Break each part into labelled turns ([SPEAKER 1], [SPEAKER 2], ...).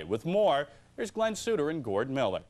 [SPEAKER 1] With more, here's Glenn Suter and Gord Miller.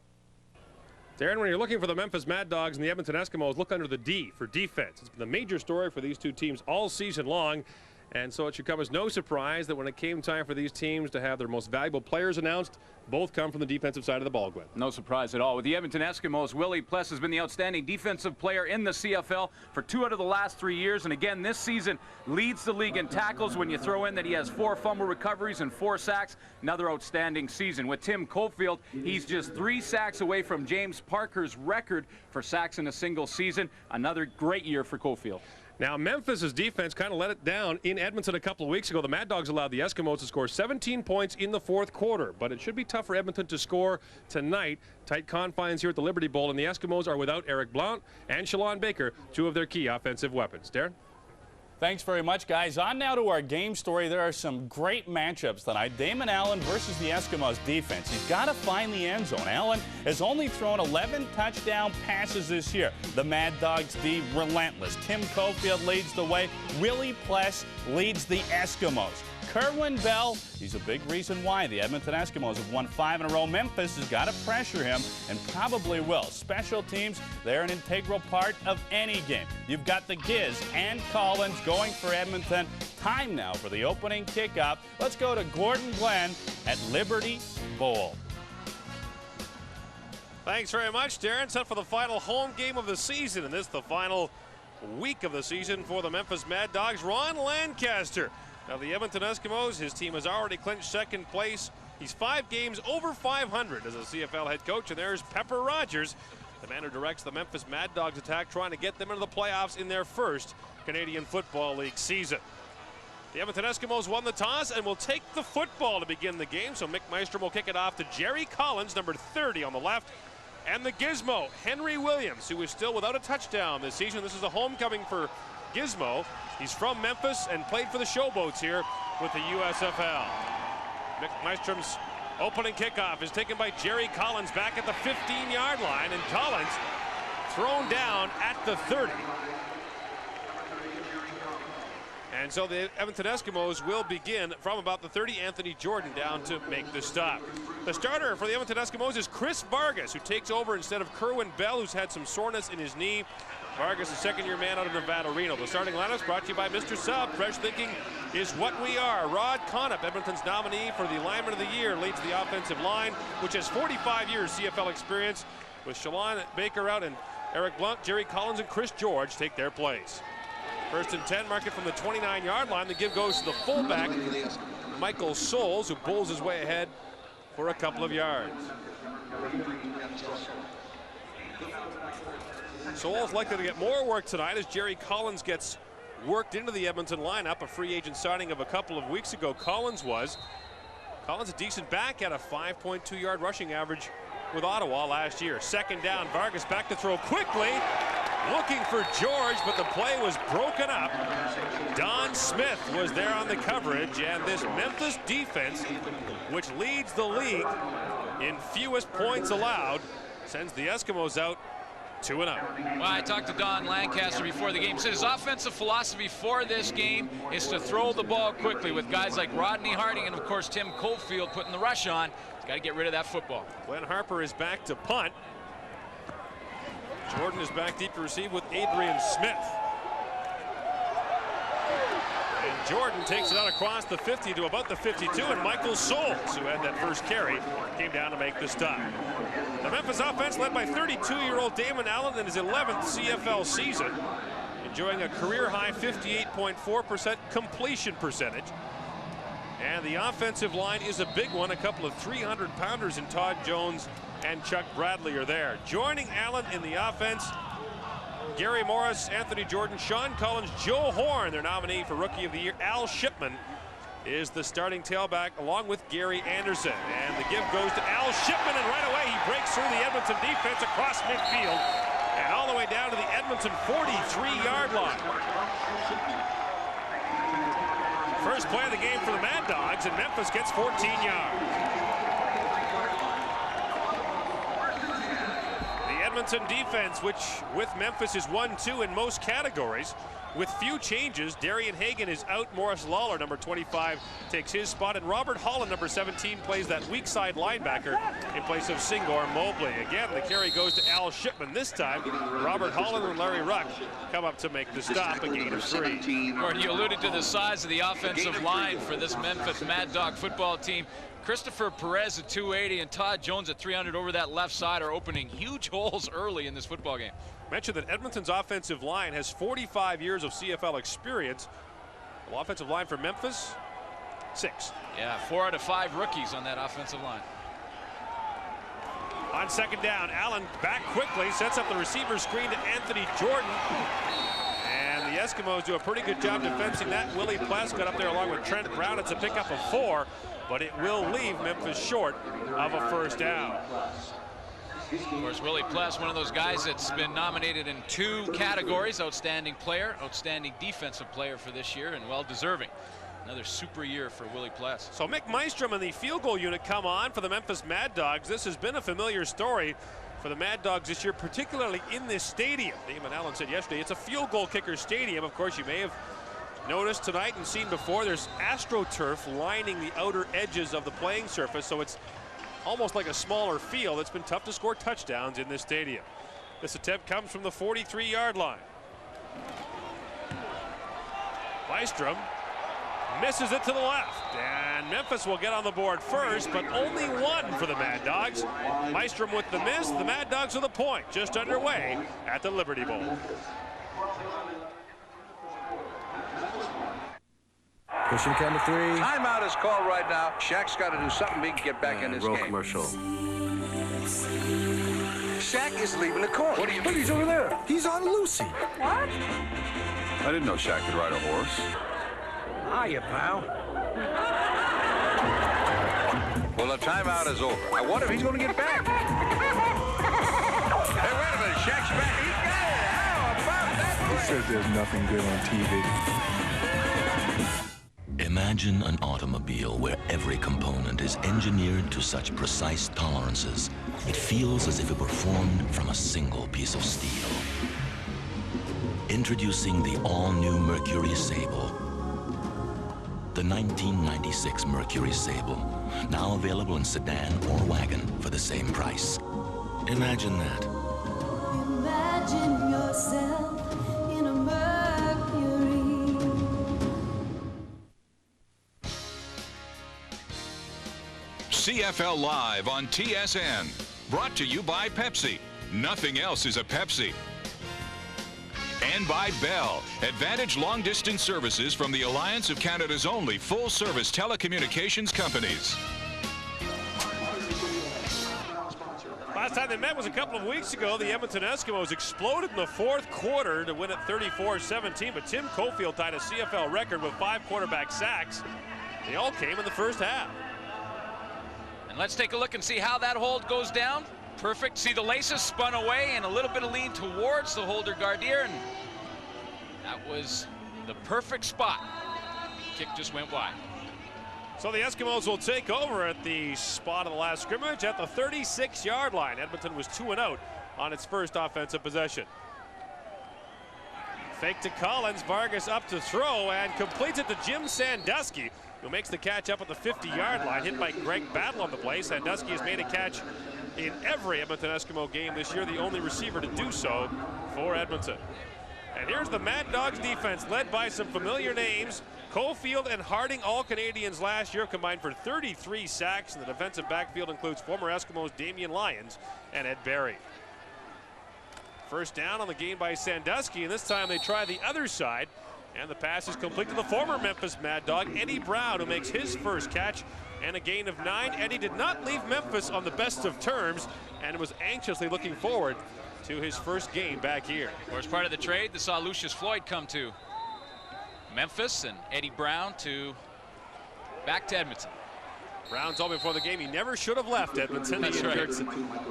[SPEAKER 2] Darren, when you're looking for the Memphis Mad Dogs and the Edmonton Eskimos, look under the D for defense. It's been the major story for these two teams all season long. And so it should come as no surprise that when it came time for these teams to have their most valuable players announced, both come from the defensive side of the ball, Glenn.
[SPEAKER 3] No surprise at all. With the Edmonton Eskimos, Willie Pless has been the outstanding defensive player in the CFL for 2 out of the last 3 years. And again, this season leads the league in tackles when you throw in that he has 4 fumble recoveries and 4 sacks. Another outstanding season. With Tim Cofield, he's just 3 sacks away from James Parker's record for sacks in a single season. Another great year for Cofield.
[SPEAKER 2] Now, Memphis's defense kind of let it down in Edmonton a couple of weeks ago. The Mad Dogs allowed the Eskimos to score 17 points in the 4th quarter, but it should be tough for Edmonton to score tonight. Tight confines here at the Liberty Bowl, and the Eskimos are without Eric Blount and Shalon Baker, 2 of their key offensive weapons. Darren?
[SPEAKER 1] Thanks very much, guys. On now to our game story. There are some great matchups tonight. Damon Allen versus the Eskimos defense. He's got to find the end zone. Allen has only thrown 11 touchdown passes this year. The Mad Dogs D relentless. Tim Cofield leads the way. Willie Pless leads the Eskimos. Kerwin Bell, he's a big reason why the Edmonton Eskimos have won 5 in a row. Memphis has got to pressure him and probably will. Special teams, they're an integral part of any game. You've got the Giz and Collins going for Edmonton. Time now for the opening kickoff. Let's go to Gordon Glenn at Liberty Bowl.
[SPEAKER 2] Thanks very much, Darren. Set for the final home game of the season, and this is the final week of the season for the Memphis Mad Dogs. Ron Lancaster. Now, the Edmonton Eskimos, his team has already clinched 2nd place. He's 5 games over 500 as a CFL head coach. And there's Pepper Rogers, the man who directs the Memphis Mad Dogs attack, trying to get them into the playoffs in their first Canadian Football League season. The Edmonton Eskimos won the toss and will take the football to begin the game. So Mick Meister will kick it off to Jerry Collins, number 30 on the left. And the Gizmo, Henry Williams, who is still without a touchdown this season. This is a homecoming for Gizmo. He's from Memphis and played for the Showboats here with the USFL. Mick Meistrom's opening kickoff is taken by Jerry Collins back at the 15-yard line, and Collins thrown down at the 30. And so the Edmonton Eskimos will begin from about the 30. Anthony Jordan down to make the stop. The starter for the Edmonton Eskimos is Chris Vargas, who takes over instead of Kerwin Bell, who's had some soreness in his knee. Vargas, a 2nd-year man out of Nevada Reno. The starting lineup brought to you by Mr. Sub. Fresh thinking is what we are. Rod Conop, Edmonton's nominee for the Lineman of the Year, leads the offensive line, which has 45 years CFL experience. With Shalon Baker out and Eric Blount, Jerry Collins, and Chris George take their place. 1st and 10, mark it from the 29-yard line. The give goes to the fullback, Michael Souls, who pulls his way ahead for a couple of yards. Souls likely to get more work tonight as Jerry Collins gets worked into the Edmonton lineup, a free agent signing of a couple of weeks ago. Collins a decent back, at a 5.2-yard rushing average with Ottawa last year. 2nd down, Vargas back to throw quickly, looking for George, but the play was broken up. Don Smith was there on the coverage, and this Memphis defense, which leads the league in fewest points allowed, sends the Eskimos out 2-0.
[SPEAKER 4] Well, I talked to Don Lancaster before the game. He said his offensive philosophy for this game is to throw the ball quickly with guys like Rodney Harding and, of course, Tim Cofield putting the rush on. He's got to get rid of that football.
[SPEAKER 2] Glenn Harper is back to punt. Jordan is back deep to receive with Adrian Smith. And Jordan takes it out across the 50 to about the 52, and Michael Souls, who had that first carry, came down to make the stop. The Memphis offense led by 32-year-old Damon Allen in his 11th CFL season, enjoying a career-high 58.4% completion percentage. And the offensive line is a big one. A couple of 300-pounders in Todd Jones and Chuck Bradley are there. Joining Allen in the offense, Gary Morris, Anthony Jordan, Sean Collins, Joe Horn, their nominee for Rookie of the Year. Al Shipman is the starting tailback along with Gary Anderson. And the give goes to Al Shipman, and right away he breaks through the Edmonton defense across midfield and all the way down to the Edmonton 43-yard line. First play of the game for the Mad Dogs, and Memphis gets 14 yards. The Edmonton defense, which with Memphis is 1-2 in most categories, with few changes. Darian Hagan is out. Morris Lawler, number 25, takes his spot. And Robert Holland, number 17, plays that weak side linebacker in place of Singor Mobley. Again, the carry goes to Al Shipman. This time, Robert Holland and Larry Ruck come up to make the stop, a gain of 3.
[SPEAKER 4] Gordon, you alluded to the size of the offensive line for this Memphis Mad Dog football team. Christopher Perez at 280 and Todd Jones at 300 over that left side are opening huge holes early in this football game.
[SPEAKER 2] Mentioned that Edmonton's offensive line has 45 years of CFL experience. The offensive line for Memphis, 6.
[SPEAKER 4] Yeah, 4 out of 5 rookies on that offensive line.
[SPEAKER 2] On second down, Allen back quickly, sets up the receiver screen to Anthony Jordan. And the Eskimos do a pretty good job defending that. Willie Pless got up there along with Trent Brown. It's a pickup of 4, but it will leave Memphis short of a first down.
[SPEAKER 4] Of course, Willie Pless, one of those guys that's been nominated in 2 categories: outstanding player, outstanding defensive player for this year, and well deserving. Another super year for Willie Pless.
[SPEAKER 2] So Mick Mystrom and the field goal unit come on for the Memphis Mad Dogs. This has been a familiar story for the Mad Dogs this year, particularly in this stadium. Damon Allen said yesterday it's a field goal kicker stadium. Of course, you may have noticed tonight and seen before, there's AstroTurf lining the outer edges of the playing surface, so it's almost like a smaller field. It's been tough to score touchdowns in this stadium. This attempt comes from the 43-yard line. Mystrom misses it to the left, and Memphis will get on the board first, but only 1 for the Mad Dogs. Mystrom with the miss, the Mad Dogs with a point, just underway at the Liberty Bowl.
[SPEAKER 5] Pushing count to 3.
[SPEAKER 6] Timeout is called right now. Shaq's got to do something big to get back in this game.
[SPEAKER 5] Commercial.
[SPEAKER 6] Shaq is leaving the court. What do you mean?
[SPEAKER 5] He's over there. He's on Lucy.
[SPEAKER 6] What?
[SPEAKER 7] I didn't know Shaq could ride a horse.
[SPEAKER 5] Hiya, pal.
[SPEAKER 6] Well, the timeout is over. I wonder if he's going to get back. Hey, wait a minute. Shaq's back. He's got it. How about that?
[SPEAKER 5] He says there's nothing good on TV.
[SPEAKER 8] Imagine an automobile where every component is engineered to such precise tolerances, it feels as if it were formed from a single piece of steel. Introducing the all-new Mercury Sable. The 1996 Mercury Sable, now available in sedan or wagon for the same price. Imagine that.
[SPEAKER 9] Imagine yourself in a Mercury.
[SPEAKER 10] CFL Live on TSN. Brought to you by Pepsi. Nothing else is a Pepsi. And by Bell, Advantage long-distance services from the Alliance of Canada's only full-service telecommunications companies.
[SPEAKER 2] Last time they met was a couple of weeks ago. The Edmonton Eskimos exploded in the 4th quarter to win at 34-17, but Tim Cofield tied a CFL record with 5 quarterback sacks. They all came in the first half.
[SPEAKER 4] And let's take a look and see how that hold goes down. Perfect. See the laces spun away and a little bit of lean towards the holder Gardier, and that was the perfect spot. Kick just went wide.
[SPEAKER 2] So the Eskimos will take over at the spot of the last scrimmage at the 36-yard line. Edmonton was 2-0 on its first offensive possession. Fake to Collins, Vargas up to throw and completes it to Jim Sandusky, who makes the catch up at the 50-yard line, hit by Greg Battle on the play. Sandusky has made a catch in every Edmonton Eskimo game this year, the only receiver to do so for Edmonton. And here's the Mad Dogs defense, led by some familiar names. Cofield and Harding, all Canadians last year, combined for 33 sacks, and the defensive backfield includes former Eskimos Damian Lyons and Ed Barry. First down on the game by Sandusky, and this time they try the other side, and the pass is complete to the former Memphis Mad Dog, Eddie Brown, who makes his first catch and a gain of 9. Eddie did not leave Memphis on the best of terms and was anxiously looking forward to his first game back here.
[SPEAKER 4] Of course, part of the trade, they saw Lucius Floyd come to Memphis and Eddie Brown back to Edmonton.
[SPEAKER 2] Brown told me before the game he never should have left Edmonton.
[SPEAKER 4] That's
[SPEAKER 2] He
[SPEAKER 4] right.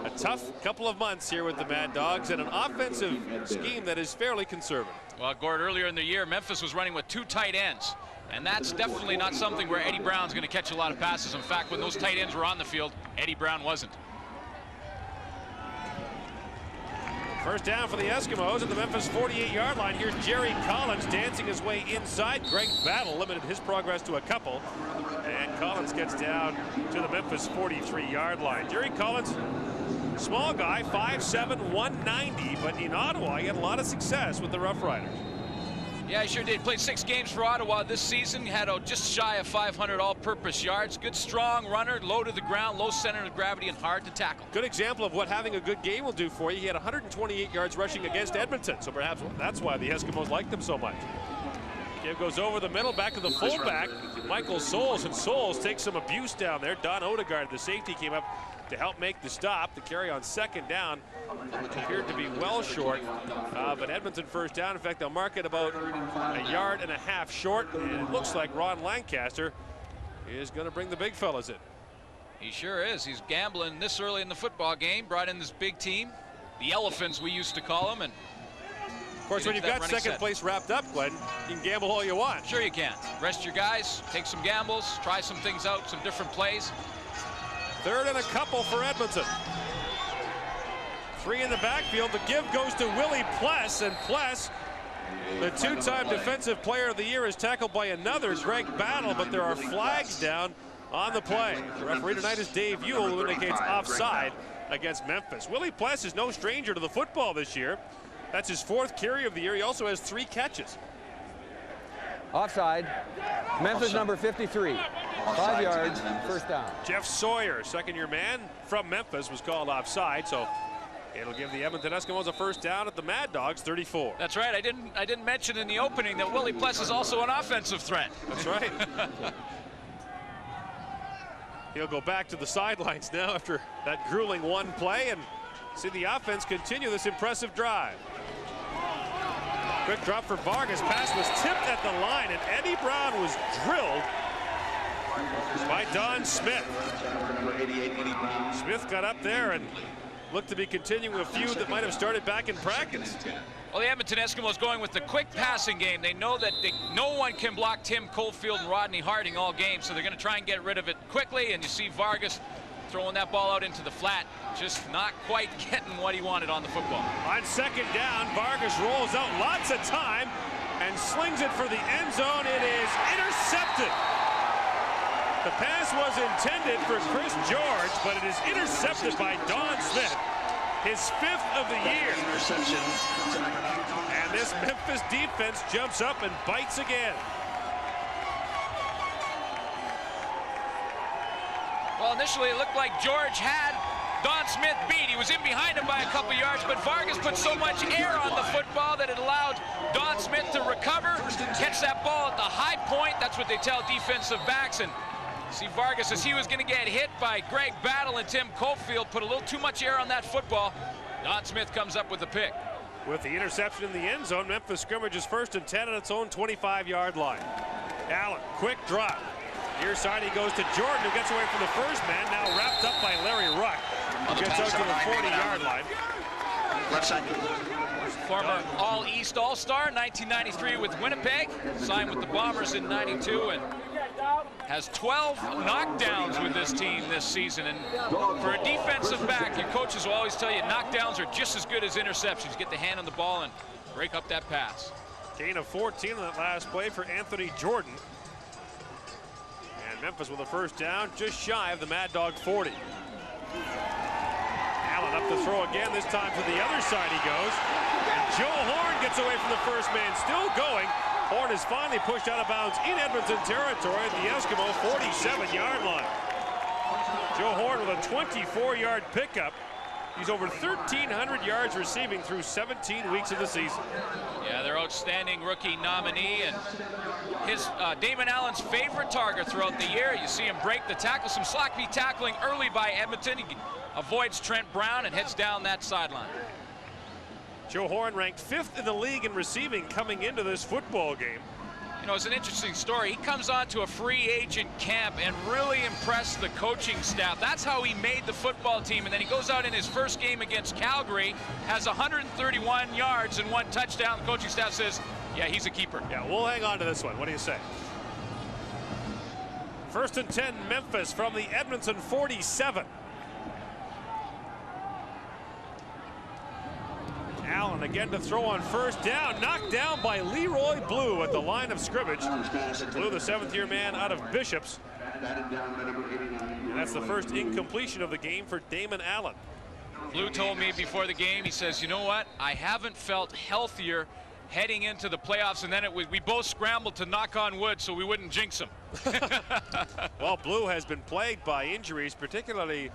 [SPEAKER 2] a tough couple of months here with the Mad Dogs and an offensive scheme that is fairly conservative.
[SPEAKER 4] Well, Gord, earlier in the year, Memphis was running with 2 tight ends. And that's definitely not something where Eddie Brown's going to catch a lot of passes. In fact, when those tight ends were on the field, Eddie Brown wasn't.
[SPEAKER 2] First down for the Eskimos at the Memphis 48-yard line. Here's Jerry Collins dancing his way inside. Greg Battle limited his progress to a couple. And Collins gets down to the Memphis 43-yard line. Jerry Collins, small guy, 5'7", 190, but in Ottawa, he had a lot of success with the Rough Riders.
[SPEAKER 4] Yeah, he sure did. Played 6 games for Ottawa this season. Had just shy of 500 all-purpose yards. Good, strong runner, low to the ground, low center of gravity, and hard to tackle.
[SPEAKER 2] Good example of what having a good game will do for you. He had 128 yards rushing against Edmonton, so perhaps that's why the Eskimos liked him so much. Give goes over the middle, back to the fullback, Michael Souls, and Souls takes some abuse down there. Don Odegaard, the safety, came up to help make the stop. The carry on second down appeared to be well short of an Edmonton first down. In fact, they'll mark it about a yard and a half short, and it looks like Ron Lancaster is going to bring the big fellas in.
[SPEAKER 4] He sure is. He's gambling this early in the football game. Brought in this big team, the Elephants we used to call them, and
[SPEAKER 2] of course, when you've got second place wrapped up, Glenn, you can gamble all you want.
[SPEAKER 4] Sure you can. Rest your guys, take some gambles, try some things out, some different plays.
[SPEAKER 2] Third and a couple for Edmonton. 3 in the backfield. The give goes to Willie Pless, and Pless, the 2-time Defensive Player of the Year, is tackled by another, Greg Battle, but there are flags down on the play. The referee tonight is Dave Ewell, who indicates offside against Memphis. Willie Pless is no stranger to the football this year. That's his 4th carry of the year. He also has 3 catches.
[SPEAKER 11] Offside. Memphis number 53. 5 yards, first down.
[SPEAKER 2] Jeff Sawyer, second-year man from Memphis, was called offside, so it'll give the Edmonton Eskimos a first down at the Mad Dogs 34.
[SPEAKER 4] That's right. I didn't mention in the opening that Willie Pless is also an offensive threat.
[SPEAKER 2] That's right. He'll go back to the sidelines now after that grueling one play and see the offense continue this impressive drive. Quick drop for Vargas. Pass was tipped at the line, and Eddie Brown was drilled by Don Smith. Smith got up there and looked to be continuing a feud that might have started back in practice.
[SPEAKER 4] Well, the Edmonton Eskimos going with the quick passing game. They know that no one can block Tim Cofield and Rodney Harding all game, so they're going to try and get rid of it quickly. And you see Vargas throwing that ball out into the flat, just not quite getting what he wanted on the football.
[SPEAKER 2] On second down, Vargas rolls out lots of time and slings it for the end zone. It is intercepted. The pass was intended for Chris George, but it is intercepted by Don Smith, his 5th of the year. And this Memphis defense jumps up and bites again.
[SPEAKER 4] Well, initially it looked like George had Don Smith beat. He was in behind him by a couple yards, but Vargas put so much air on the football that it allowed Don Smith to recover, catch that ball at the high point. That's what they tell defensive backs. And see Vargas, as he was going to get hit by Greg Battle and Tim Cofield, put a little too much air on that football. Don Smith comes up with the pick.
[SPEAKER 2] With the interception in the end zone, Memphis scrimmages 1st and 10 on its own 25-yard line. Allen, quick drop. Near side he goes to Jordan, who gets away from the first man, now wrapped up by Larry Ruck, who gets out to the 40-yard line.
[SPEAKER 12] Left side.
[SPEAKER 4] Former All-East All-Star, 1993 with Winnipeg, signed with the Bombers in 92, and has 12 knockdowns with this team this season. And for a defensive back, your coaches will always tell you knockdowns are just as good as interceptions. Get the hand on the ball and break up that pass.
[SPEAKER 2] Gain of 14 on that last play for Anthony Jordan. And Memphis with a first down, just shy of the Mad Dog 40. Allen up to throw again, this time to the other side he goes. And Joe Horn gets away from the first man, still going. Horn is finally pushed out of bounds in Edmonton territory at the Eskimo 47-yard line. Joe Horn with a 24-yard pickup. He's over 1,300 yards receiving through 17 weeks of the season.
[SPEAKER 4] Yeah, their outstanding rookie nominee, and his Damon Allen's favorite target throughout the year. You see him break the tackle, some sloppy tackling early by Edmonton. He avoids Trent Brown and heads down that sideline.
[SPEAKER 2] Joe Horn ranked 5th in the league in receiving coming into this football game.
[SPEAKER 4] You know, it's an interesting story. He comes on to a free agent camp and really impressed the coaching staff. That's how he made the football team. And then he goes out in his first game against Calgary, has 131 yards and 1 touchdown. The coaching staff says, yeah, he's a keeper.
[SPEAKER 2] Yeah, we'll hang on to this one. What do you say? 1st and 10, Memphis from the Edmonton 47. Allen again to throw on first down. Knocked down by Leroy Blue at the line of scrimmage. Blue, the 7th-year man out of Bishops. And that's the first incompletion of the game for Damon Allen.
[SPEAKER 4] Blue told me before the game, he says, you know what? I haven't felt healthier heading into the playoffs, and then we both scrambled to knock on wood so we wouldn't jinx him.
[SPEAKER 2] Well, Blue has been plagued by injuries, particularly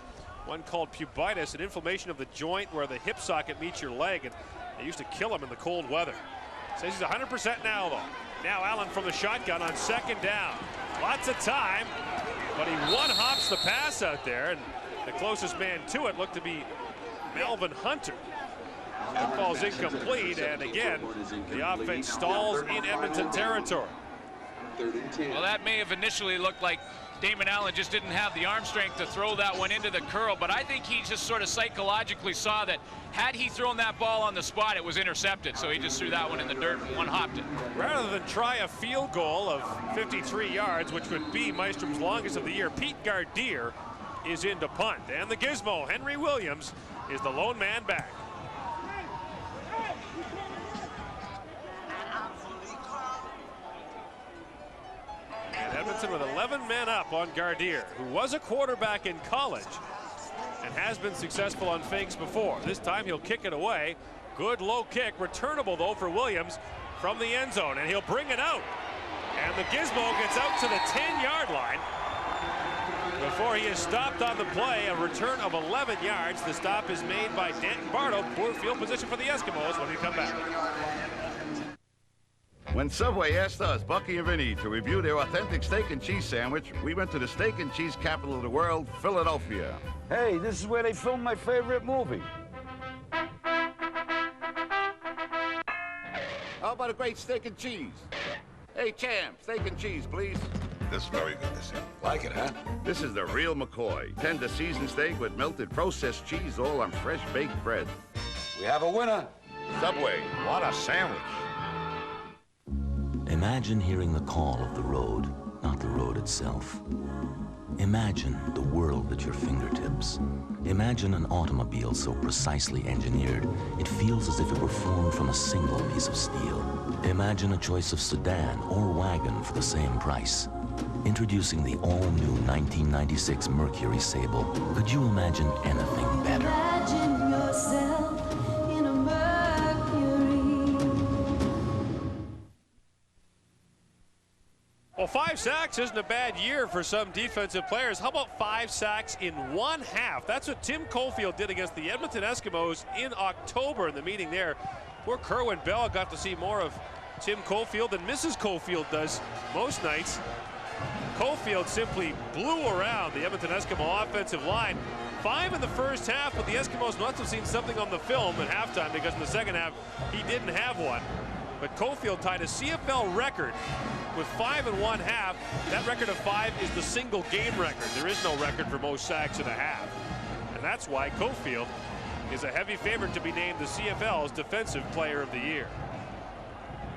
[SPEAKER 2] one called pubitis, an inflammation of the joint where the hip socket meets your leg, and they used to kill him in the cold weather. Says he's 100% now, though. Now Allen from the shotgun on 2nd down. Lots of time, but he one-hops the pass out there, and the closest man to it looked to be Melvin Hunter. That falls incomplete, and again, the offense stalls in Edmonton territory.
[SPEAKER 4] Well, that may have initially looked like Damon Allen just didn't have the arm strength to throw that one into the curl, but I think he just sort of psychologically saw that had he thrown that ball on the spot, it was intercepted, so he just threw that one in the dirt and one-hopped it.
[SPEAKER 2] Rather than try a field goal of 53 yards, which would be Mystrom's longest of the year, Pete Gardier is in to punt, and the gizmo, Henry Williams, is the lone man back. And Edmonton with 11 men up on Gardier, who was a quarterback in college and has been successful on fakes before. This time he'll kick it away. Good low kick, returnable though for Williams from the end zone, and he'll bring it out. And the gizmo gets out to the 10-yard line before he is stopped on the play. A return of 11 yards. The stop is made by Danton Bardo. Poor field position for the Eskimos when we come back.
[SPEAKER 13] When Subway asked us, Bucky and Vinny, to review their authentic steak and cheese sandwich, we went to the steak and cheese capital of the world, Philadelphia.
[SPEAKER 5] Hey, this is where they filmed my favorite movie.
[SPEAKER 13] How about a great steak and cheese? Hey, champ, steak and cheese, please.
[SPEAKER 6] This is very good, this is. Like it, huh?
[SPEAKER 13] This is the real McCoy. Tender seasoned steak with melted processed cheese all on fresh baked bread.
[SPEAKER 5] We have a winner.
[SPEAKER 13] Subway, what a sandwich.
[SPEAKER 8] Imagine hearing the call of the road, not the road itself. Imagine the world at your fingertips. Imagine an automobile so precisely engineered, it feels as if it were formed from a single piece of steel. Imagine a choice of sedan or wagon for the same price. Introducing the all-new 1996 Mercury Sable. Could you imagine anything better?
[SPEAKER 9] Imagine yourself in a Mercury.
[SPEAKER 2] Well, 5 sacks isn't a bad year for some defensive players. How about 5 sacks in 1 half? That's what Tim Cofield did against the Edmonton Eskimos in October in the meeting there. Poor Kerwin Bell got to see more of Tim Cofield than Mrs. Cofield does most nights. Cofield simply blew around the Edmonton Eskimo offensive line. 5 in the first half, but the Eskimos must have seen something on the film at halftime, because in the second half he didn't have one. But Cofield tied a CFL record with 5 in 1 half. That record of 5 is the single game record. There is no record for most sacks in a half. And that's why Cofield is a heavy favorite to be named the CFL's Defensive Player of the Year.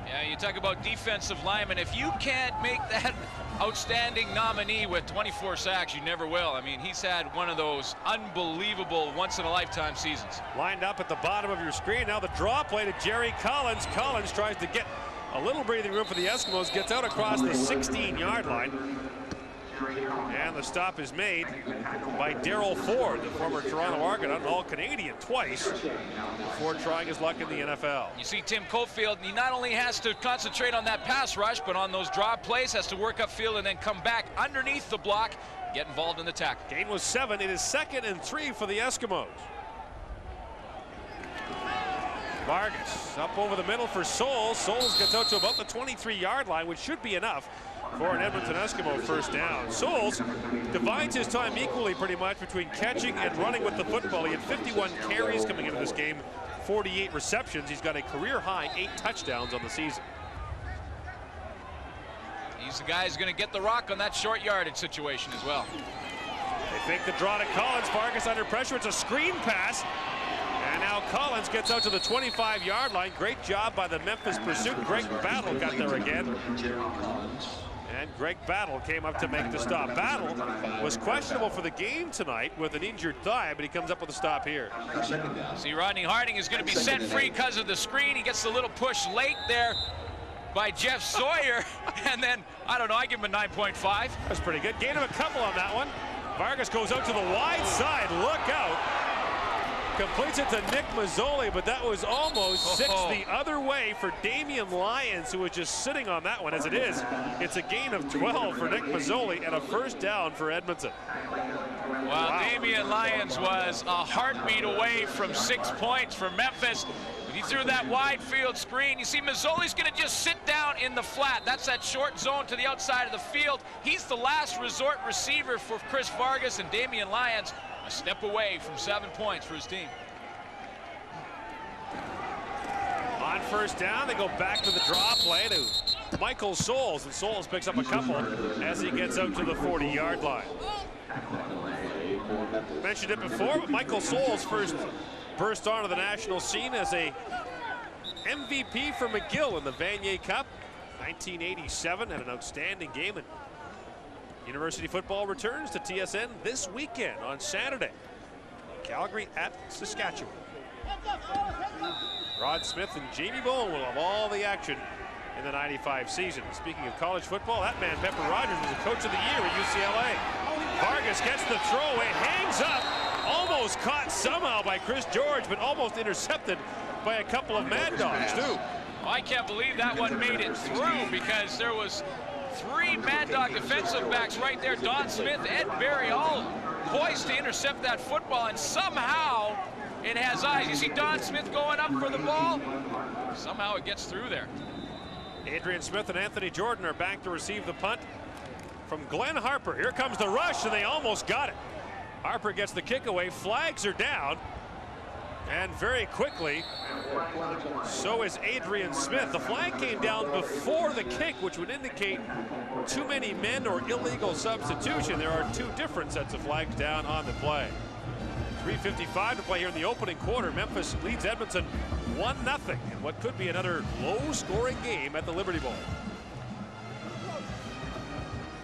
[SPEAKER 4] Yeah, you talk about defensive linemen. If you can't make that outstanding nominee with 24 sacks, you never will. I mean, he's had one of those unbelievable once-in-a-lifetime seasons.
[SPEAKER 2] Lined up at the bottom of your screen. Now the draw play to Jerry Collins. Collins tries to get a little breathing room for the Eskimos. Gets out across the 16-yard line. And the stop is made by Darryl Ford, the former Toronto Argonaut, an All-Canadian twice, before trying his luck in the NFL.
[SPEAKER 4] You see Tim Cofield, he not only has to concentrate on that pass rush, but on those draw plays, has to work upfield and then come back underneath the block, get involved in the tackle.
[SPEAKER 2] Gain was 7. It is 2nd and 3 for the Eskimos. Vargas up over the middle for Souls. Souls gets out to about the 23-yard line, which should be enough for an Edmonton Eskimo first down. Souls divides his time equally pretty much between catching and running with the football. He had 51 carries coming into this game, 48 receptions. He's got a career-high 8 touchdowns on the season.
[SPEAKER 4] He's the guy who's going to get the rock on that short yardage situation as well.
[SPEAKER 2] They fake the draw to Collins. Vargas under pressure. It's a screen pass. And now Collins gets out to the 25-yard line. Great job by the Memphis pursuit. Great battle got there again. And Greg Battle came up to make the stop. Battle was questionable for the game tonight with an injured thigh, but he comes up with a stop here.
[SPEAKER 4] See, Rodney Harding is going to be set free because of the screen. He gets the little push late there by Jeff Sawyer. And then, I don't know, I give him a 9.5.
[SPEAKER 2] That's pretty good. Gain him a couple on that one. Vargas goes out to the wide side. Look out. Completes it to Nick Mazzoli, but that was almost 6 the other way for Damian Lyons, who was just sitting on that one. As it is, it's a gain of 12 for Nick Mazzoli and a first down for Edmonton.
[SPEAKER 4] Well, Damian Lyons was a heartbeat away from 6 points for Memphis. He threw that wide field screen. You see, Mazzoli's going to just sit down in the flat. That's that short zone to the outside of the field. He's the last resort receiver for Chris Vargas, and Damian Lyons a step away from 7 points for his team.
[SPEAKER 2] On first down, they go back to the draw play to Michael Souls, and Souls picks up a couple as he gets out to the 40-yard line. Mentioned it before, but Michael Souls first burst onto the national scene as a MVP for McGill in the Vanier Cup, 1987, had an outstanding game. And University football returns to TSN this weekend on Saturday. Calgary at Saskatchewan. Rod Smith and Jamie Bowen will have all the action in the 95 season. Speaking of college football, that man, Pepper Rogers, was the coach of the year at UCLA. Vargas gets the throw, it hangs up, almost caught somehow by Chris George, but almost intercepted by a couple of Mad Dogs, too.
[SPEAKER 4] I can't believe that one made it through, because there was 3 Mad Dog defensive backs right there. Don Smith, Ed Berry, all poised to intercept that football, and somehow it has eyes. You see Don Smith going up for the ball. Somehow it gets through there.
[SPEAKER 2] Adrian Smith and Anthony Jordan are back to receive the punt from Glenn Harper. Here comes the rush, and they almost got it. Harper gets the kick away, flags are down, and very quickly, so is Adrian Smith. The flag came down before the kick, which would indicate too many men or illegal substitution. There are 2 different sets of flags down on the play. 3:55 to play here in the opening quarter. Memphis leads Edmonton 1-0 in what could be another low-scoring game at the Liberty Bowl.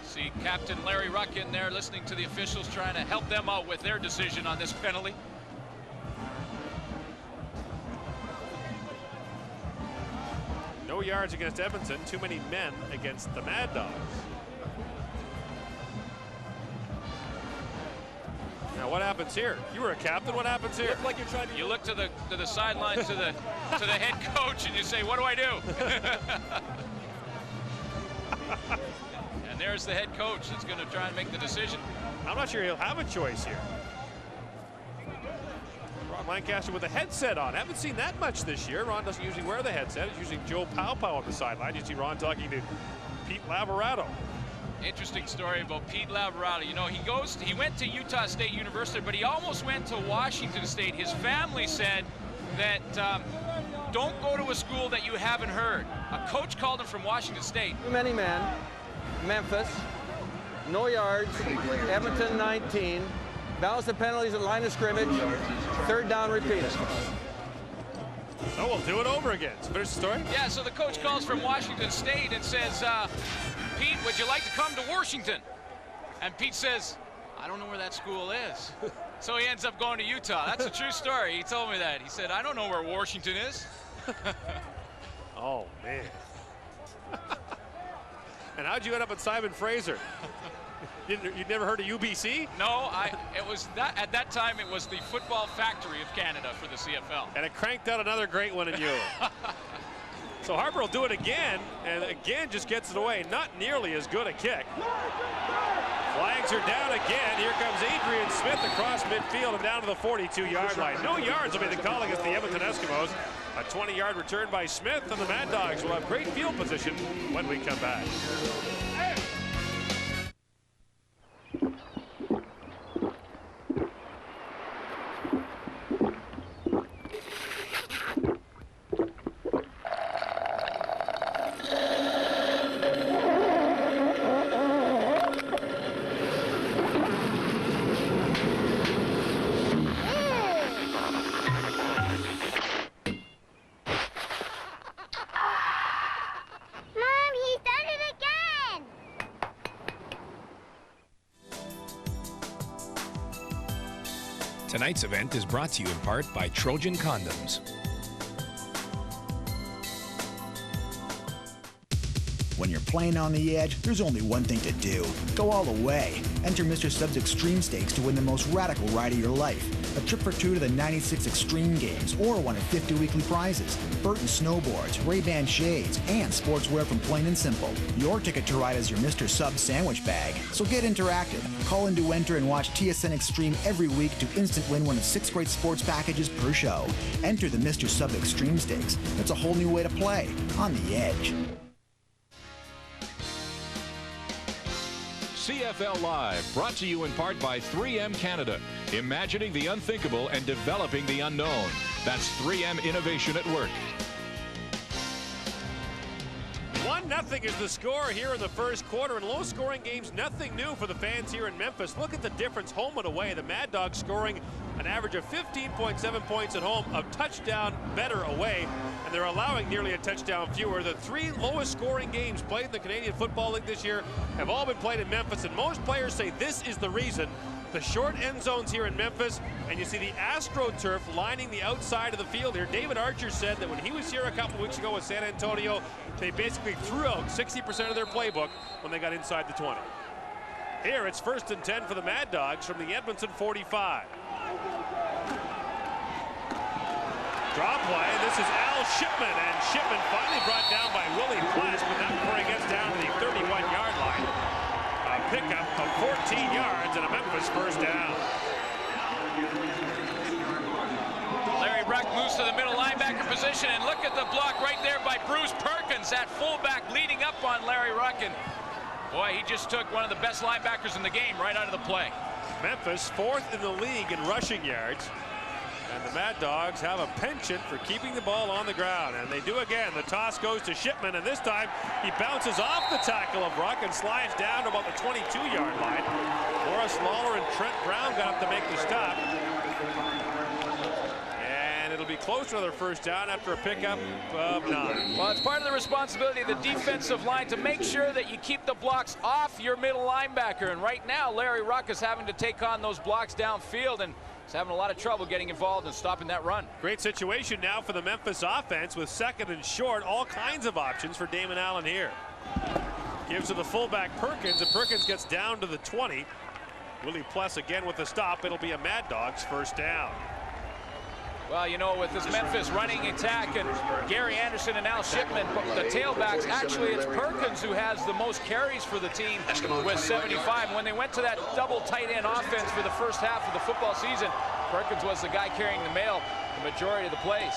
[SPEAKER 4] See Captain Larry Ruck in there listening to the officials, trying to help them out with their decision on this penalty.
[SPEAKER 2] No yards against Edmonton, too many men against the Mad Dogs. Now what happens here? You were a captain. What happens here?
[SPEAKER 4] Look like you're trying to. You look to the sideline to the head coach, and you say, "What do I do?" And there's the head coach that's going to try and make the decision.
[SPEAKER 2] I'm not sure he'll have a choice here. Ron Lancaster with a headset on. Haven't seen that much this year. Ron doesn't usually wear the headset. It's usually Joe Pow on the sideline. You see Ron talking to Pete Laverado.
[SPEAKER 4] Interesting story about Pete Laverado. You know, he went to Utah State University, but he almost went to Washington State. His family said that don't go to a school that you haven't heard. A coach called him from Washington State.
[SPEAKER 11] Too many men. Memphis. No yards. Edmonton 19. Balance of penalties at line of scrimmage. 3rd down repeated.
[SPEAKER 2] So we'll do it over again. So finish the story?
[SPEAKER 4] Yeah, so the coach calls from Washington State and says, Pete, would you like to come to Washington? And Pete says, I don't know where that school is. So he ends up going to Utah. That's a true story. He told me that. He said, I don't know where Washington is.
[SPEAKER 2] Oh, man. And how'd you end up at Simon Fraser? You'd never heard of UBC?
[SPEAKER 4] No, at that time it was the football factory of Canada for the CFL.
[SPEAKER 2] And it cranked out another great one in you. So Harper will do it again, and again just gets it away. Not nearly as good a kick. Flags are down again. Here comes Adrian Smith across midfield and down to the 42-yard line. No yards will be the call against the Edmonton Eskimos. A 20-yard return by Smith, and the Mad Dogs will have great field position when we come back.
[SPEAKER 14] Tonight's event is brought to you in part by Trojan Condoms.
[SPEAKER 15] When you're playing on the edge, there's only one thing to do. Go all the way. Enter Mr. Sub's Extreme Stakes to win the most radical ride of your life. A trip for two to the 96 Extreme Games, or one of 50 weekly prizes. Burton snowboards, Ray-Ban shades, and sportswear from Plain and Simple. Your ticket to ride is your Mr. Sub sandwich bag. So get interactive. Call in to enter and watch TSN Extreme every week to instant win one of 6 great sports packages per show. Enter the Mr. Sub Extreme Stakes. It's a whole new way to play on the edge.
[SPEAKER 10] CFL Live, brought to you in part by 3M Canada, imagining the unthinkable and developing the unknown. That's 3M Innovation at Work.
[SPEAKER 2] 1-0 is the score here in the first quarter. In low-scoring games, nothing new for the fans here in Memphis. Look at the difference home and away. The Mad Dogs scoring an average of 15.7 points at home, a touchdown better away, and they're allowing nearly a touchdown fewer. The 3 lowest scoring games played in the Canadian Football League this year have all been played in Memphis, and most players say this is the reason. The short end zones here in Memphis, and you see the AstroTurf lining the outside of the field here. David Archer said that when he was here a couple weeks ago with San Antonio, they basically threw out 60% of their playbook when they got inside the 20. Here it's 1st and 10 for the Mad Dogs from the Edmonton 45. Draw play, this is Al Shipman, and Shipman finally brought down by Willie Pless, but not before he gets down to the 31-yard line. A pickup of 14 yards and a Memphis first down.
[SPEAKER 4] Larry Ruck moves to the middle linebacker position, and look at the block right there by Bruce Perkins, that fullback leading up on Larry Ruck, and boy, he just took one of the best linebackers in the game right out of the play.
[SPEAKER 2] Memphis 4th in the league in rushing yards. And the Mad Dogs have a penchant for keeping the ball on the ground. And they do again. The toss goes to Shipman, and this time he bounces off the tackle of Ruck and slides down to about the 22-yard line. Morris Lawler and Trent Brown got up to make the stop. And it'll be close to another first down after a pickup of 9.
[SPEAKER 4] Well, it's part of the responsibility of the defensive line to make sure that you keep the blocks off your middle linebacker. And right now, Larry Ruck is having to take on those blocks downfield, and he's having a lot of trouble getting involved and stopping that run.
[SPEAKER 2] Great situation now for the Memphis offense with 2nd and short. All kinds of options for Damon Allen here. Gives to the fullback Perkins, and Perkins gets down to the 20. Willie Pless again with the stop. It'll be a Mad Dogs first down.
[SPEAKER 4] Well, you know, with this Memphis running attack and Gary Anderson and Al Shipman, the tailbacks, actually it's Perkins who has the most carries for the team with 75. When they went to that double tight end offense for the first half of the football season, Perkins was the guy carrying the mail the majority of the plays.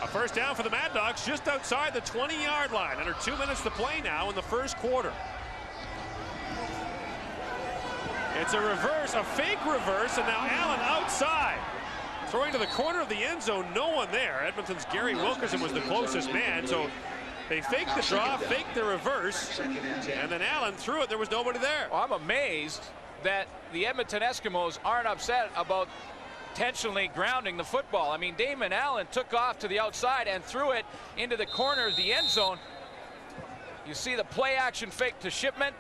[SPEAKER 2] A first down for the Mad Dogs just outside the 20-yard line. Under 2 minutes to play now in the first quarter. It's a reverse, a fake reverse, and now Allen outside. Throwing to the corner of the end zone, no one there. Edmonton's Gary Wilkerson was the closest man, so they faked the draw, faked the reverse, and then Allen threw it. There was nobody there.
[SPEAKER 4] Well, I'm amazed that the Edmonton Eskimos aren't upset about intentionally grounding the football. I mean, Damon Allen took off to the outside and threw it into the corner of the end zone. You see the play action fake to Shipman.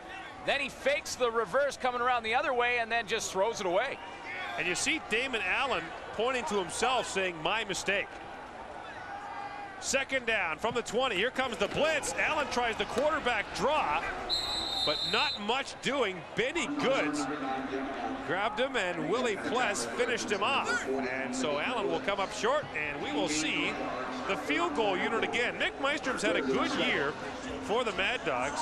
[SPEAKER 4] Then he fakes the reverse coming around the other way and then just throws it away.
[SPEAKER 2] And you see Damon Allen pointing to himself saying, my mistake. 2nd down from the 20. Here comes the blitz. Allen tries the quarterback draw, but not much doing. Benny Goods grabbed him, and Willie Pless finished him off. And so Allen will come up short, and we will see the field goal unit again. Nick Meistrom's had a good year for the Mad Dogs.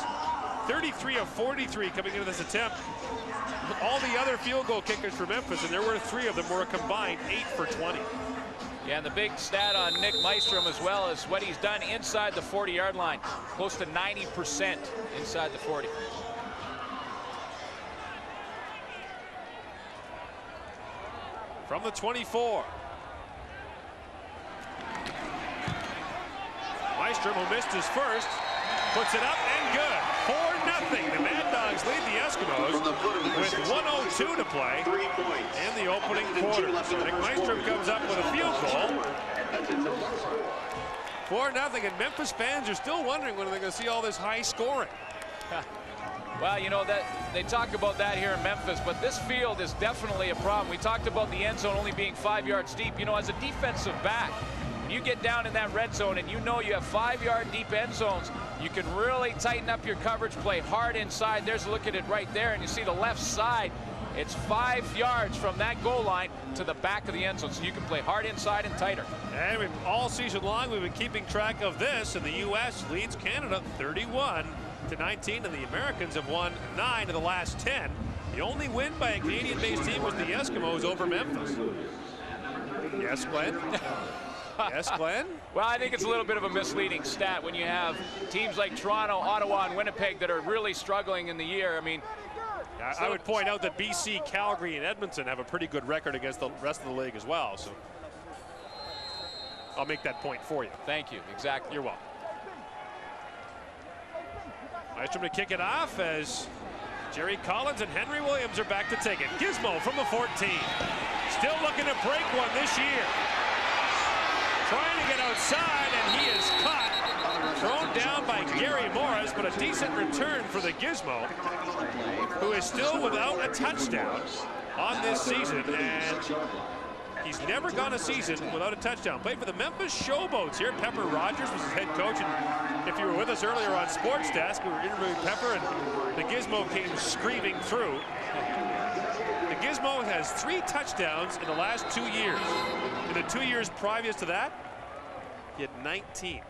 [SPEAKER 2] 33 of 43 coming into this attempt. All the other field goal kickers for Memphis, and there were 3 of them, were a combined 8 for 20.
[SPEAKER 4] Yeah, and the big stat on Nick Meistrom as well is what he's done inside the 40-yard line. Close to 90% inside the 40.
[SPEAKER 2] From the 24. Meistrom, who missed his first, puts it up and good. 4-0. The Mad Dogs lead the Eskimos with 1:02 to play in the opening quarter. Nick Meistrom comes up with a field goal. 4-0, and Memphis fans are still wondering when they're going to see all this high scoring.
[SPEAKER 4] Well, you know, that they talk about that here in Memphis, but this field is definitely a problem. We talked about the end zone only being 5 yards deep. You know, as a defensive back, when you get down in that red zone and you know you have 5-yard deep end zones, you can really tighten up your coverage, play hard inside. There's a look at it right there, and you see the left side. It's 5 yards from that goal line to the back of the end zone, so you can play hard inside and tighter. And
[SPEAKER 2] all season long, we've been keeping track of this, and the U.S. leads Canada 31-19, and the Americans have won 9 of the last 10. The only win by a Canadian-based team was the Eskimos over Memphis. Yes, Glenn? Yes, Glenn?
[SPEAKER 4] Well, I think it's a little bit of a misleading stat when you have teams like Toronto, Ottawa, and Winnipeg that are really struggling in the year. I mean,
[SPEAKER 2] I would point out that BC, Calgary, and Edmonton have a pretty good record against the rest of the league as well. So I'll make that point for you.
[SPEAKER 4] Thank you. Exactly.
[SPEAKER 2] You're welcome. Nystrom to kick it off as Jerry Collins and Henry Williams are back to take it. Gizmo from the 14. Still looking to break one this year. Trying to get outside, and he is caught. Thrown down by Gary Morris, but a decent return for the Gizmo, who is still without a touchdown on this season, and he's never gone a season without a touchdown. Played for the Memphis Showboats here. Pepper Rogers was his head coach, and if you were with us earlier on Sports Desk, we were interviewing Pepper, and the Gizmo came screaming through. The Gizmo has 3 touchdowns in the last 2 years. In the 2 years previous to that, he had 19.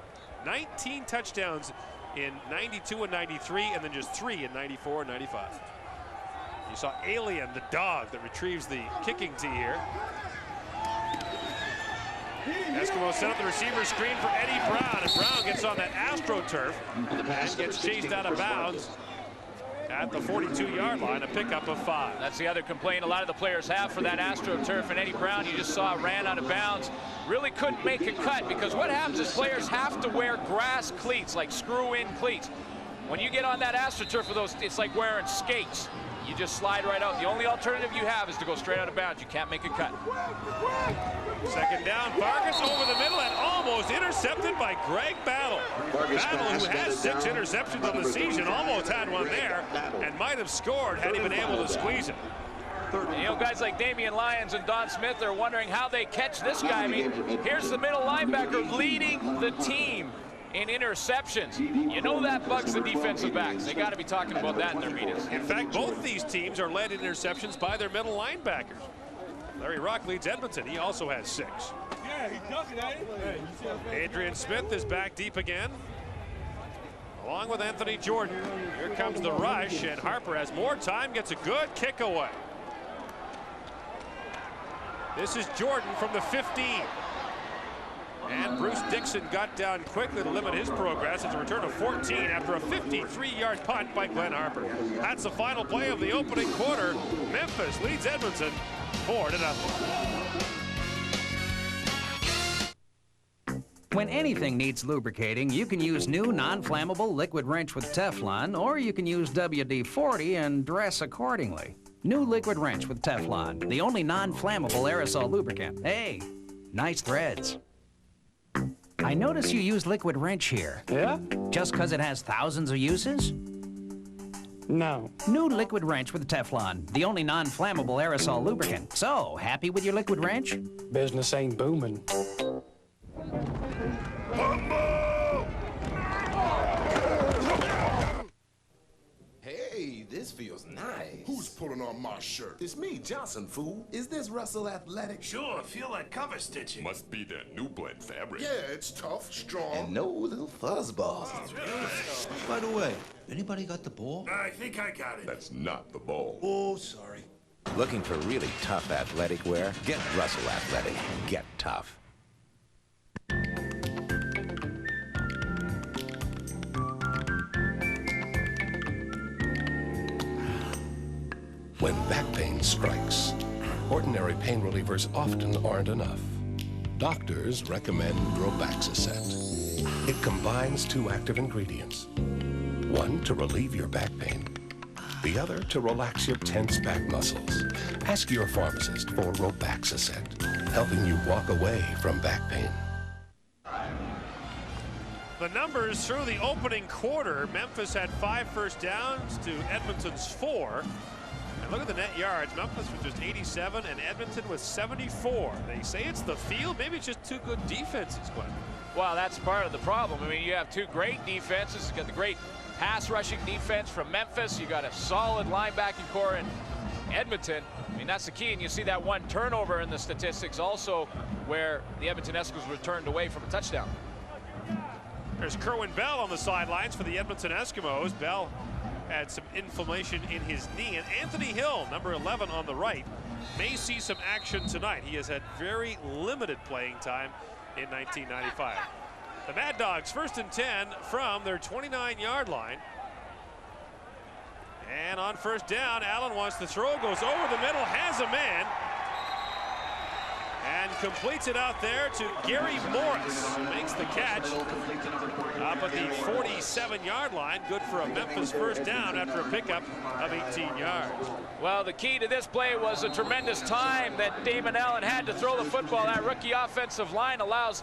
[SPEAKER 2] 19 touchdowns in 92 and 93, and then just 3 in 94 and 95. You saw Alien, the dog that retrieves the kicking tee here. Eskimos set up the receiver screen for Eddie Brown, and Brown gets on that AstroTurf and gets chased out of bounds at the 42-yard line, a pickup of 5.
[SPEAKER 4] That's the other complaint a lot of the players have for that AstroTurf, and Eddie Brown, you just saw, ran out of bounds. Really couldn't make a cut, because what happens is players have to wear grass cleats, like screw-in cleats. When you get on that AstroTurf with those, it's like wearing skates. You just slide right out. The only alternative you have is to go straight out of bounds. You can't make a cut.
[SPEAKER 2] Second down, Vargas over the middle and almost intercepted by Greg Battle. Battle, who has 6 interceptions on the season, almost had one there and might have scored had he been able to squeeze it.
[SPEAKER 4] You know, guys like Damian Lyons and Don Smith are wondering how they catch this guy. I mean, here's the middle linebacker leading the team in interceptions. You know that bugs the defensive backs. They got to be talking about that in their meetings.
[SPEAKER 2] In fact, both these teams are led in interceptions by their middle linebackers. Larry Rock leads Edmonton. He also has 6.
[SPEAKER 16] Yeah, he's ducking, ain't he?
[SPEAKER 2] Adrian Smith is back deep again, along with Anthony Jordan. Here comes the rush, and Harper has more time, gets a good kick away. This is Jordan from the 15. And Bruce Dixon got down quickly to limit his progress. It's a return of 14 after a 53-yard punt by Glenn Harper. That's the final play of the opening quarter. Memphis leads Edmonton 4-0.
[SPEAKER 17] When anything needs lubricating, you can use new non-flammable liquid wrench with Teflon, or you can use WD-40 and dress accordingly. New liquid wrench with Teflon, the only non-flammable aerosol lubricant. Hey, nice threads. I notice you use liquid wrench here.
[SPEAKER 16] Yeah?
[SPEAKER 17] Just because it has thousands of uses?
[SPEAKER 16] No.
[SPEAKER 17] New liquid wrench with Teflon, the only non-flammable aerosol lubricant. So, happy with your liquid wrench?
[SPEAKER 16] Business ain't booming.
[SPEAKER 18] Hey, this feels nice.
[SPEAKER 19] Who's pulling on my shirt?
[SPEAKER 18] It's me, Johnson, fool. Is this Russell Athletic?
[SPEAKER 19] Sure, feel like cover stitching.
[SPEAKER 20] Must be that new blend fabric.
[SPEAKER 19] Yeah, it's tough, strong.
[SPEAKER 18] And no little fuzzballs.
[SPEAKER 21] By the way, anybody got the ball?
[SPEAKER 19] I think I got it.
[SPEAKER 20] That's not the ball.
[SPEAKER 21] Oh, sorry.
[SPEAKER 18] Looking for really tough athletic wear? Get Russell Athletic. Get tough.
[SPEAKER 22] When back pain strikes, ordinary pain relievers often aren't enough. Doctors recommend Robaxacet. It combines 2 active ingredients. One to relieve your back pain, the other to relax your tense back muscles. Ask your pharmacist for Robaxacet, helping you walk away from back pain.
[SPEAKER 2] The numbers through the opening quarter, Memphis had 5 first downs to Edmonton's 4. And look at the net yards. Memphis was just 87 and Edmonton was 74. They say it's the field. Maybe it's just 2 good defenses, Glenn.
[SPEAKER 4] Well, that's part of the problem. I mean, you have 2 great defenses. You got the great pass rushing defense from Memphis. You got a solid linebacking core in Edmonton. I mean, that's the key. And you see that 1 turnover in the statistics also where the Edmonton Eskimos were turned away from a touchdown.
[SPEAKER 2] There's Kerwin Bell on the sidelines for the Edmonton Eskimos. Bell had some inflammation in his knee. And Anthony Hill, number 11 on the right, may see some action tonight. He has had very limited playing time in 1995. The Mad Dogs 1st and 10 from their 29-yard line. And on 1st down, Allen wants to throw, goes over the middle, has a man, and completes it out there to Gary Morris, who makes the catch up at the 47-yard line. Good for a Memphis 1st down after a pickup of 18 yards.
[SPEAKER 4] Well, the key to this play was a tremendous time that Damon Allen had to throw the football. That rookie offensive line allows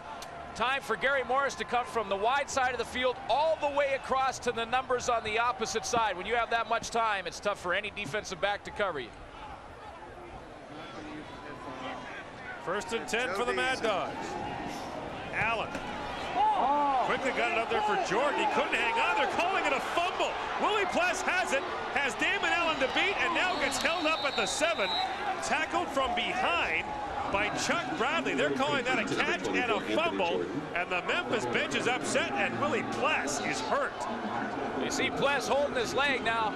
[SPEAKER 4] time for Gary Morris to come from the wide side of the field all the way across to the numbers on the opposite side. When you have that much time, it's tough for any defensive back to cover you.
[SPEAKER 2] 1st and 10 for the Mad Dogs. Allen quickly got it up there for Jordan. He couldn't hang on. They're calling it a fumble. Willie Pless has it, has Damon Allen to beat, and now gets held up at the 7. Tackled from behind by Chuck Bradley. They're calling that a catch and a fumble, and the Memphis bench is upset, and Willie Pless is hurt.
[SPEAKER 4] You see Pless holding his leg now.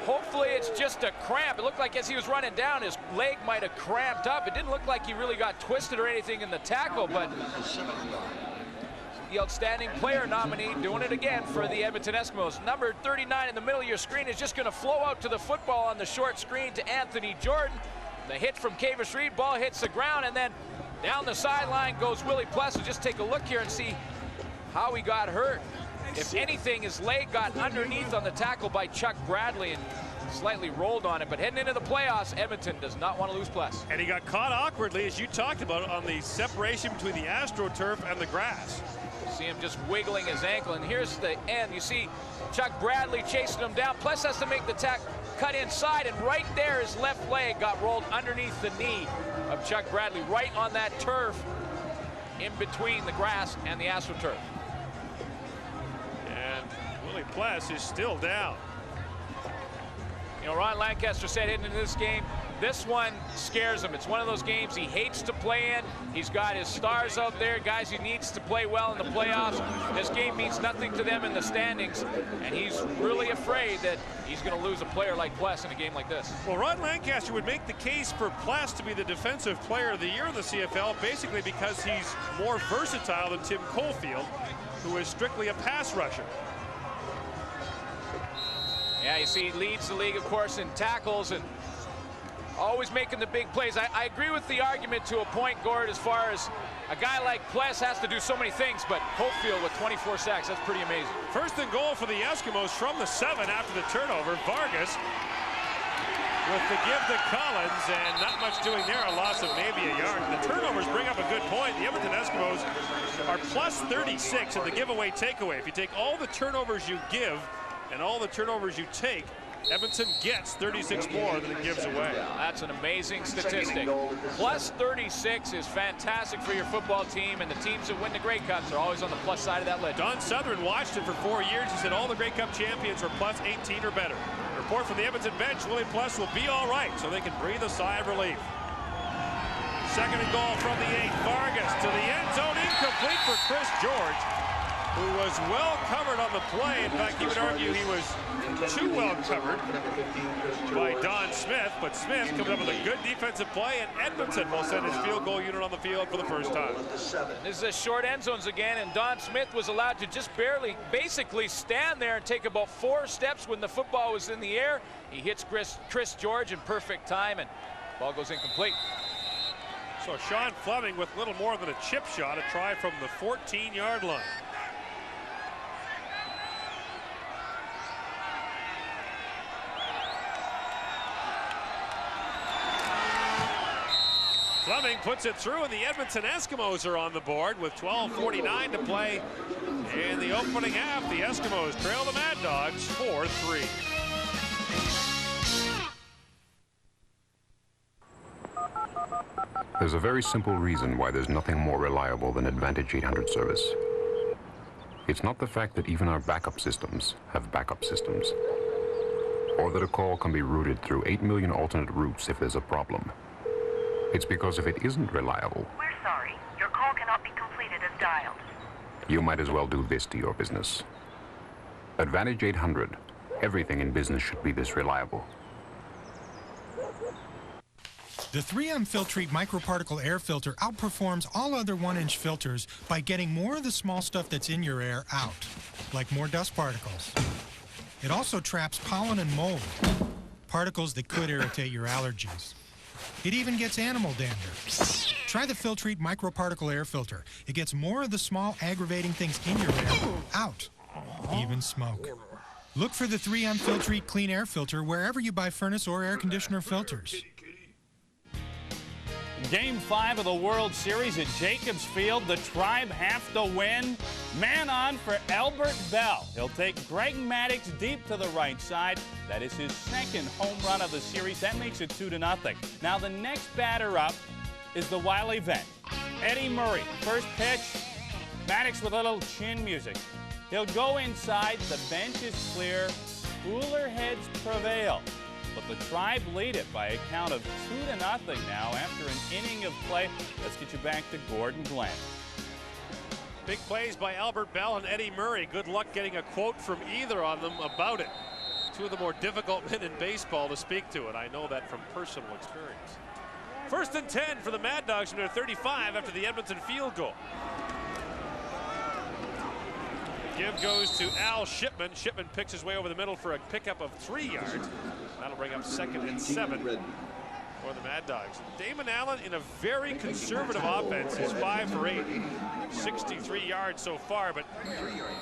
[SPEAKER 4] Hopefully it's just a cramp. It looked like as he was running down, his leg might have cramped up. It didn't look like he really got twisted or anything in the tackle, but the outstanding player nominee doing it again for the Edmonton Eskimos. Number 39 in the middle of your screen is just going to flow out to the football on the short screen to Anthony Jordan. The hit from Kavis Reed, ball hits the ground, and then down the sideline goes Willie Pless. So just take a look here and see how he got hurt. If anything, his leg got underneath on the tackle by Chuck Bradley and slightly rolled on it. But heading into the playoffs, Edmonton does not want to lose Pless.
[SPEAKER 2] And he got caught awkwardly, as you talked about, on the separation between the AstroTurf and the grass.
[SPEAKER 4] See him just wiggling his ankle, and here's the end. You see Chuck Bradley chasing him down. Pless has to make the cut inside, and right there his left leg got rolled underneath the knee of Chuck Bradley, right on that turf in between the grass and the AstroTurf.
[SPEAKER 2] And Willie Pless is still down.
[SPEAKER 4] You know, Ron Lancaster said heading into this game, this one scares him. It's one of those games he hates to play in. He's got his stars out there, guys he needs to play well in the playoffs. This game means nothing to them in the standings, and he's really afraid that he's going to lose a player like Pless in a game like this.
[SPEAKER 2] Well, Ron Lancaster would make the case for Pless to be the Defensive Player of the Year in the CFL, basically because he's more versatile than Tim Caulfield, who is strictly a pass rusher.
[SPEAKER 4] Yeah, you see, he leads the league, of course, in tackles and always making the big plays. I agree with the argument to a point, Gord, as far as a guy like Pless has to do so many things, but Caulfield with 24 sacks, that's pretty amazing.
[SPEAKER 2] 1st and goal for the Eskimos from the 7 after the turnover. Vargas with the give to Collins, and not much doing there, a loss of maybe a yard. The turnovers bring up a good point. The Edmonton Eskimos are plus 36 in the giveaway takeaway. If you take all the turnovers you give and all the turnovers you take, Edmonton gets 36 more than it gives away.
[SPEAKER 4] That's an amazing statistic. Plus 36 is fantastic for your football team, and the teams that win the Grey Cups are always on the plus side of that ledger.
[SPEAKER 2] Don Southern watched it for 4 years. He said all the Grey Cup champions were plus 18 or better. Report from the Edmonton bench, Willie Pless will be all right, so they can breathe a sigh of relief. 2nd and goal from the 8. Vargas to the end zone, incomplete for Chris George, who was well covered on the play. In fact, you would argue he was too well covered by Don Smith, but Smith comes up with a good defensive play, and Edmonton will send his field goal unit on the field for the first time.
[SPEAKER 4] This is a short end zones again, and Don Smith was allowed to just barely, basically stand there and take about 4 steps when the football was in the air. He hits Chris George in perfect time, and ball goes incomplete.
[SPEAKER 2] So Sean Fleming with little more than a chip shot, a try from the 14-yard line. Fleming puts it through, and the Edmonton Eskimos are on the board with 12:49 to play in the opening half. The Eskimos trail the Mad Dogs 4-3.
[SPEAKER 1] There's a very simple reason why there's nothing more reliable than Advantage 800 service. It's not the fact that even our backup systems have backup systems, or that a call can be routed through 8 million alternate routes if there's a problem. It's because if it isn't reliable,
[SPEAKER 3] we're sorry. Your call cannot be completed as dialed.
[SPEAKER 1] you might as well do this to your business. Advantage 800. Everything in business should be this reliable.
[SPEAKER 23] The 3M Filtrete microparticle air filter outperforms all other 1-inch filters by getting more of the small stuff that's in your air out, like more dust particles. It also traps pollen and mold, particles that could irritate your allergies. It even gets animal dander. Try the Filtrete microparticle air filter. It gets more of the small aggravating things in your air out, even smoke. Look for the 3M Filtrete clean air filter wherever you buy furnace or air conditioner filters.
[SPEAKER 24] Game 5 of the World Series at Jacobs Field. The Tribe have to win. Man on for Albert Bell. He'll take Greg Maddux deep to the right side. That is his second home run of the series. That makes it 2-0. Now the next batter up is the Wiley vet, Eddie Murray. First pitch, Maddux with a little chin music. He'll go inside. The bench is clear. Cooler heads prevail. But the Tribe lead it by a count of 2-0 now after an inning of play. Let's get you back to Gordon Glenn.
[SPEAKER 2] Big plays by Albert Bell and Eddie Murray. Good luck getting a quote from either of them about it. Two of the more difficult men in baseball to speak to it. I know that from personal experience. 1st and 10 for the Mad Dogs from their 35 after the Edmonton field goal. Give goes to Al Shipman. Shipman picks his way over the middle for a pickup of 3 yards. That'll bring up 2nd and 7 for the Mad Dogs. Damon Allen in a very conservative offense is 5 for 8, 63 yards so far, but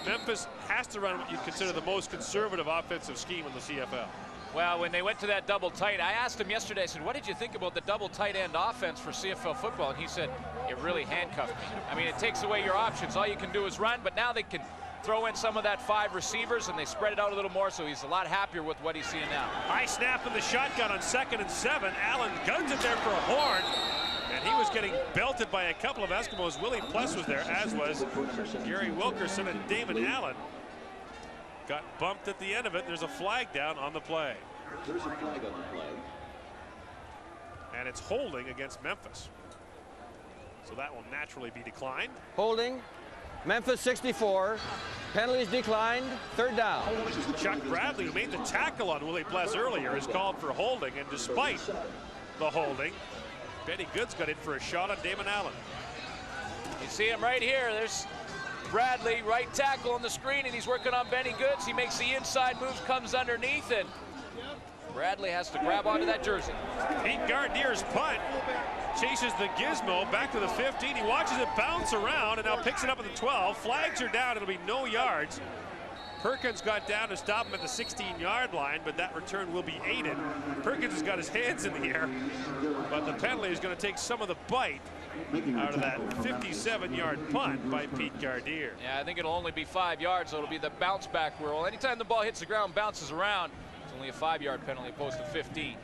[SPEAKER 2] Memphis has to run what you'd consider the most conservative offensive scheme in the CFL.
[SPEAKER 4] Well, when they went to that double tight, I asked him yesterday, I said, what did you think about the double tight end offense for CFL football? And he said, it really handcuffed me. I mean, it takes away your options. All you can do is run, but now they can throw in some of that 5 receivers, and they spread it out a little more, so he's a lot happier with what he's seeing now.
[SPEAKER 2] High snap in the shotgun on 2nd and 7. Allen guns it there for a horn, and he was getting belted by a couple of Eskimos. Willie Pless was there, as was Gary Wilkerson, and Damon Allen got bumped at the end of it. There's a flag down on the play.
[SPEAKER 25] There's a flag on the play.
[SPEAKER 2] And it's holding against Memphis. So that will naturally be declined.
[SPEAKER 11] Holding. Memphis 64. Penalties declined. 3rd down.
[SPEAKER 2] Chuck Bradley, who made the tackle on Willie Pless earlier, is called for holding, and despite the holding, Benny Goods got in for a shot on Damon Allen.
[SPEAKER 4] You see him right here. There's Bradley, right tackle on the screen, and he's working on Benny Goods. He makes the inside moves, comes underneath, and Bradley has to grab onto that jersey.
[SPEAKER 2] Pete Gardier's punt chases the gizmo back to the 15. He watches it bounce around and now picks it up at the 12. Flags are down. It'll be no yards. Perkins got down to stop him at the 16-yard line, but that return will be aided. Perkins has got his hands in the air, but the penalty is going to take some of the bite out of that 57-yard punt by Pete Gardier.
[SPEAKER 4] Yeah, I think it'll only be 5 yards, so it'll be the bounce back rule. Anytime the ball hits the ground, bounces around, it's only a 5-yard penalty opposed to 15.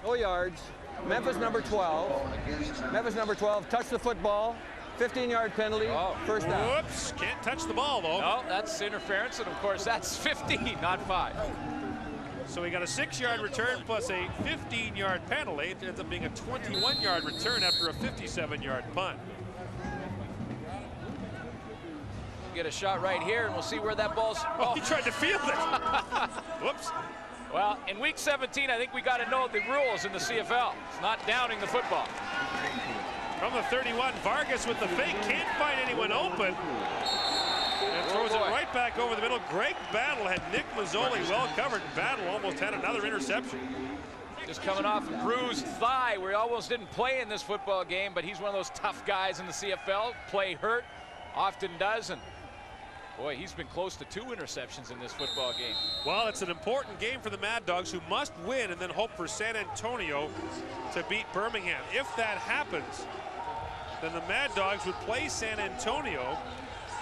[SPEAKER 11] No yards. Memphis number 12. Memphis number 12 touched the football. 15-yard penalty. Oh. 1st down.
[SPEAKER 2] Whoops, can't touch the ball though.
[SPEAKER 4] No, that's interference, and of course that's 15, not 5.
[SPEAKER 2] So we got a 6-yard return plus a 15-yard penalty. It ends up being a 21-yard return after a 57-yard punt.
[SPEAKER 4] Get a shot right here, and we'll see where that ball's.
[SPEAKER 2] Oh, he tried to field it. Whoops.
[SPEAKER 4] Well, in week 17, I think we got to know the rules in the CFL. It's not downing the football.
[SPEAKER 2] From the 31, Vargas with the fake, can't find anyone open. And throws it right back over the middle. Greg Battle had Nick Mazzoli well covered. Battle almost had another interception.
[SPEAKER 4] Just coming off a bruised thigh where he almost didn't play in this football game, but he's one of those tough guys in the CFL. Play hurt, often does, and Boy, he's been close to 2 interceptions in this football game.
[SPEAKER 2] Well, it's an important game for the Mad Dogs, who must win and then hope for San Antonio to beat Birmingham. If that happens, then the Mad Dogs would play San Antonio.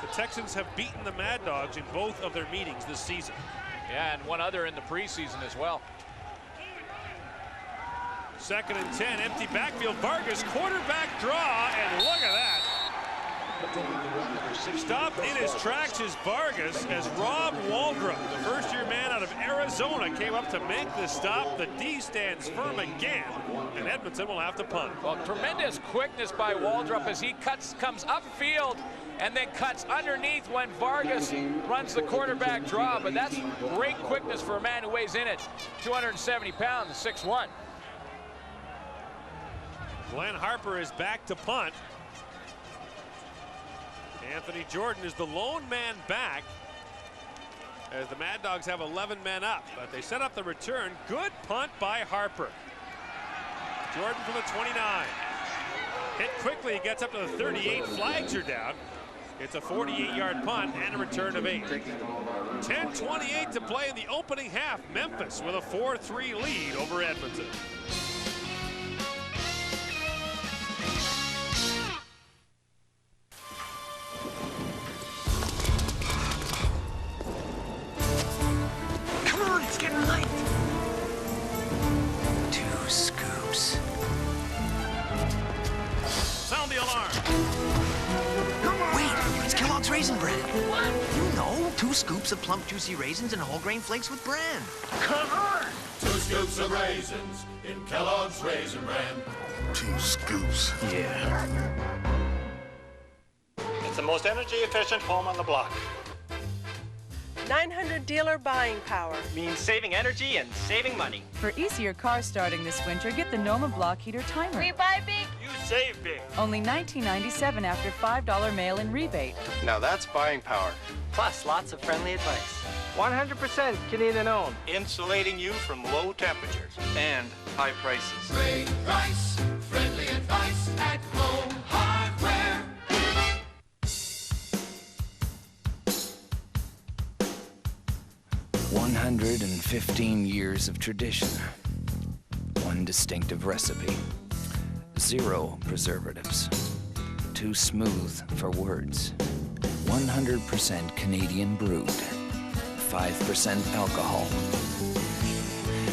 [SPEAKER 2] The Texans have beaten the Mad Dogs in both of their meetings this season.
[SPEAKER 4] Yeah, and one other in the preseason as well.
[SPEAKER 2] 2nd and 10, empty backfield. Vargas, quarterback draw, and look at that. Stopped in his tracks is Vargas as Rob Waldrop, the first-year man out of Arizona, came up to make the stop. The D stands firm again, and Edmonton will have to punt.
[SPEAKER 4] Well, tremendous quickness by Waldrop as he comes upfield and then cuts underneath when Vargas runs the quarterback draw. But that's great quickness for a man who weighs in at 270 pounds, 6'1".
[SPEAKER 2] Glenn Harper is back to punt. Anthony Jordan is the lone man back as the Mad Dogs have 11 men up, but they set up the return. Good punt by Harper. Jordan from the 29. Hit quickly, he gets up to the 38. Flags are down. It's a 48-yard punt and a return of 8. 10:28 to play in the opening half. Memphis with a 4-3 lead over Edmonton.
[SPEAKER 5] It's getting light. 2 scoops.
[SPEAKER 2] Sound the alarm.
[SPEAKER 5] Wait, it's Kellogg's Raisin Bran. What? You know, 2 scoops of plump, juicy raisins and whole grain flakes with bran.
[SPEAKER 19] Come on! 2 scoops of raisins in Kellogg's Raisin Bran. 2 scoops.
[SPEAKER 5] Yeah.
[SPEAKER 6] It's the most energy efficient home on the block.
[SPEAKER 7] 900 dealer buying power
[SPEAKER 6] means saving energy and saving money.
[SPEAKER 12] For easier car starting this winter, get the Noma Block Heater Timer.
[SPEAKER 7] We buy big,
[SPEAKER 6] you save big.
[SPEAKER 12] Only $19.97 after $5 mail-in rebate.
[SPEAKER 6] Now that's buying power. Plus lots of friendly advice. 100% Canadian owned. Insulating you from low temperatures and high prices.
[SPEAKER 19] Great price, friendly advice at Home Hardware.
[SPEAKER 17] 115 years of tradition. One distinctive recipe. 0 preservatives. Too smooth for words. 100% Canadian brewed. 5% alcohol.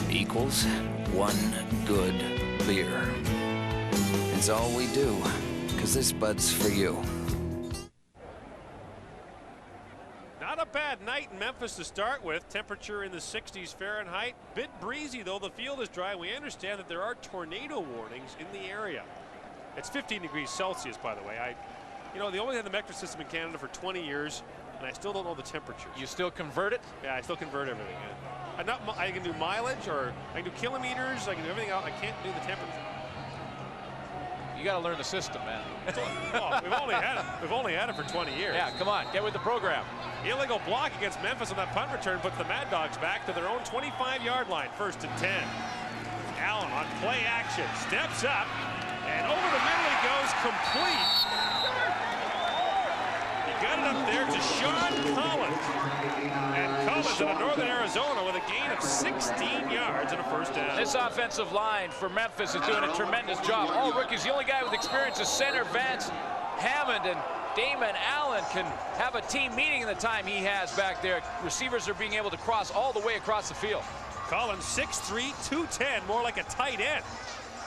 [SPEAKER 17] Equals 1 good beer. It's all we do, 'cause this bud's for you.
[SPEAKER 2] Not a bad night in Memphis to start with. Temperature in the 60s Fahrenheit. Bit breezy though. The field is dry. We understand that there are tornado warnings in the area. It's 15 degrees Celsius, by the way. They only had the metric system in Canada for 20 years, and I still don't know the temperature.
[SPEAKER 4] You still convert it?
[SPEAKER 2] Yeah, I still convert everything. I can do mileage, or I can do kilometers. I can do everything else. I can't do the temperature.
[SPEAKER 4] You got to learn the system, man.
[SPEAKER 2] Oh, we've only had it for 20 years.
[SPEAKER 4] Yeah, come on, get with the program.
[SPEAKER 2] Illegal block against Memphis on that punt return puts the Mad Dogs back to their own 25-yard line. 1st and 10. Allen on play action, steps up, and over the middle he goes, complete. He got it up there to Sean Collins. And Collins out of Northern Arizona with a gain of 16 yards and a 1st down.
[SPEAKER 4] This offensive line for Memphis is doing a tremendous job. All rookies. The only guy with experience is center Vance Hammond, and Damon Allen can have a team meeting in the time he has back there. Receivers are being able to cross all the way across the field.
[SPEAKER 2] Collins 6'3", 210, more like a tight end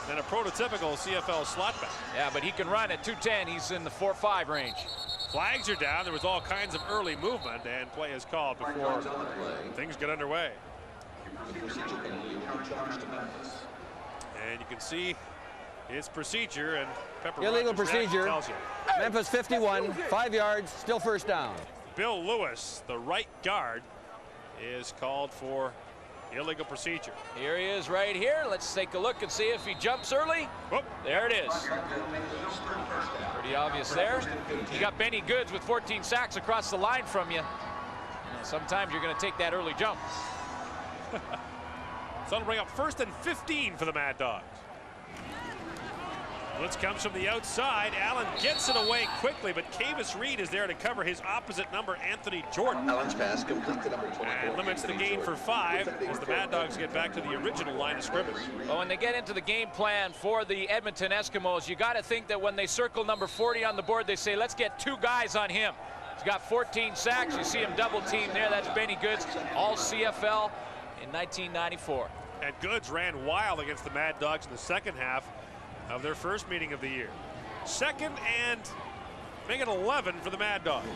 [SPEAKER 2] than a prototypical CFL slot back.
[SPEAKER 4] Yeah, but he can run at 210. He's in the 4.5 range.
[SPEAKER 2] Flags are down. There was all kinds of early movement, and play is called before things get underway. And you can see his procedure, and Pepper
[SPEAKER 11] illegal
[SPEAKER 2] Rogers
[SPEAKER 11] procedure.
[SPEAKER 2] tells you.
[SPEAKER 11] Memphis 51, 5 yards, still 1st down.
[SPEAKER 2] Bill Lewis, the right guard, is called for illegal procedure.
[SPEAKER 4] Here he is right here. Let's take a look and see if he jumps early.
[SPEAKER 2] Whoop.
[SPEAKER 4] There it is. Pretty obvious there. You got Benny Goods with 14 sacks across the line from you. Sometimes you're going to take that early jump.
[SPEAKER 2] So that'll bring up 1st and 15 for the Mad Dogs. Blitz comes from the outside. Allen gets it away quickly, but Cavis Reed is there to cover his opposite number, Anthony Jordan.
[SPEAKER 25] Allen's pass complete to number 24.
[SPEAKER 2] And limits the gain for 5 as the Mad Dogs get back to the original line of scrimmage.
[SPEAKER 4] Well, when they get into the game plan for the Edmonton Eskimos, you got to think that when they circle number 40 on the board, they say, let's get 2 guys on him. He's got 14 sacks. You see him double team there. That's Benny Goods, all CFL in 1994.
[SPEAKER 2] And Goods ran wild against the Mad Dogs in the second half of their first meeting of the year. 2nd and make it 11 for the Mad Dogs.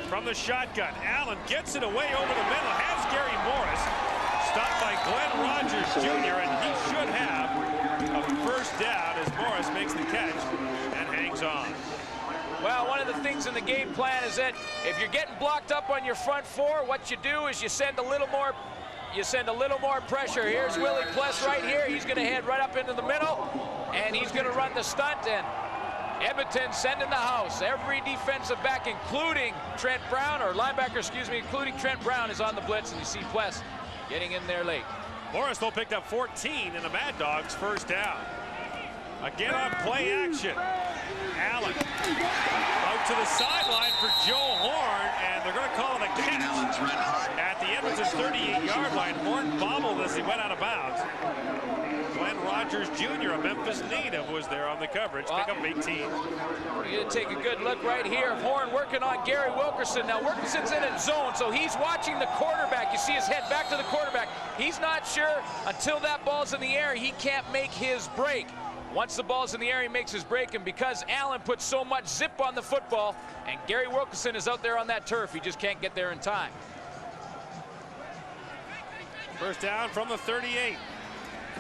[SPEAKER 2] From the shotgun, Allen gets it away over the middle, has Gary Morris, stopped by Glenn Rogers Jr., and he should have a first down as Morris makes the catch and hangs on.
[SPEAKER 4] Well, one of the things in the game plan is that if you're getting blocked up on your front 4, what you do is you send a little more pressure. Here's Willie Pless right here. He's going to head right up into the middle, and he's going to run the stunt, and Edmonton sending the house. Every defensive back, including Trent Brown, or linebacker, excuse me, including Trent Brown, is on the blitz, and you see Pless getting in there late.
[SPEAKER 2] Morris, though, picked up 14 in the Mad Dogs' first down. Again on play action. Allen out to the sideline for Joe Horn, and they're going to call it a catch at the Edmonton 38-yard line. Horn bobbled as he went out of bounds. Glenn Rogers Jr., a Memphis native, was there on the coverage. Pick up 18.
[SPEAKER 4] We're going to take a good look right here of Horn working on Gary Wilkerson. Now, Wilkerson's in a zone, so he's watching the quarterback. You see his head back to the quarterback. He's not sure until that ball's in the air, he can't make his break. Once the ball's in the air, he makes his break, and because Allen puts so much zip on the football, and Gary Wilkerson is out there on that turf, he just can't get there in time.
[SPEAKER 2] First down from the 38.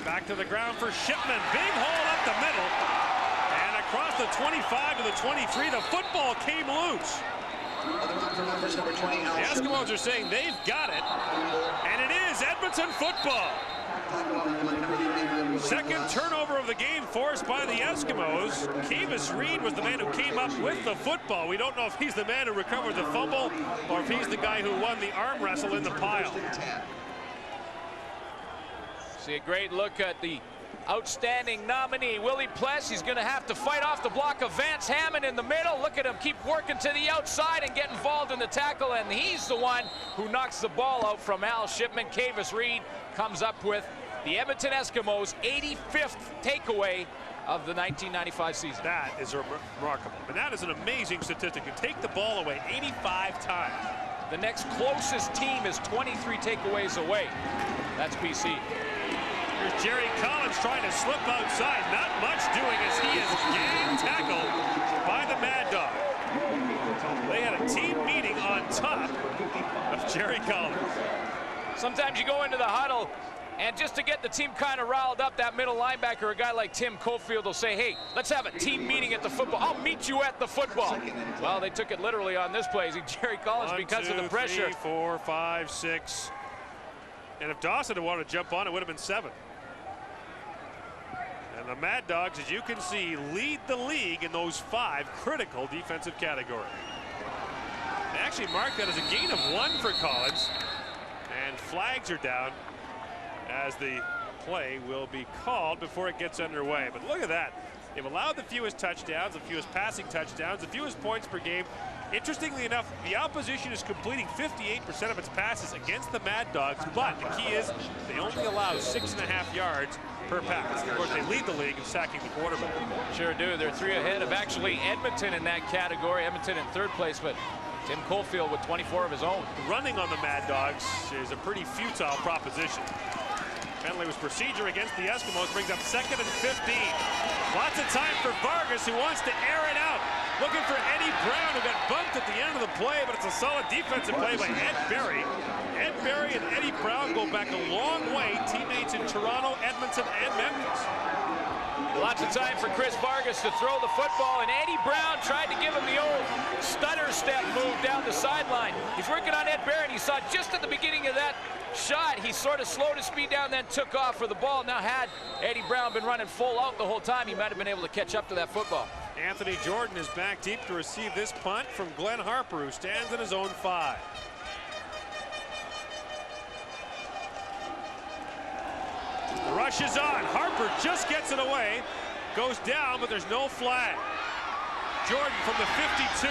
[SPEAKER 2] Back to the ground for Shipman. Big hole up the middle. And across the 25 to the 23, the football came loose. The Eskimos are saying they've got it. And it is Edmonton football. Second turnover of the game forced by the Eskimos. Cavis Reed was the man who came up with the football. We don't know if he's the man who recovered the fumble or if he's the guy who won the arm wrestle in the pile.
[SPEAKER 4] See a great look at the outstanding nominee, Willie Pless. He's going to have to fight off the block of Vance Hammond in the middle. Look at him keep working to the outside and get involved in the tackle, and he's the one who knocks the ball out from Al Shipman. Cavis Reed comes up with the Edmonton Eskimos' 85th takeaway of the 1995 season.
[SPEAKER 2] That is remarkable. And that is an amazing statistic. You take the ball away 85 times.
[SPEAKER 4] The next closest team is 23 takeaways away. That's BC.
[SPEAKER 2] Here's Jerry Collins trying to slip outside. Not much doing as he is gang tackled by the Mad Dog. They had a team meeting on top of Jerry Collins.
[SPEAKER 4] Sometimes you go into the huddle, and just to get the team kind of riled up, that middle linebacker, a guy like Tim Cofield, will say, hey, let's have a team meeting at the football. I'll meet you at the football. Well, they took it literally on this play. Jerry Collins, because of the pressure.
[SPEAKER 2] 1, 2, 3, 4, 5, 6. And if Dawson had wanted to jump on, it would have been 7. And the Mad Dogs, as you can see, lead the league in those 5 critical defensive categories. They actually marked that as a gain of 1 for Collins. And flags are down as the play will be called before it gets underway. But look at that. They've allowed the fewest touchdowns, the fewest passing touchdowns, the fewest points per game. Interestingly enough, the opposition is completing 58% of its passes against the Mad Dogs, but the key is they only allow 6.5 yards per pass. Of course, they lead the league in sacking the quarterback.
[SPEAKER 4] Sure do. They're 3 ahead of actually Edmonton in that category. Edmonton in 3rd place, but Tim Cofield with 24 of his own.
[SPEAKER 2] Running on the Mad Dogs is a pretty futile proposition. Penalty was procedure against the Eskimos, brings up 2nd and 15. Lots of time for Vargas, who wants to air it out. Looking for Eddie Brown, who got bumped at the end of the play, but it's a solid defensive play by Ed Berry. Ed Berry and Eddie Brown go back a long way, teammates in Toronto, Edmonton, and Memphis.
[SPEAKER 4] Lots of time for Chris Vargas to throw the football, and Eddie Brown tried to give him the old stutter step move down the sideline. He's working on Ed Berry, and he saw just at the beginning of that shot, he sort of slowed his speed down, then took off for the ball. Now, had Eddie Brown been running full out the whole time, he might have been able to catch up to that football.
[SPEAKER 2] Anthony Jordan is back deep to receive this punt from Glenn Harper, who stands in his own 5. The rush is on. Harper just gets it away. Goes down, but there's no flag. Jordan from the 52.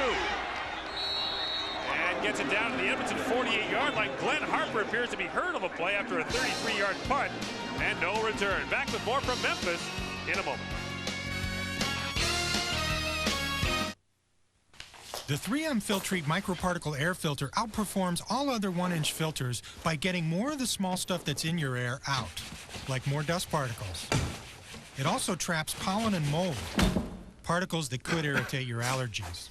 [SPEAKER 2] And gets it down to the Edmonton 48-yard line. Glenn Harper appears to be hurt of a play after a 33-yard punt. And no return. Back with more from Memphis in a moment.
[SPEAKER 23] The 3M Filtrete microparticle air filter outperforms all other 1-inch filters by getting more of the small stuff that's in your air out, like more dust particles. It also traps pollen and mold, particles that could irritate your allergies.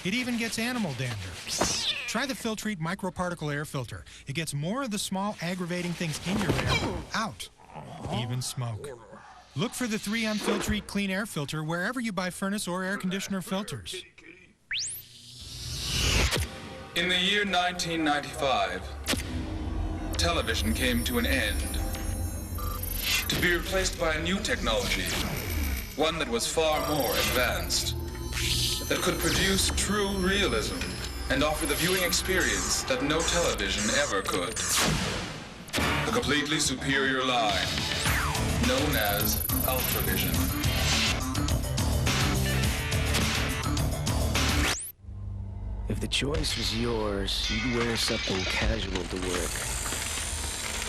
[SPEAKER 23] It even gets animal dander. Try the Filtrete microparticle air filter. It gets more of the small aggravating things in your air out, even smoke. Look for the 3M Filtrete clean air filter wherever you buy furnace or air conditioner filters.
[SPEAKER 7] In the year 1995, television came to an end, to be replaced by a new technology, one that was far more advanced, that could produce true realism and offer the viewing experience that no television ever could. A completely superior line, known as UltraVision.
[SPEAKER 8] If the choice was yours, you'd wear something casual to work.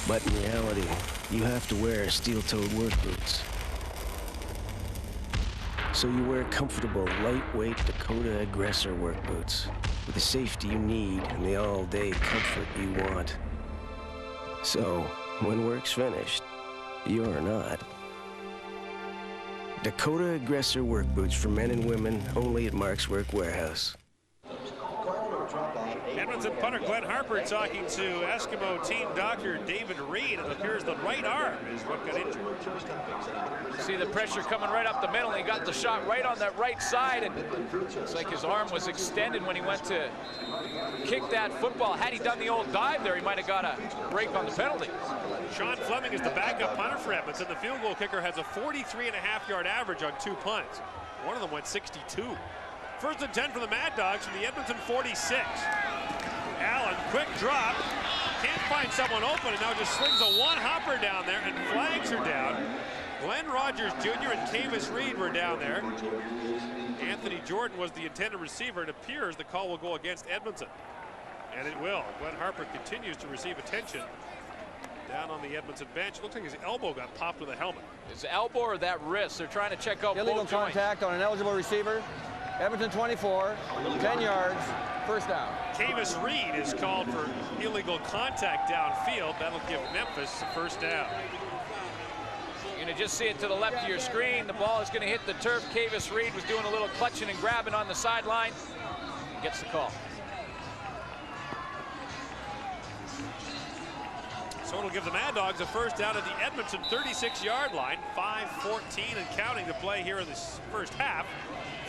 [SPEAKER 8] But in reality, you have to wear steel-toed work boots. So you wear comfortable, lightweight Dakota Aggressor work boots with the safety you need and the all-day comfort you want. So, when work's finished, you're not. Dakota Aggressor work boots for men and women, only at Mark's Work Warehouse.
[SPEAKER 2] Edmonton punter Glenn Harper talking to Eskimo team doctor David Reed. It appears the right arm is what got injured.
[SPEAKER 4] See the pressure coming right up the middle, and he got the shot right on that right side, and it's like his arm was extended when he went to kick that football. Had he done the old dive there, he might have got a break on the penalty.
[SPEAKER 2] Sean Fleming is the backup punter for Edmonton. The field goal kicker has a 43.5-yard average on 2 punts. One of them went 62. First and 10 for the Mad Dogs from the Edmonton 46. Allen, quick drop. Can't find someone open, and now just slings a one-hopper down there, and flags are down. Glenn Rogers Jr. and Cavis Reed were down there. Anthony Jordan was the intended receiver. It appears the call will go against Edmonton. And it will. Glenn Harper continues to receive attention down on the Edmonton bench. Looks like his elbow got popped with a helmet.
[SPEAKER 4] His elbow or that wrist? They're trying to check out
[SPEAKER 11] illegal
[SPEAKER 4] both joints.
[SPEAKER 11] Contact on an eligible receiver. Edmonton 24, 10 yards, first down.
[SPEAKER 2] Cavis Reed is called for illegal contact downfield. That'll give Memphis a first down.
[SPEAKER 4] You're going to just see it to the left of your screen. The ball is going to hit the turf. Cavis Reed was doing a little clutching and grabbing on the sideline. Gets the call.
[SPEAKER 2] So it'll give the Mad Dogs a first down at the Edmonton 36-yard line. 5:14 and counting to play here in this first half.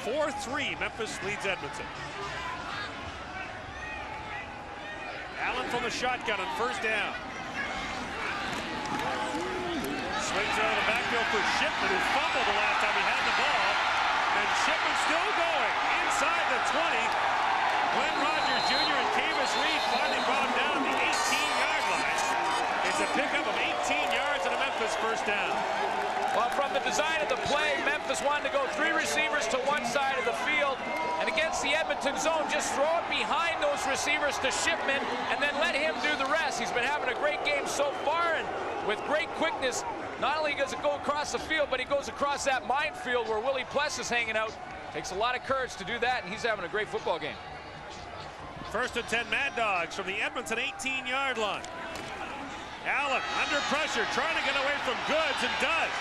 [SPEAKER 2] 4-3, Memphis leads Edmonton. Allen from the shotgun on first down. Swings out of the backfield for Shipman, who fumbled the last time he had the ball. And Shipman still going inside the 20. Glenn Rogers Jr. and Cavis Reed finally brought him down at the 18-yard line. It's a pickup of 18 yards and a Memphis first down.
[SPEAKER 4] Well, from the design of the play, Memphis wanted to go 3 receivers to one side of the field, and against the Edmonton zone, just throw it behind those receivers to Shipman and then let him do the rest. He's been having a great game so far, and with great quickness, not only does it go across the field, but he goes across that minefield where Willie Pless is hanging out. Takes a lot of courage to do that, and he's having a great football game.
[SPEAKER 2] First and 10 Mad Dogs from the Edmonton 18-yard line. Allen under pressure, trying to get away from Goods, and does.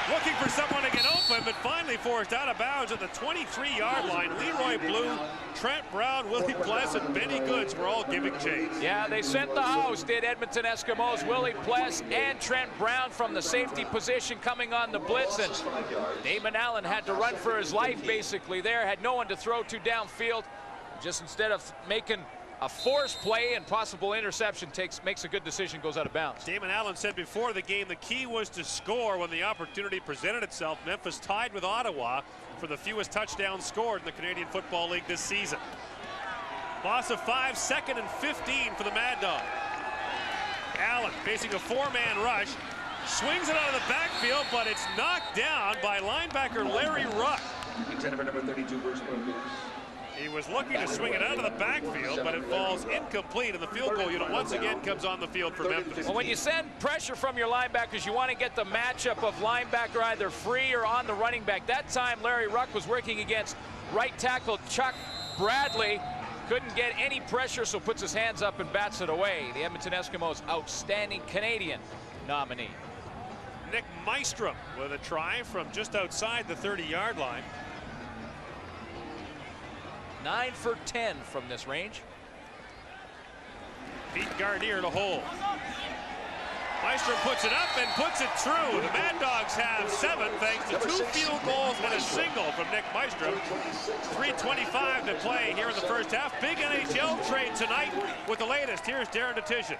[SPEAKER 2] Looking for someone to get open, but finally forced out of bounds at the 23-yard line. Leroy Blue, Trent Brown, Willie Pless, and Benny Goods were all giving chase.
[SPEAKER 4] Yeah, they sent the house, did Edmonton Eskimos. Willie Pless and Trent Brown from the safety position coming on the blitz, and Damon Allen had to run for his life basically there. Had no one to throw to downfield. Just instead of making a forced play and possible interception, makes a good decision, goes out of bounds.
[SPEAKER 2] Damon Allen said before the game the key was to score when the opportunity presented itself. Memphis tied with Ottawa for the fewest touchdowns scored in the Canadian Football League this season. Loss of 5, 2nd and 15 for the Mad Dog. Allen facing a 4-man rush, swings it out of the backfield, but it's knocked down by linebacker Larry Ruck.
[SPEAKER 25] Number 32, Bruce.
[SPEAKER 2] He was looking to swing it out of the backfield, but it falls incomplete, and the field goal unit once again comes on the field for Memphis.
[SPEAKER 4] Well, when you send pressure from your linebackers, you want to get the matchup of linebacker either free or on the running back. That time, Larry Ruck was working against right tackle Chuck Bradley. Couldn't get any pressure, so puts his hands up and bats it away. The Edmonton Eskimos' outstanding Canadian nominee.
[SPEAKER 2] Nick Maestrom with a try from just outside the 30-yard line.
[SPEAKER 4] 9 for 10 from this range.
[SPEAKER 2] Pete Garnier to hold. Maestrom puts it up and puts it through. The Mad Dogs have 7 thanks to 2 field goals and a single from Nick Maestrom. 3:25 to play here in the first half. Big NHL trade tonight with the latest. Here's Darren Detition.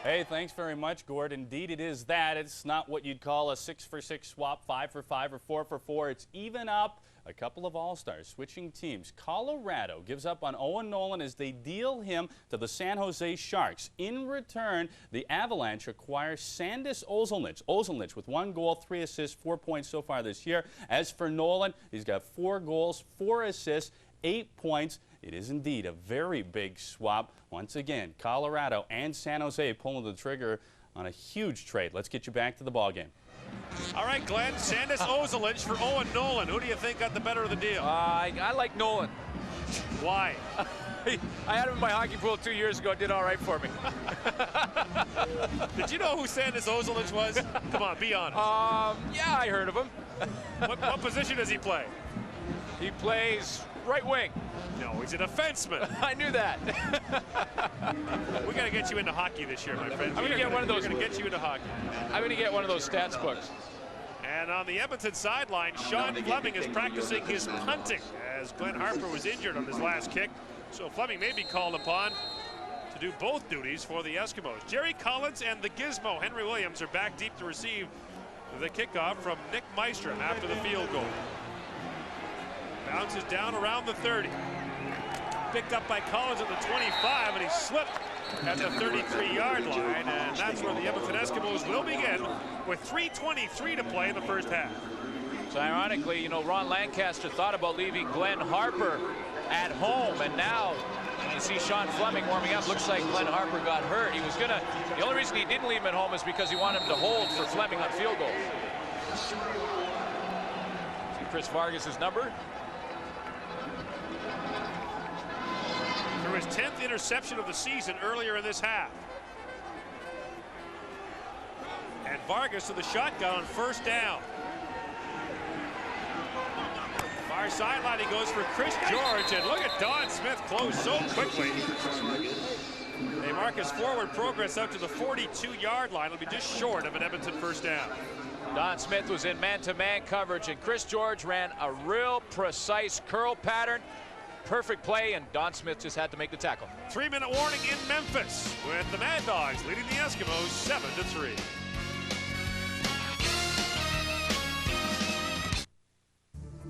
[SPEAKER 24] Hey, thanks very much, Gord. Indeed, it is that. It's not what you'd call a 6-for-6 swap, 5-for-5, or 4-for-4. It's even up. A couple of all-stars switching teams. Colorado gives up on Owen Nolan as they deal him to the San Jose Sharks. In return, the Avalanche acquire Sandis Ozilnich with 1 goal, 3 assists, 4 points so far this year. As for Nolan, he's got 4 goals, 4 assists, 8 points. It is indeed a very big swap. Once again, Colorado and San Jose pulling the trigger on a huge trade. Let's get you back to the ballgame.
[SPEAKER 2] All right, Glenn, Sandis Ozilnich for Owen Nolan. Who do you think got the better of the deal?
[SPEAKER 4] I like Nolan.
[SPEAKER 2] Why?
[SPEAKER 4] I had him in my hockey pool 2 years ago. It did all right for me.
[SPEAKER 2] Did you know who Sandis Ozilnich was? Come on, be honest.
[SPEAKER 4] Yeah, I heard of him.
[SPEAKER 2] What position does he play?
[SPEAKER 4] He plays right wing.
[SPEAKER 2] No, he's a defenseman.
[SPEAKER 4] I knew that.
[SPEAKER 2] We got to get you into hockey this year, my friend.
[SPEAKER 4] I'm going to get one of those.
[SPEAKER 2] We're going to get you into hockey.
[SPEAKER 4] I'm going to get one of those stats books.
[SPEAKER 2] And on the Edmonton sideline, Sean Fleming is practicing his punting as Glenn Harper was injured on his last kick. So Fleming may be called upon to do both duties for the Eskimos. Jerry Collins and the Gizmo, Henry Williams, are back deep to receive the kickoff from Nick Maestrom after the field goal. Bounces down around the 30. Picked up by Collins at the 25, and he slipped at the 33-yard line, and that's where the Edmonton Eskimos will begin with 3:23 to play in the first half.
[SPEAKER 4] So ironically, you know, Ron Lancaster thought about leaving Glenn Harper at home, and now when you see Sean Fleming warming up, looks like Glenn Harper got hurt. He was gonna, the only reason he didn't leave him at home is because he wanted him to hold for Fleming on field goals. See Chris Vargas' number.
[SPEAKER 2] Through his 10th interception of the season earlier in this half. And Vargas to the shotgun on first down. Far sideline, he goes for Chris George, and look at Don Smith close so quickly. They mark his forward progress out to the 42-yard line. It'll be just short of an Edmonton first down.
[SPEAKER 4] Don Smith was in man-to-man coverage, and Chris George ran a real precise curl pattern. Perfect play, and Don Smith just had to make the tackle.
[SPEAKER 2] 3-minute warning in Memphis with the Mad Dogs leading the Eskimos 7-3.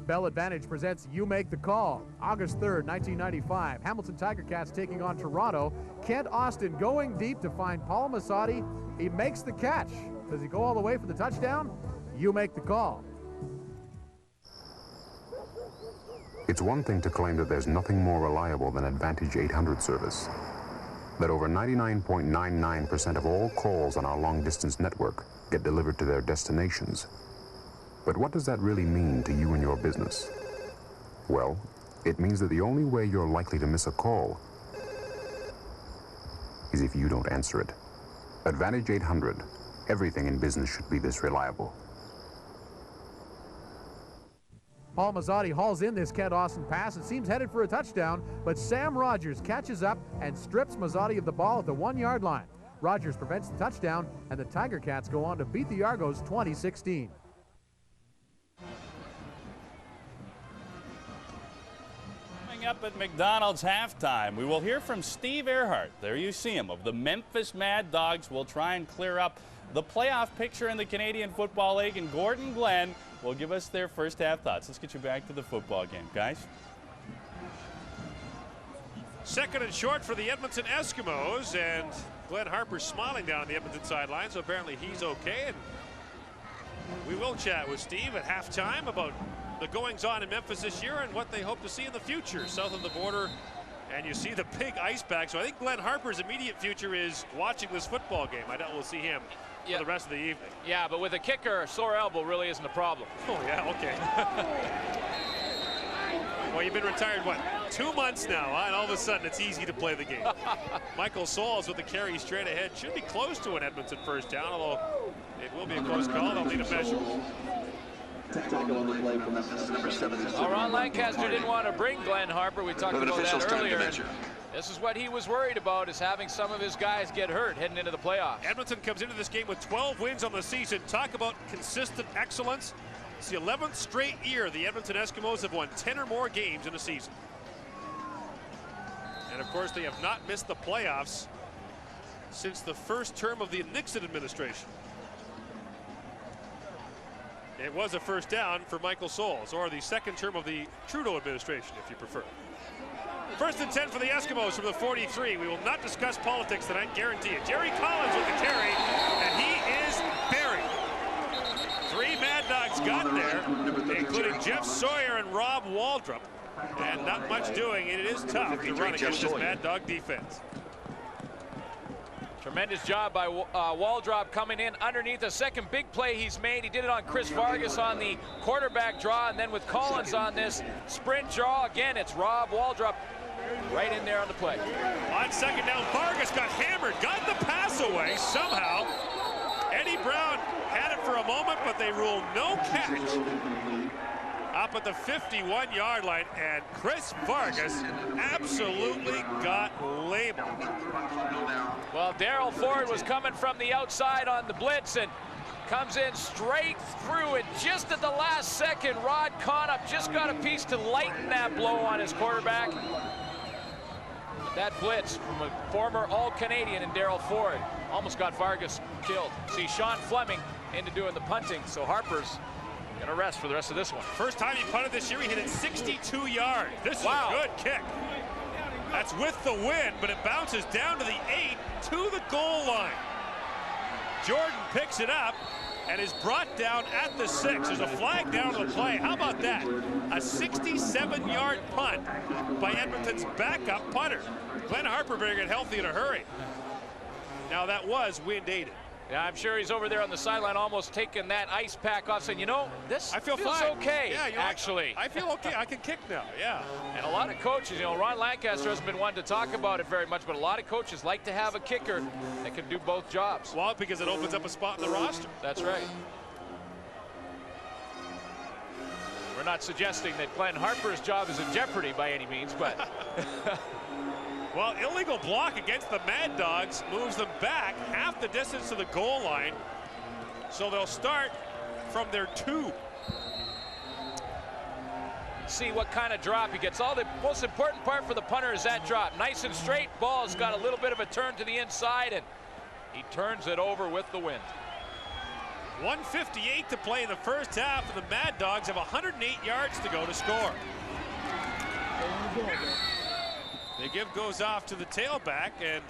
[SPEAKER 9] Bell Advantage presents You Make the Call. August 3rd, 1995. Hamilton Tiger Cats taking on Toronto. Kent Austin going deep to find Paul Massotti. He makes the catch. Does he go all the way for the touchdown? You make the call.
[SPEAKER 1] It's one thing to claim that there's nothing more reliable than Advantage 800 service. That over 99.99% of all calls on our long-distance network get delivered to their destinations. But what does that really mean to you and your business? Well, it means that the only way you're likely to miss a call is if you don't answer it. Advantage 800. Everything in business should be this reliable.
[SPEAKER 9] Paul Massotti hauls in this Kent Austin pass. It seems headed for a touchdown, but Sam Rogers catches up and strips Massotti of the ball at the 1-yard line. Rogers prevents the touchdown, and the Tiger Cats go on to beat the Argos 20-16.
[SPEAKER 24] Coming up at McDonald's halftime, we will hear from Steve Earhart. There you see him, of the Memphis Mad Dogs. Will try and clear up the playoff picture in the Canadian Football League, and Gordon Glenn will give us their first half thoughts. Let's get you back to the football game, guys.
[SPEAKER 2] Second and short for the Edmonton Eskimos, and Glenn Harper smiling down on the Edmonton sideline, so apparently he's okay. And we will chat with Steve at halftime about the goings-on in Memphis this year and what they hope to see in the future south of the border. And you see the big ice pack. So I think Glenn Harper's immediate future is watching this football game. I doubt we'll see him for the rest of the evening.
[SPEAKER 4] Yeah, but with a kicker, a sore elbow really isn't a problem.
[SPEAKER 2] Oh, yeah, okay. Well, you've been retired, what, 2 months now, huh? And all of a sudden it's easy to play the game. Michael Sauls with the carry straight ahead. Should be close to an Edmonton first down, although it will be a close call. They'll need a measure.
[SPEAKER 4] Ron Lancaster didn't want to bring Glenn Harper. We talked about that earlier. This is what he was worried about, is having some of his guys get hurt heading into the playoffs.
[SPEAKER 2] Edmonton comes into this game with 12 wins on the season. Talk about consistent excellence. It's the 11th straight year the Edmonton Eskimos have won 10 or more games in a season. And of course, they have not missed the playoffs since the first term of the Nixon administration. It was a first down for Michael Sauls, or the second term of the Trudeau administration, if you prefer. First and 10 for the Eskimos from the 43. We will not discuss politics tonight, guarantee it. Jerry Collins with the carry, and he is buried. 3 Mad Dogs got there, including Jeff Sawyer and Rob Waldrop. And not much doing. It is tough to run against this Mad Dog defense.
[SPEAKER 4] Tremendous job by Waldrop coming in underneath. The second big play he's made. He did it on Chris Vargas on the quarterback draw, and then with Collins on this sprint draw. Again, it's Rob Waldrop right in there on the play.
[SPEAKER 2] On second down, Vargas got hammered, got the pass away somehow. Eddie Brown had it for a moment, but they ruled no catch up at the 51-yard line, and Chris Vargas absolutely got labeled.
[SPEAKER 4] Well, Darryl Ford was coming from the outside on the blitz and comes in straight through, and just at the last second, Rod Conop just got a piece to lighten that blow on his quarterback. That blitz from a former All-Canadian in Darryl Ford almost got Vargas killed. See Sean Fleming into doing the punting, so Harper's gonna rest for the rest of this one.
[SPEAKER 2] First time he punted this year, he hit it 62 yards. This is a good kick. That's with the wind, but it bounces down to the 8 to the goal line. Jordan picks it up and is brought down at the 6. There's a flag down on the play. How about that? A 67-yard punt by Edmonton's backup punter. Glenn Harper better get healthy in a hurry. Now that was wind-aided.
[SPEAKER 4] Yeah, I'm sure he's over there on the sideline almost taking that ice pack off, saying, you know, this
[SPEAKER 2] I feel
[SPEAKER 4] feels
[SPEAKER 2] fine.
[SPEAKER 4] okay,
[SPEAKER 2] yeah, you know,
[SPEAKER 4] actually.
[SPEAKER 2] I feel okay. I can kick now, yeah.
[SPEAKER 4] And a lot of coaches, you know, Ron Lancaster hasn't been one to talk about it very much, but a lot of coaches like to have a kicker that can do both jobs.
[SPEAKER 2] Well, because it opens up a spot in the roster.
[SPEAKER 4] That's right. We're not suggesting that Glenn Harper's job is in jeopardy by any means, but...
[SPEAKER 2] Well, illegal block against the Mad Dogs moves them back half the distance to the goal line. So they'll start from their 2.
[SPEAKER 4] See what kind of drop he gets. All the most important part for the punter is that drop. Nice and straight. Ball's got a little bit of a turn to the inside, and he turns it over with the wind.
[SPEAKER 2] 1:58 to play in the first half, and the Mad Dogs have 108 yards to go to score. The give goes off to the tailback, and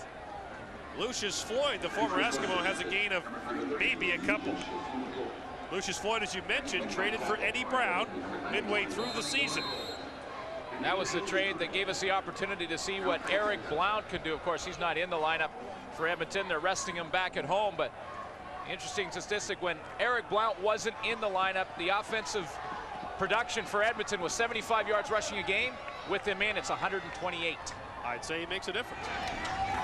[SPEAKER 2] Lucius Floyd, the former Eskimo, has a gain of maybe a couple. Lucius Floyd, as you mentioned, traded for Eddie Brown midway through the season.
[SPEAKER 4] That was the trade that gave us the opportunity to see what Eric Blount could do. Of course, he's not in the lineup for Edmonton. They're resting him back at home, but interesting statistic, when Eric Blount wasn't in the lineup, the offensive production for Edmonton was 75 yards rushing a game. With him in, it's 128.
[SPEAKER 2] I'd say he makes a difference.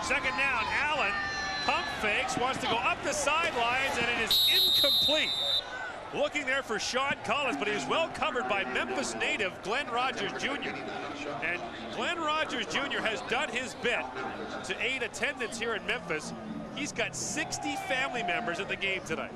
[SPEAKER 2] Second down, Allen pump fakes, wants to go up the sidelines, and it is incomplete. Looking there for Sean Collins, but he was well covered by Memphis native Glenn Rogers Jr. And Glenn Rogers Jr. has done his bit to aid attendance here in Memphis. He's got 60 family members at the game tonight.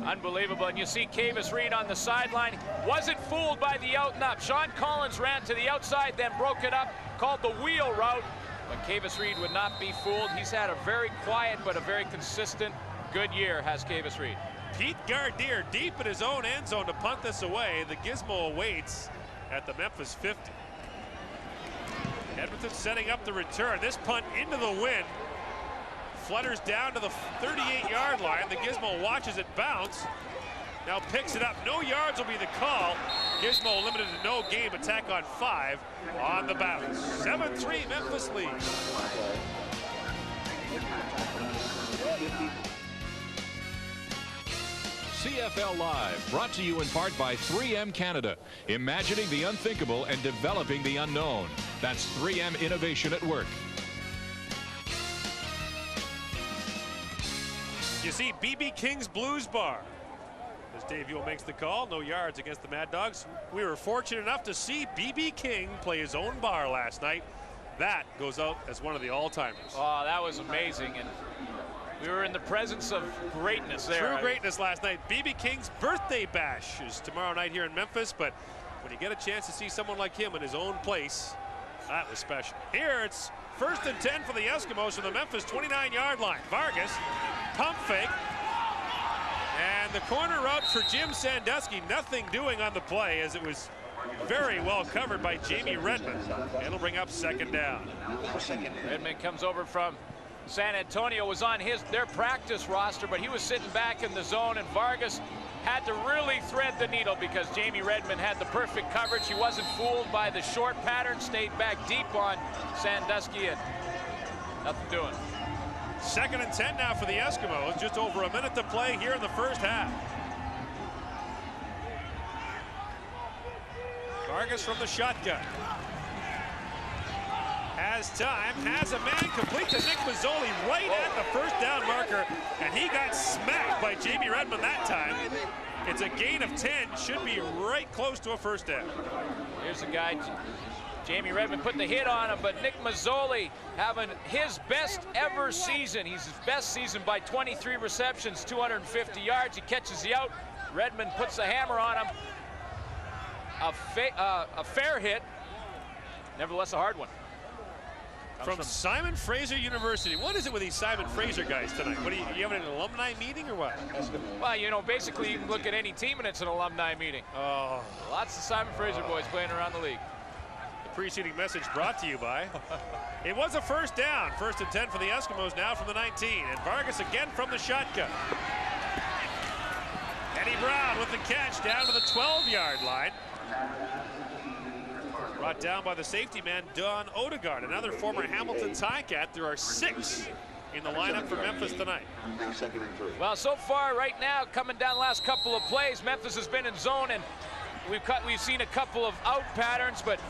[SPEAKER 4] Unbelievable, and you see Kavis Reed on the sideline. Wasn't fooled by the out and up. Sean Collins ran to the outside, then broke it up, called the wheel route. But Kavis Reed would not be fooled. He's had a very quiet but a very consistent good year, has Kavis Reed.
[SPEAKER 2] Pete Gardere deep in his own end zone to punt this away. The gizmo awaits at the Memphis 50. Edmonton setting up the return. This punt into the wind. flutters down to the 38-yard line. The Gizmo watches it bounce. Now picks it up. No yards will be the call. Gizmo limited to no game. Attack on 5 on the bounce. 7-3 Memphis leads.
[SPEAKER 10] CFL Live, brought to you in part by 3M Canada, imagining the unthinkable and developing the unknown. That's 3M Innovation at work.
[SPEAKER 2] You see BB King's Blues Bar. As Dave Ewell makes the call, no yards against the Mad Dogs. We were fortunate enough to see BB King play his own bar last night. That goes out as one of the all-timers.
[SPEAKER 4] Oh, that was amazing. And we were in the presence of greatness there.
[SPEAKER 2] True greatness last night. BB King's birthday bash is tomorrow night here in Memphis, but when you get a chance to see someone like him in his own place, that was special. Here it's 1st and 10 for the Eskimos from the Memphis 29-yard line. Vargas, pump fake, and the corner route for Jim Sandusky. Nothing doing on the play as it was very well covered by Jamie Redmond. It'll bring up 2nd down.
[SPEAKER 4] Redmond comes over from San Antonio, was on their practice roster, but he was sitting back in the zone, and Vargas had to really thread the needle because Jamie Redmond had the perfect coverage. He wasn't fooled by the short pattern, stayed back deep on Sandusky, and nothing doing.
[SPEAKER 2] 2nd and 10 now for the Eskimos. Just over a minute to play here in the first half. Vargas from the shotgun. Has time, has a man complete to Nick Mazzoli right at the 1st down marker, and he got smacked by Jamie Redmond that time. It's a gain of 10, should be right close to a 1st down.
[SPEAKER 4] Here's a guy, Jamie Redmond put the hit on him, but Nick Mazzoli having his best ever season. He's his best season by 23 receptions, 250 yards. He catches the out. Redmond puts the hammer on him. A fair hit, nevertheless a hard one.
[SPEAKER 2] From Simon Fraser University. What is it with these Simon Fraser guys tonight? What are you having an alumni meeting or what?
[SPEAKER 4] Well, you know, basically you can look at any team and it's an alumni meeting.
[SPEAKER 2] Oh.
[SPEAKER 4] Lots of Simon Fraser boys playing around the league.
[SPEAKER 2] The preceding message brought to you by. It was a 1st down. 1st and 10 for the Eskimos now from the 19. And Vargas again from the shotgun. Eddie Brown with the catch down to the 12-yard line. Brought down by the safety man, Don Odegaard, another former Hamilton Ticat. There are 6 in the lineup for Memphis tonight.
[SPEAKER 4] Well, so far right now, coming down the last couple of plays, Memphis has been in zone, and we've seen a couple of out patterns, but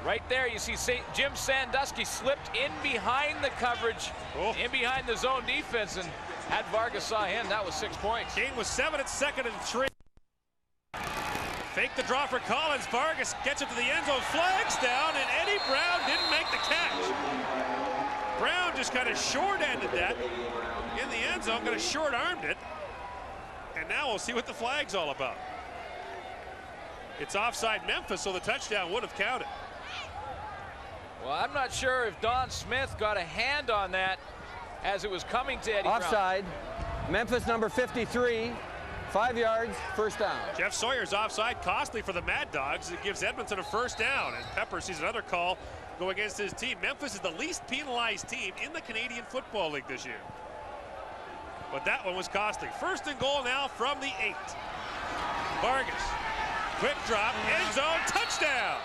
[SPEAKER 4] right there you see Jim Sandusky slipped in behind the coverage, in behind the zone defense, and had Vargas saw him, that was 6 points.
[SPEAKER 2] Gain was 7 at 2nd and 3. Fake the draw for Collins. Vargas gets it to the end zone, flags down, and Eddie Brown didn't make the catch. Brown just kind of short-ended that in the end zone, kind of short-armed it. And now we'll see what the flag's all about. It's offside Memphis, so the touchdown would have counted.
[SPEAKER 4] Well, I'm not sure if Don Smith got a hand on that as it was coming to Eddie
[SPEAKER 11] Offside.
[SPEAKER 4] Brown.
[SPEAKER 11] Memphis number 53. 5 yards, 1st down.
[SPEAKER 2] Jeff Sawyer's offside, costly for the Mad Dogs. It gives Edmonton a 1st down, and Pepper sees another call go against his team. Memphis is the least penalized team in the Canadian Football League this year. But that one was costly. 1st and goal now from the 8. Vargas, quick drop, end zone, touchdown.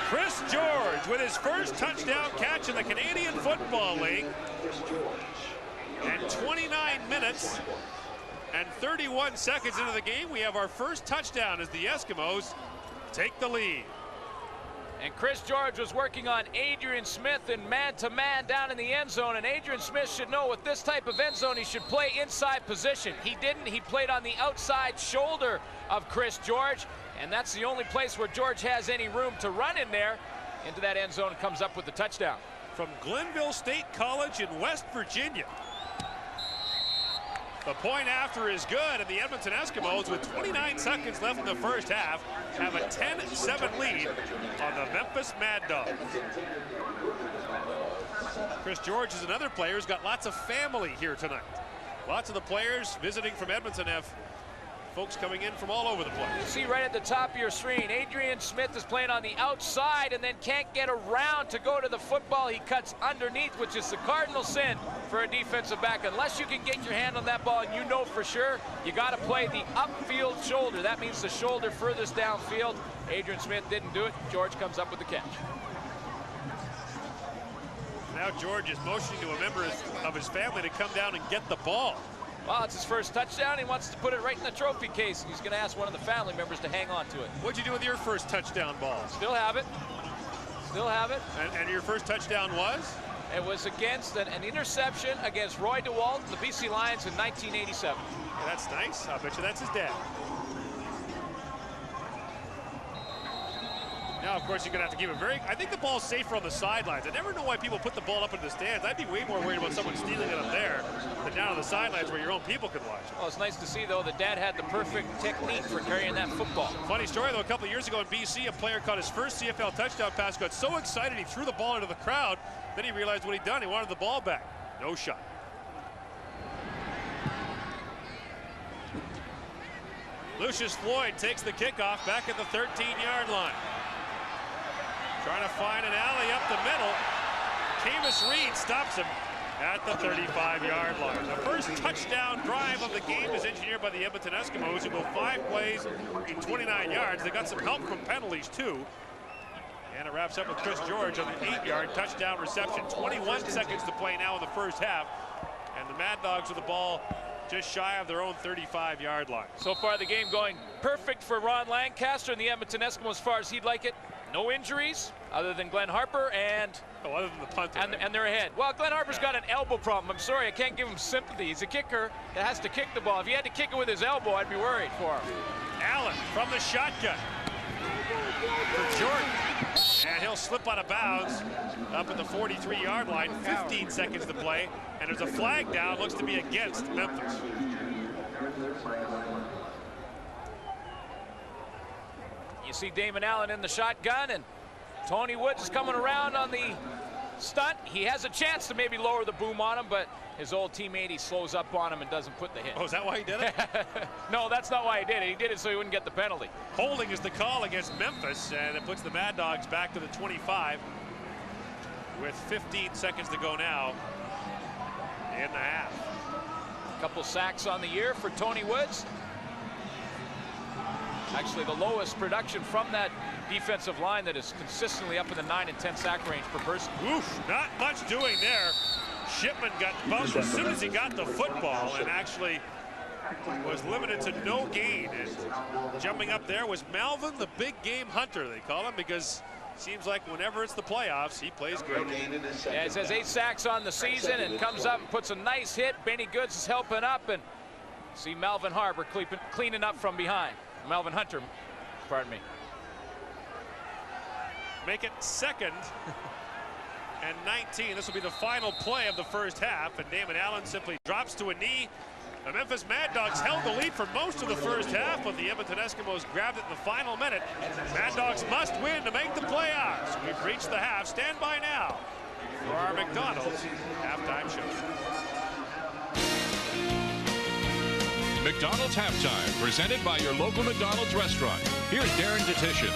[SPEAKER 2] Chris George with his 1st touchdown catch in the Canadian Football League. And 29 minutes and 31 seconds into the game, we have our 1st touchdown as the Eskimos take the lead.
[SPEAKER 4] And Chris George was working on Adrian Smith in man-to-man down in the end zone, and Adrian Smith should know with this type of end zone he should play inside position. He didn't. He played on the outside shoulder of Chris George, and that's the only place where George has any room to run in there. Into that end zone and comes up with the touchdown.
[SPEAKER 2] From Glenville State College in West Virginia. The point after is good, and the Edmonton Eskimos, with 29 seconds left in the first half, have a 10-7 lead on the Memphis Mad Dogs. Chris George is another player who's got lots of family here tonight. Lots of the players visiting from Edmonton have folks coming in from all over the place.
[SPEAKER 4] You see right at the top of your screen, Adrian Smith is playing on the outside and then can't get around to go to the football. He cuts underneath, which is the cardinal sin for a defensive back. Unless you can get your hand on that ball and you know for sure, you got to play the upfield shoulder. That means the shoulder furthest downfield. Adrian Smith didn't do it. George comes up with the catch.
[SPEAKER 2] Now George is motioning to a member of his family to come down and get the ball.
[SPEAKER 4] Well, it's his first touchdown. He wants to put it right in the trophy case. He's going to ask one of the family members to hang on to it.
[SPEAKER 2] What'd you do with your first touchdown ball?
[SPEAKER 4] Still have it. Still have it.
[SPEAKER 2] And your first touchdown was?
[SPEAKER 4] It was against an interception against Roy DeWalt and the BC Lions in 1987.
[SPEAKER 2] Yeah, that's nice. I bet you that's his dad. Now, of course, you're going to have to keep it very... I think the ball's safer on the sidelines. I never know why people put the ball up in the stands. I'd be way more worried about someone stealing it up there than down on the sidelines where your own people can watch it.
[SPEAKER 4] Well, it's nice to see, though, that Dad had the perfect technique for carrying that football.
[SPEAKER 2] Funny story, though, a couple of years ago in BC, a player caught his first CFL touchdown pass, got so excited he threw the ball into the crowd, then he realized what he'd done. He wanted the ball back. No shot. Lucius Floyd takes the kickoff back at the 13-yard line. Trying to find an alley up the middle. Camus Reed stops him at the 35-yard line. The first touchdown drive of the game is engineered by the Edmonton Eskimos, who go 5 plays in 29 yards. They got some help from penalties, too. And it wraps up with Chris George on the 8-yard touchdown reception. 21 seconds to play now in the first half. And the Mad Dogs with the ball just shy of their own 35-yard line.
[SPEAKER 4] So far, the game going perfect for Ron Lancaster and the Edmonton Eskimos as far as he'd like it. No injuries other than Glenn Harper and...
[SPEAKER 2] Oh, other than the punter.
[SPEAKER 4] And they're ahead. Well, Glenn Harper's got an elbow problem. I'm sorry, I can't give him sympathy. He's a kicker that has to kick the ball. If he had to kick it with his elbow, I'd be worried for him.
[SPEAKER 2] Allen from the shotgun for Jordan. And he'll slip out of bounds up at the 43-yard line. 15 seconds to play. And there's a flag down. Looks to be against Memphis.
[SPEAKER 4] You see Damon Allen in the shotgun, and Tony Woods is coming around on the stunt. He has a chance to maybe lower the boom on him, but his old teammate, he slows up on him and doesn't put the hit.
[SPEAKER 2] Oh, is that why he did it?
[SPEAKER 4] No, that's not why he did it. He did it so he wouldn't get the penalty.
[SPEAKER 2] Holding is the call against Memphis, and it puts the Mad Dogs back to the 25 with 15 seconds to go now in the half.
[SPEAKER 4] A couple sacks on the year for Tony Woods. Actually, the lowest production from that defensive line that is consistently up in the 9 and 10 sack range per person.
[SPEAKER 2] Oof, not much doing there. Shipman got bumped as soon as he got the football and actually was limited to no gain. And jumping up there was Melvin, the big game hunter, they call him, because it seems like whenever it's the playoffs, he plays great.
[SPEAKER 4] Yeah, it says 8 sacks on the season and comes up and puts a nice hit. Benny Goods is helping up, and see Melvin Harper cleaning up from behind. Melvin Hunter, pardon me.
[SPEAKER 2] Make it 2nd and 19. This will be the final play of the first half, and Damon Allen simply drops to a knee. The Memphis Mad Dogs held the lead for most of the first half, but the Edmonton Eskimos grabbed it in the final minute. Mad Dogs must win to make the playoffs. We've reached the half. Stand by now for our McDonald's halftime show.
[SPEAKER 10] McDonald's Halftime, presented by your local McDonald's restaurant. Here's Darren Detition.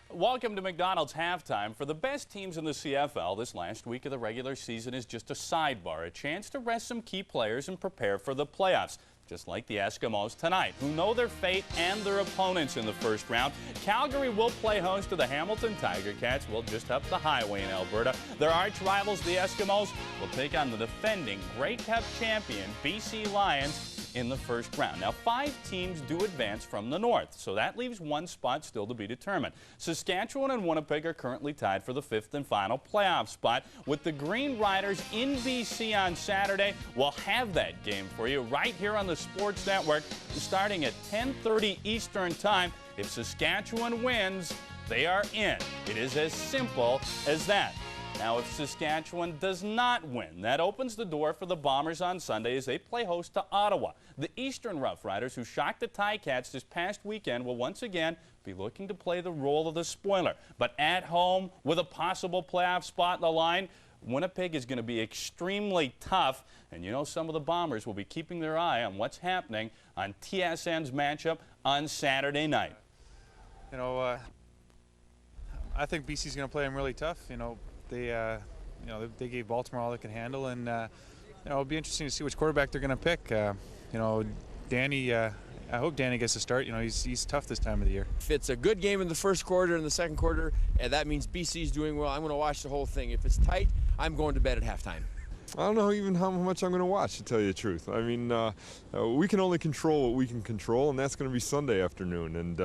[SPEAKER 24] Welcome to McDonald's Halftime. For the best teams in the CFL, this last week of the regular season is just a sidebar, a chance to rest some key players and prepare for the playoffs. Just like the Eskimos tonight, who know their fate and their opponents in the first round. Calgary will play host to the Hamilton Tiger Cats. We'll just up the highway in Alberta. Their arch rivals, the Eskimos, will take on the defending Grey Cup champion BC Lions in the first round. Now, 5 teams do advance from the north, so that leaves 1 spot still to be determined. Saskatchewan and Winnipeg are currently tied for the 5th and final playoff spot. With the Green Riders in BC on Saturday, we'll have that game for you right here on the Sports Network starting at 10:30 Eastern Time. If Saskatchewan wins, they are in. It is as simple as that. Now, if Saskatchewan does not win, that opens the door for the Bombers on Sunday as they play host to Ottawa. The Eastern Rough Riders, who shocked the Ticats this past weekend, will once again be looking to play the role of the spoiler. But at home, with a possible playoff spot in the line, Winnipeg is going to be extremely tough, and you know some of the Bombers will be keeping their eye on what's happening on TSN's matchup on Saturday night.
[SPEAKER 13] You know, I think BC's going to play them really tough. You know, they gave Baltimore all they can handle, and you know, it'll be interesting to see which quarterback they're going to pick. You know, Danny. I hope Danny gets a start. You know, he's tough this time of the year.
[SPEAKER 14] If it's a good game in the first quarter and the second quarter, and that means BC's doing well, I'm going to watch the whole thing. If it's tight, I'm going to bed at halftime.
[SPEAKER 15] I don't know even how much I'm going to watch, to tell you the truth. I mean, we can only control what we can control, and that's going to be Sunday afternoon. And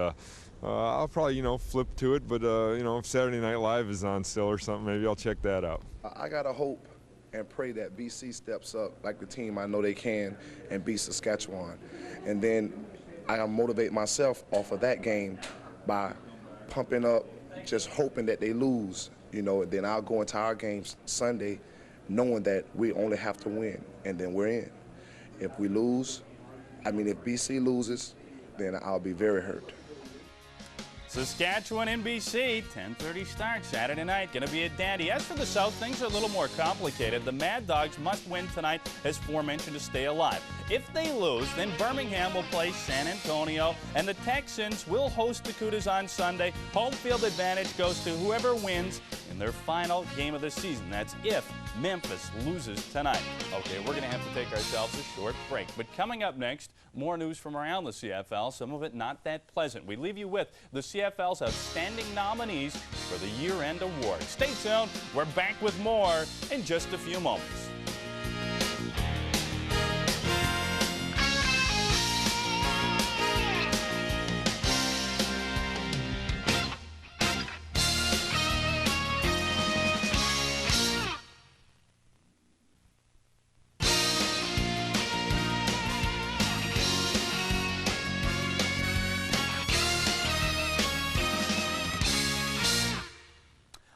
[SPEAKER 15] I'll probably, you know, flip to it. But, you know, if Saturday Night Live is on still or something, maybe I'll check that out.
[SPEAKER 16] I got to hope and pray that BC steps up like the team I know they can and beat Saskatchewan. And then I motivate myself off of that game by pumping up, just hoping that they lose, you know, and then I'll go into our games Sunday knowing that we only have to win, and then we're in. If we lose, I mean, if BC loses, then I'll be very hurt.
[SPEAKER 24] Saskatchewan and BC, 10:30 start Saturday night, going to be a dandy. As for the South, things are a little more complicated. The Mad Dogs must win tonight, as aforementioned, to stay alive. If they lose, then Birmingham will play San Antonio, and the Texans will host the Cougars on Sunday. Home field advantage goes to whoever wins in their final game of the season. That's if Memphis loses tonight. Okay, we're going to have to take ourselves a short break. But coming up next, more news from around the CFL, some of it not that pleasant. We leave you with the CFL's outstanding nominees for the year-end award. Stay tuned. We're back with more in just a few moments.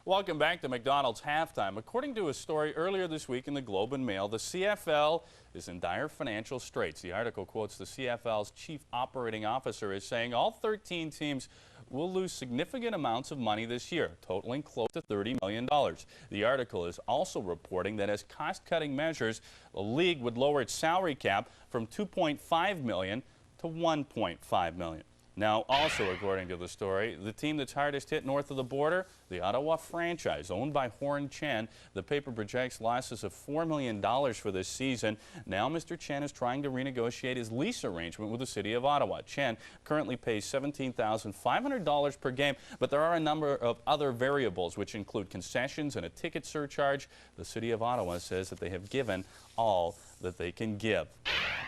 [SPEAKER 24] Welcome back to McDonald's Halftime. According to a story earlier this week in the Globe and Mail, the CFL is in dire financial straits. The article quotes the CFL's chief operating officer as saying all 13 teams will lose significant amounts of money this year, totaling close to $30 million. The article is also reporting that as cost-cutting measures, the league would lower its salary cap from $2.5 million to $1.5 million. Now, also according to the story, the team that's hardest hit north of the border, the Ottawa franchise, owned by Horn Chen, the paper projects losses of $4 million for this season. Now Mr. Chen is trying to renegotiate his lease arrangement with the city of Ottawa. Chen currently pays $17,500 per game, but there are a number of other variables, which include concessions and a ticket surcharge. The city of Ottawa says that they have given all that they can give.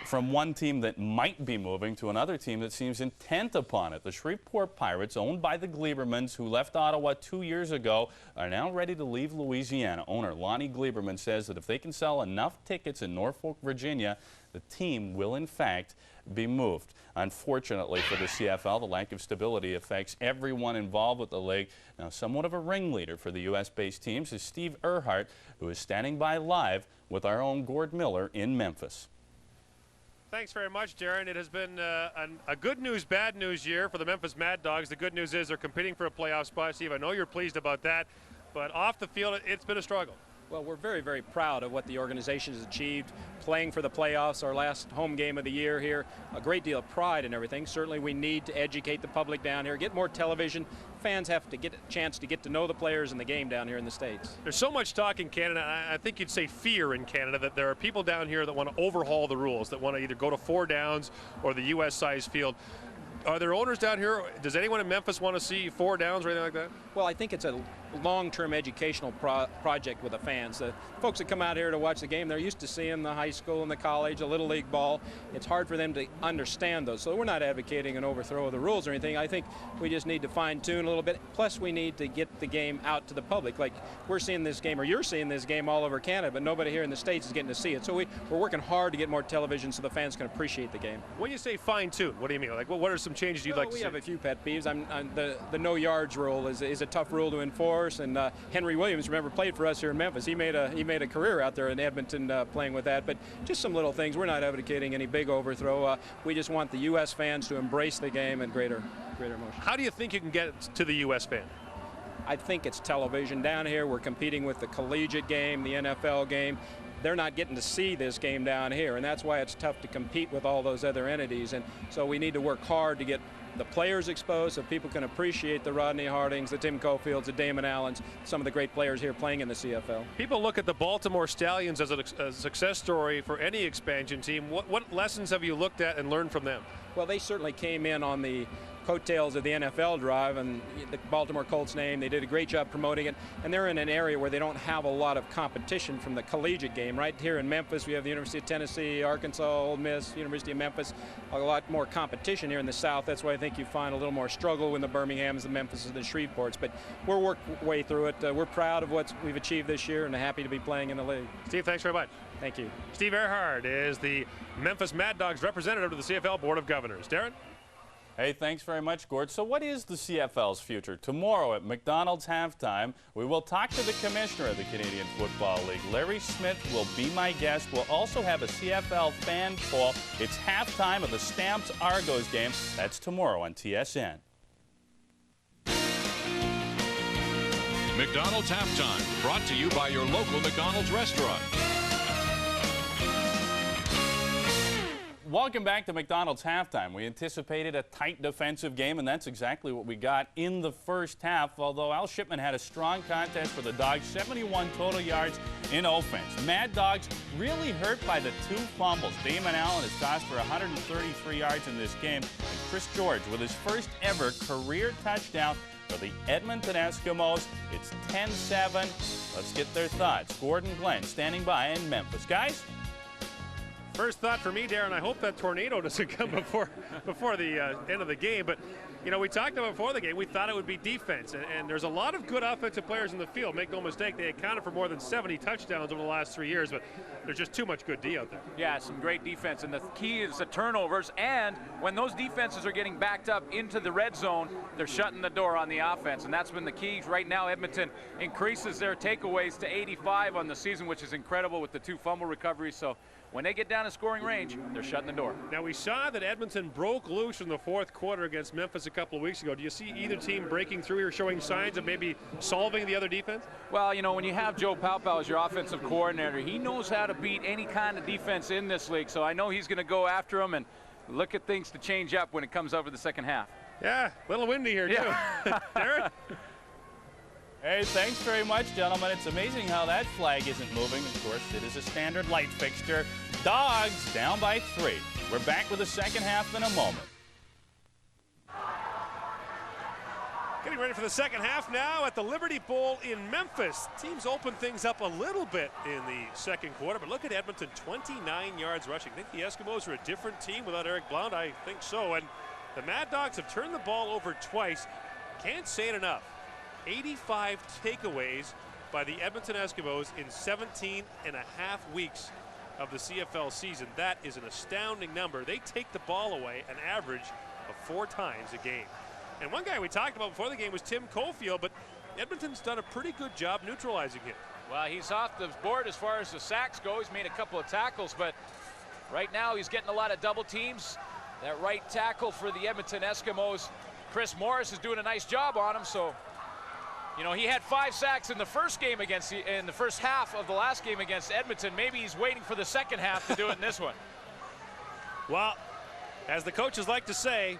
[SPEAKER 24] From one team that might be moving to another team that seems intent upon it. The Shreveport Pirates, owned by the Gleibermans, who left Ottawa 2 years ago, are now ready to leave Louisiana. Owner Lonnie Gleiberman says that if they can sell enough tickets in Norfolk, Virginia, the team will in fact be moved. Unfortunately for the CFL, the lack of stability affects everyone involved with the league. Now, somewhat of a ringleader for the U.S.-based teams is Steve Earhart, who is standing by live with our own Gord Miller in Memphis.
[SPEAKER 2] Thanks very much, Darren. It has been a good news, bad news year for the Memphis Mad Dogs. The good news is they're competing for a playoff spot. Steve, I know you're pleased about that, but off the field, it's been a struggle.
[SPEAKER 20] Well, we're very, very proud of what the organization has achieved, playing for the playoffs, our last home game of the year here. A great deal of pride and everything. Certainly we need to educate the public down here, get more television. Fans have to get a chance to get to know the players in the game down here in the States.
[SPEAKER 2] There's so much talk in Canada, I think you'd say fear in Canada, that there are people down here that want to overhaul the rules, that want to either go to 4 downs or the U.S.-sized field. Are there owners down here? Does anyone in Memphis want to see 4 downs or anything like that?
[SPEAKER 20] Well, I think it's a long-term educational project with the fans. The folks that come out here to watch the game, they're used to seeing the high school and the college, a little league ball. It's hard for them to understand those. So we're not advocating an overthrow of the rules or anything. I think we just need to fine-tune a little bit. Plus, we need to get the game out to the public. Like we're seeing this game, or you're seeing this game all over Canada, but nobody here in the States is getting to see it. So we're working hard to get more television so the fans can appreciate the game.
[SPEAKER 2] When you say fine-tune, what do you mean? Like, what are some changes you'd like to see?
[SPEAKER 20] We have a few pet peeves. The no yards rule is a tough rule to enforce. And Henry Williams, remember, played for us here in Memphis. He made a career out there in Edmonton playing with that. But just some little things. We're not advocating any big overthrow. We just want the U.S. fans to embrace the game in greater emotion.
[SPEAKER 2] How do you think you can get to the U.S. fan?
[SPEAKER 20] I think it's television. Down here, we're competing with the collegiate game, the NFL game. They're not getting to see this game down here, and that's why it's tough to compete with all those other entities. And so we need to work hard to get the players exposed so people can appreciate the Rodney Hardings, the Tim Cofields, the Damon Allens, some of the great players here playing in the CFL.
[SPEAKER 2] People look at the Baltimore Stallions as a success story for any expansion team. What lessons have you looked at and learned from them?
[SPEAKER 20] Well, they certainly came in on the coattails of the NFL drive and the Baltimore Colts name. They did a great job promoting it, and they're in an area where they don't have a lot of competition from the collegiate game. Right here in Memphis, we have the University of Tennessee, Arkansas, Ole Miss, University of Memphis. A lot more competition here in the South. That's why I think you find a little more struggle in the Birminghams, the Memphis, and the Shreveports. But we're working way through it. We're proud of what we've achieved this year and happy to be playing in the league.
[SPEAKER 2] Steve, thanks very much.
[SPEAKER 20] Thank you.
[SPEAKER 2] Steve Earhart is the Memphis Mad Dogs representative to the CFL Board of Governors. Darren?
[SPEAKER 24] Hey, thanks very much, Gord. So what is the CFL's future? Tomorrow at McDonald's halftime, we will talk to the commissioner of the Canadian Football League. Larry Smith will be my guest. We'll also have a CFL fan poll. It's halftime of the Stamps Argos game. That's tomorrow on TSN.
[SPEAKER 10] McDonald's halftime, brought to you by your local McDonald's restaurant.
[SPEAKER 24] Welcome back to McDonald's halftime. We anticipated a tight defensive game, and that's exactly what we got in the first half, although Al Shipman had a strong contest for the Dogs, 71 total yards in offense. Mad Dogs really hurt by the 2 fumbles. Damon Allen has tossed for 133 yards in this game, and Chris George with his first ever career touchdown for the Edmonton Eskimos. It's 10-7. Let's get their thoughts. Gordon Glenn standing by in Memphis. Guys?
[SPEAKER 2] First thought for me, Darren, I hope that tornado doesn't come before the end of the game. But, you know, we talked about before the game, we thought it would be defense. And there's a lot of good offensive players in the field. Make no mistake, they accounted for more than 70 touchdowns over the last 3 years. But there's just too much good D out there.
[SPEAKER 3] Yeah, some great defense. And the key is the turnovers. And when those defenses are getting backed up into the red zone, they're shutting the door on the offense. And that's been the key. Right now, Edmonton increases their takeaways to 85 on the season, which is incredible with the 2 fumble recoveries. So when they get down in scoring range, they're shutting the door.
[SPEAKER 2] Now, we saw that Edmonton broke loose in the 4th quarter against Memphis a couple of weeks ago. Do you see either team breaking through here, showing signs of maybe solving the other defense?
[SPEAKER 3] Well, you know, when you have Joe Paopao as your offensive coordinator, he knows how to beat any kind of defense in this league. So I know he's going to go after them and look at things to change up when it comes over the second half.
[SPEAKER 2] Yeah, a little windy here, too. Darren?
[SPEAKER 24] Hey, thanks very much, gentlemen. It's amazing how that flag isn't moving. Of course, it is a standard light fixture. Dogs down by 3. We're back with the second half in a moment.
[SPEAKER 2] Getting ready for the second half now at the Liberty Bowl in Memphis. Teams open things up a little bit in the second quarter, but look at Edmonton, 29 yards rushing. Think the Eskimos are a different team without Eric Blount? I think so. And the Mad Dogs have turned the ball over twice. Can't say it enough. 85 takeaways by the Edmonton Eskimos in 17 and a half weeks of the CFL season. That is an astounding number. They take the ball away an average of 4 times a game. And one guy we talked about before the game was Tim Cofield, but Edmonton's done a pretty good job neutralizing him.
[SPEAKER 3] Well, he's off the board as far as the sacks go. He's made a couple of tackles, but right now he's getting a lot of double teams. That right tackle for the Edmonton Eskimos, Chris Morris, is doing a nice job on him. So, you know, he had 5 sacks in the first game in the first half of the last game against Edmonton. Maybe he's waiting for the second half to do it in this one.
[SPEAKER 2] Well, as the coaches like to say,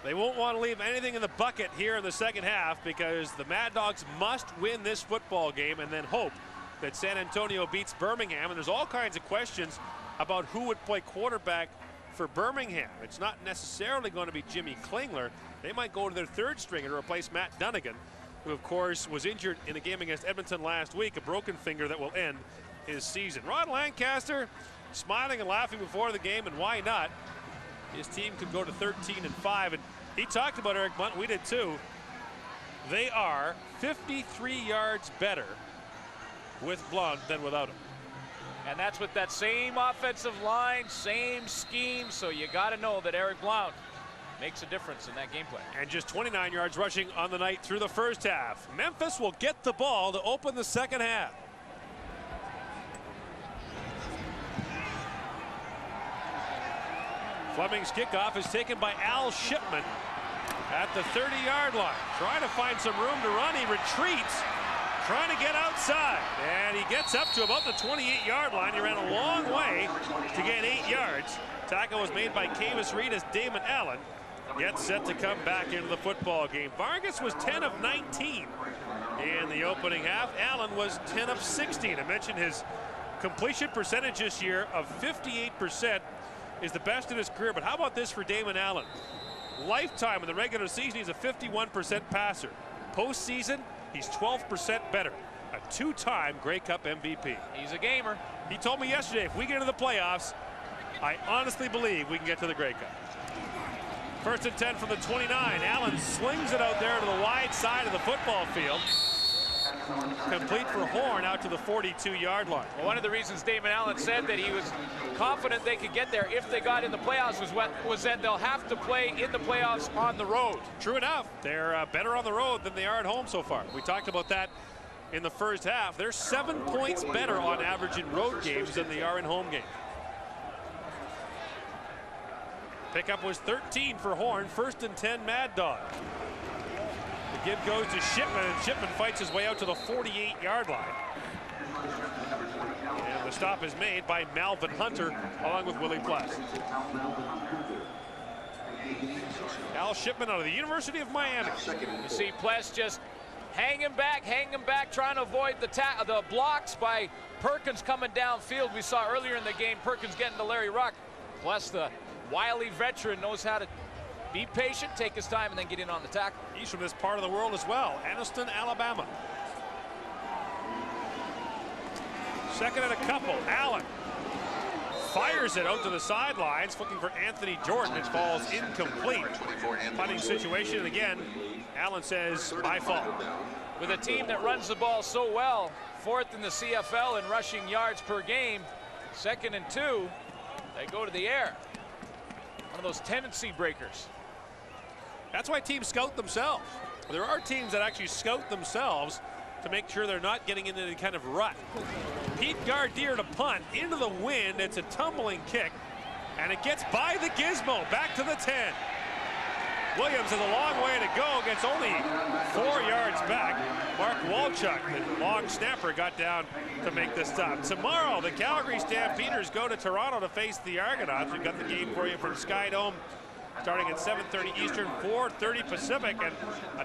[SPEAKER 2] they won't want to leave anything in the bucket here in the second half, because the Mad Dogs must win this football game and then hope that San Antonio beats Birmingham. And there's all kinds of questions about who would play quarterback for Birmingham. It's not necessarily going to be Jimmy Klingler. They might go to their 3rd stringer to replace Matt Dunnigan, who of course was injured in a game against Edmonton last week, a broken finger that will end his season. Ron Lancaster smiling and laughing before the game, and why not? His team could go to 13-5, and he talked about Eric Blount. We did too. They are 53 yards better with Blount than without him.
[SPEAKER 3] And that's with that same offensive line, same scheme, so you got to know that Eric Blount makes a difference in that game plan.
[SPEAKER 2] And just 29 yards rushing on the night through the first half. Memphis will get the ball to open the second half. Fleming's kickoff is taken by Al Shipman. at the 30-yard line, trying to find some room to run. He retreats, trying to get outside, and he gets up to about the 28-yard line. He ran a long way to gain 8 yards. Tackle was made by Cavis Reed as Damon Allen gets set to come back into the football game. Vargas was 10 of 19 in the opening half. Allen was 10 of 16. I mentioned his completion percentage this year of 58% is the best in his career. But how about this for Damon Allen? Lifetime in the regular season, he's a 51% passer. Postseason, he's 12% better. A 2-time Grey Cup MVP.
[SPEAKER 3] He's a gamer.
[SPEAKER 2] He told me yesterday, if we get into the playoffs, I honestly believe we can get to the Grey Cup. 1st and 10 from the 29. Allen slings it out there to the wide side of the football field. Complete for Horn out to the 42-yard line.
[SPEAKER 3] Well, one of the reasons Damon Allen said that he was confident they could get there if they got in the playoffs was that they'll have to play in the playoffs on the road.
[SPEAKER 2] True enough. They're better on the road than they are at home so far. We talked about that in the first half. They're 7 points better on average in road games than they are in home games. Pickup was 13 for Horn. 1st and 10 Mad Dog. The give goes to Shipman, and Shipman fights his way out to the 48-yard line. And the stop is made by Malvin Hunter along with Willie Pless. Al Shipman out of the University of Miami.
[SPEAKER 3] You see Pless just hanging back, trying to avoid the blocks by Perkins coming downfield. We saw earlier in the game Perkins getting to Larry Ruck. Pless, the wily veteran, knows how to be patient, take his time, and then get in on the tackle.
[SPEAKER 2] He's from this part of the world as well. Anniston, Alabama. 2nd and a couple. Allen fires it out to the sidelines, looking for Anthony Jordan. It falls incomplete. Punting situation, and again, Allen says, my fault.
[SPEAKER 3] With a team that runs the ball so well, 4th in the CFL in rushing yards per game, 2nd and 2, they go to the air. One of those tendency breakers.
[SPEAKER 2] That's why teams scout themselves. There are teams that actually scout themselves to make sure they're not getting into any kind of rut. Pete Gardier to punt into the wind. It's a tumbling kick, and it gets by the gizmo back to the 10. Williams has a long way to go, gets only 4 yards back. Mark Walchuk, the long snapper, got down to make the stop. Tomorrow, the Calgary Stampeders go to Toronto to face the Argonauts. We've got the game for you from Sky Dome starting at 7:30 Eastern, 4:30 Pacific, and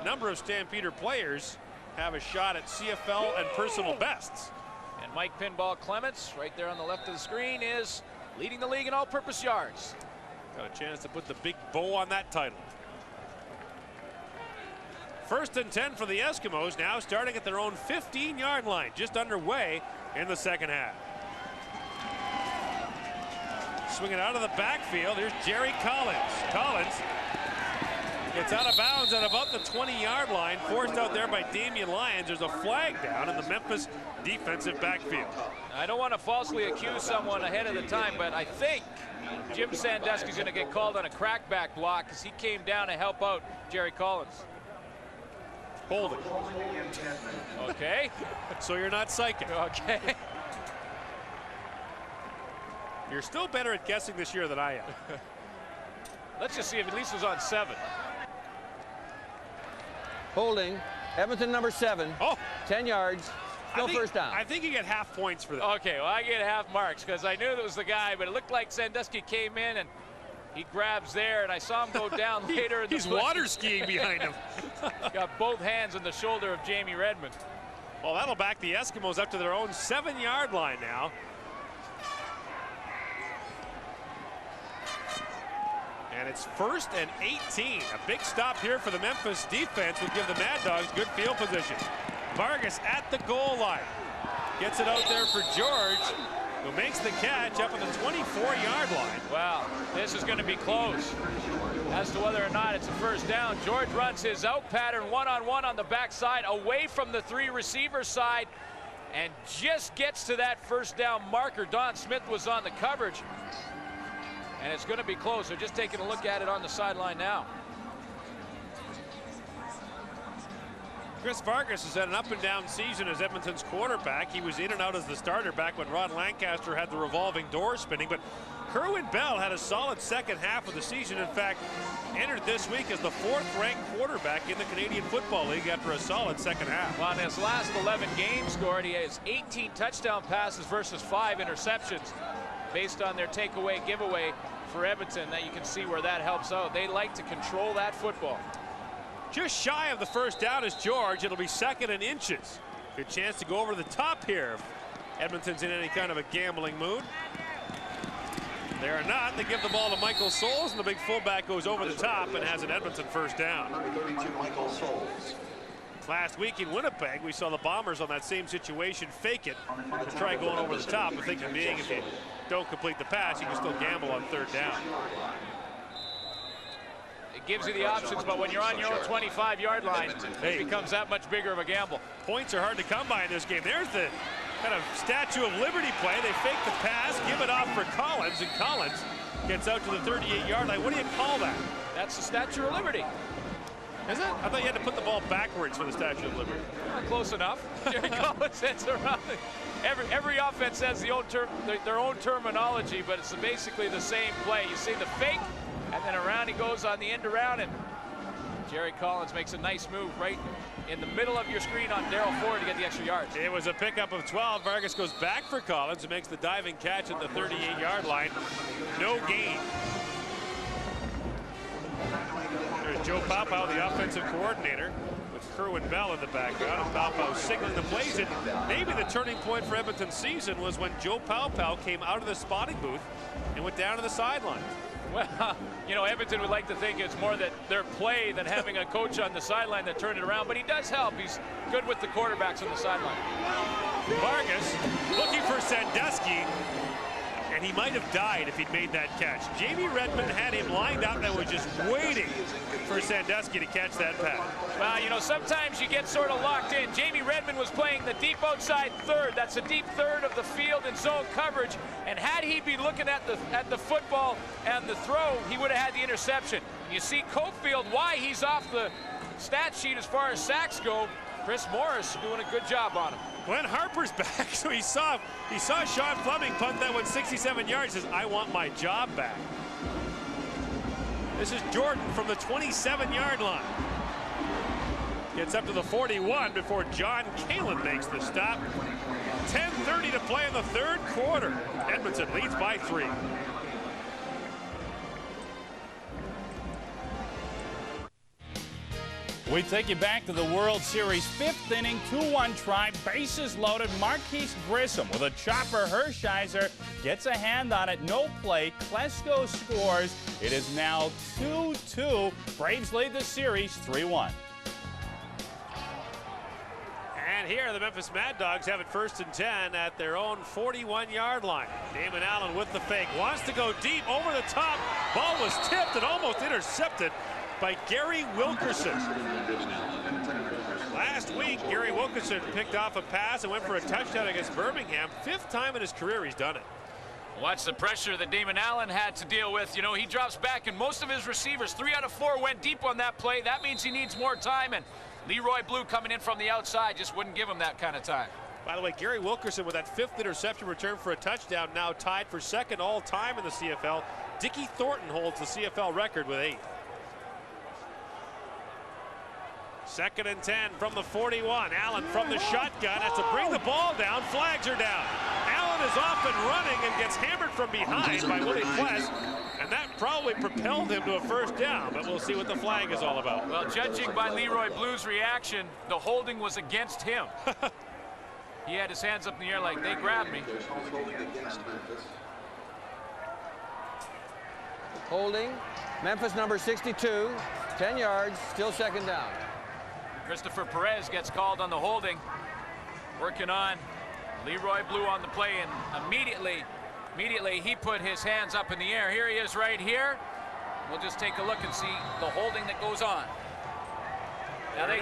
[SPEAKER 2] a number of Stampeder players have a shot at CFL and personal bests.
[SPEAKER 3] And Mike Pinball Clements, right there on the left of the screen, is leading the league in all-purpose yards.
[SPEAKER 2] Got a chance to put the big bow on that title. 1st and 10 for the Eskimos, now starting at their own 15-yard line, just underway in the 2nd half. Swinging out of the backfield, here's Jerry Collins. Collins gets out of bounds at about the 20-yard line, forced out there by Damian Lyons. There's a flag down in the Memphis defensive backfield.
[SPEAKER 3] I don't want to falsely accuse someone ahead of the time, but I think Jim Sandusky's going to get called on a crackback block because he came down to help out Jerry Collins.
[SPEAKER 2] Holding.
[SPEAKER 3] Okay.
[SPEAKER 2] So you're not psychic.
[SPEAKER 3] Okay.
[SPEAKER 2] You're still better at guessing this year than I am.
[SPEAKER 3] Let's just see if at least it was on 7.
[SPEAKER 11] Holding. Edmonton number 7.
[SPEAKER 2] Oh.
[SPEAKER 11] 10 yards. Still first down.
[SPEAKER 2] I think you get half points for that.
[SPEAKER 3] Okay, well, I get half marks because I knew that was the guy, but it looked like Sandusky came in and he grabs there, and I saw him go down later.
[SPEAKER 2] He's water skiing behind him.
[SPEAKER 3] Got both hands on the shoulder of Jamie Redmond.
[SPEAKER 2] Well, that'll back the Eskimos up to their own 7-yard line now. And it's 1st and 18. A big stop here for the Memphis defense would give the Mad Dogs good field position. Vargas at the goal line. Gets it out there for George, who makes the catch up on the 24-yard line.
[SPEAKER 3] Wow, this is going to be close as to whether or not it's a first down. George runs his out pattern one-on-one on the backside away from the 3 receiver side and just gets to that first down marker. Don Smith was on the coverage, and it's going to be close. They're just taking a look at it on the sideline now.
[SPEAKER 2] Chris Vargas has had an up-and-down season as Edmonton's quarterback. He was in and out as the starter back when Ron Lancaster had the revolving door spinning, but Kerwin Bell had a solid second half of the season. In fact, entered this week as the 4th-ranked quarterback in the Canadian Football League after a solid second half.
[SPEAKER 3] Well, in his last 11 games scored, he has 18 touchdown passes versus 5 interceptions based on their takeaway giveaway for Edmonton. That you can see where that helps out. They like to control that football.
[SPEAKER 2] Just shy of the first down is George. It'll be 2nd and inches. Good chance to go over the top here if Edmonton's in any kind of a gambling mood. They are not. They give the ball to Michael Souls, and the big fullback goes over the top and has an Edmonton first down.
[SPEAKER 19] Number 32, Michael Souls.
[SPEAKER 2] Last week in Winnipeg, we saw the Bombers on that same situation fake it to try going over the top. The thinking being, if you don't complete the pass, you can still gamble on 3rd down.
[SPEAKER 3] It gives you the options, but when you're on your own 25-yard line, it becomes that much bigger of a gamble.
[SPEAKER 2] Points are hard to come by in this game. There's the kind of Statue of Liberty play. They fake the pass, give it off for Collins, and Collins gets out to the 38-yard line. What do you call that?
[SPEAKER 3] That's the Statue of Liberty.
[SPEAKER 2] Is it? I thought you had to put the ball backwards for the Statue of Liberty.
[SPEAKER 3] Close enough. Jerry Collins heads around. Every offense has their own terminology, but it's basically the same play. You see the fake, and then around he goes on the end around, and Jerry Collins makes a nice move right in the middle of your screen on Darryl Ford to get the extra yards.
[SPEAKER 2] It was a pickup of 12. Vargas goes back for Collins and makes the diving catch at the 38-yard line. No gain. There's Joe Paopao, the offensive coordinator, with Kerwin Bell in the background, and Paopao signaling the plays. And maybe the turning point for Edmonton's season was when Joe Paopao came out of the spotting booth and went down to the sideline.
[SPEAKER 3] Well, you know, Edmonton would like to think it's more that their play than having a coach on the sideline that turned it around, but he does help. He's good with the quarterbacks on the sideline.
[SPEAKER 2] Vargas looking for Sandusky, and he might have died if he'd made that catch. Jamie Redmond had him lined up and was just waiting for Sandusky to catch that pass.
[SPEAKER 3] Well, you know, sometimes you get sort of locked in. Jamie Redmond was playing the deep outside third. That's a deep third of the field in zone coverage. And had he been looking at the football and the throw, he would have had the interception. You see Cofield, why he's off the stat sheet as far as sacks go. Chris Morris doing a good job on him.
[SPEAKER 2] Glenn Harper's back, so he saw Sean Fleming punt that one 67 yards. Says, I want my job back. This is Jordan from the 27-yard line. Gets up to the 41 before John Kalin makes the stop. 10:30 to play in the 3rd quarter. Edmonton leads by 3.
[SPEAKER 24] We take you back to the World Series 5th inning, 2-1 try, bases loaded. Marquise Grissom with a chopper. Hershiser gets a hand on it, no play. Klesko scores. It is now 2-2. Braves lead the series 3-1.
[SPEAKER 2] And here the Memphis Mad Dogs have it 1st and 10 at their own 41-yard line. Damon Allen with the fake, wants to go deep, over the top. Ball was tipped and almost intercepted by Gary Wilkerson. Last week, Gary Wilkerson picked off a pass and went for a touchdown against Birmingham. 5th time in his career he's done it.
[SPEAKER 3] Watch the pressure that Damon Allen had to deal with. You know, he drops back, and most of his receivers, 3 out of 4, went deep on that play. That means he needs more time, and Leroy Blue coming in from the outside just wouldn't give him that kind of time.
[SPEAKER 2] By the way, Gary Wilkerson with that 5th interception return for a touchdown, now tied for 2nd all-time in the CFL. Dickie Thornton holds the CFL record with 8. 2nd and 10 from the 41. Allen from the shotgun has to bring the ball down. Flags are down. Allen is off and running and gets hammered from behind by Willie Pless, and that probably propelled him to a 1st down, but we'll see what the flag is all about.
[SPEAKER 3] Well, judging by Leroy Blue's reaction, the holding was against him. He had his hands up in the air like, they grabbed me.
[SPEAKER 11] Holding. Memphis number 62. 10 yards. Still 2nd down.
[SPEAKER 3] Christopher Perez gets called on the holding. Working on Leroy Blue on the play, and immediately he put his hands up in the air. Here he is right here. We'll just take a look and see the holding that goes on. Now they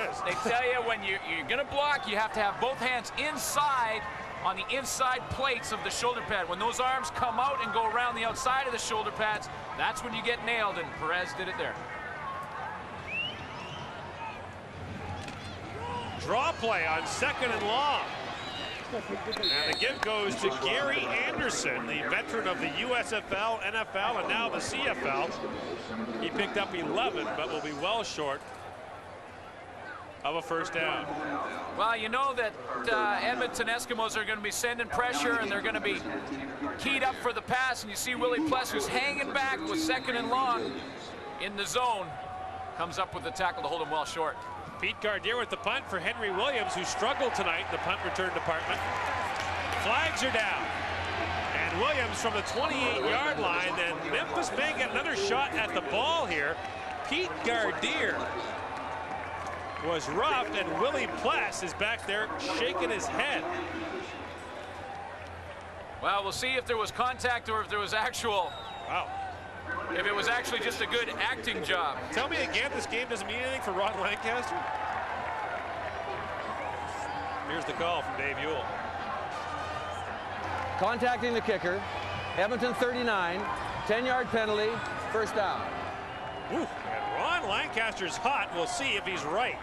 [SPEAKER 3] tell you when you're going to block, you have to have both hands inside on the inside plates of the shoulder pad. When those arms come out and go around the outside of the shoulder pads, that's when you get nailed, and Perez did it there.
[SPEAKER 2] Draw play on 2nd and long. And the give goes to Gary Anderson, the veteran of the USFL, NFL, and now the CFL. He picked up 11, but will be well short of a first down.
[SPEAKER 3] Well, you know that Edmonton Eskimos are going to be sending pressure, and they're going to be keyed up for the pass, and you see Willie Pless, who's hanging back with 2nd and long in the zone, comes up with the tackle to hold him well short.
[SPEAKER 2] Pete Gardier with the punt for Henry Williams, who struggled tonight in the punt return department. Flags are down. And Williams from the 28-yard line, and Memphis may get another shot at the ball here. Pete Gardier was roughed, and Willie Pless is back there shaking his head.
[SPEAKER 3] Well, we'll see if there was contact or if there was actual.
[SPEAKER 2] Wow.
[SPEAKER 3] If it was actually just a good acting job.
[SPEAKER 2] Tell me again, this game doesn't mean anything for Ron Lancaster? Here's the call from Dave Ewell.
[SPEAKER 11] Contacting the kicker. Edmonton 39, 10-yard penalty, first down.
[SPEAKER 2] Woo. And Ron Lancaster's hot. We'll see if he's right.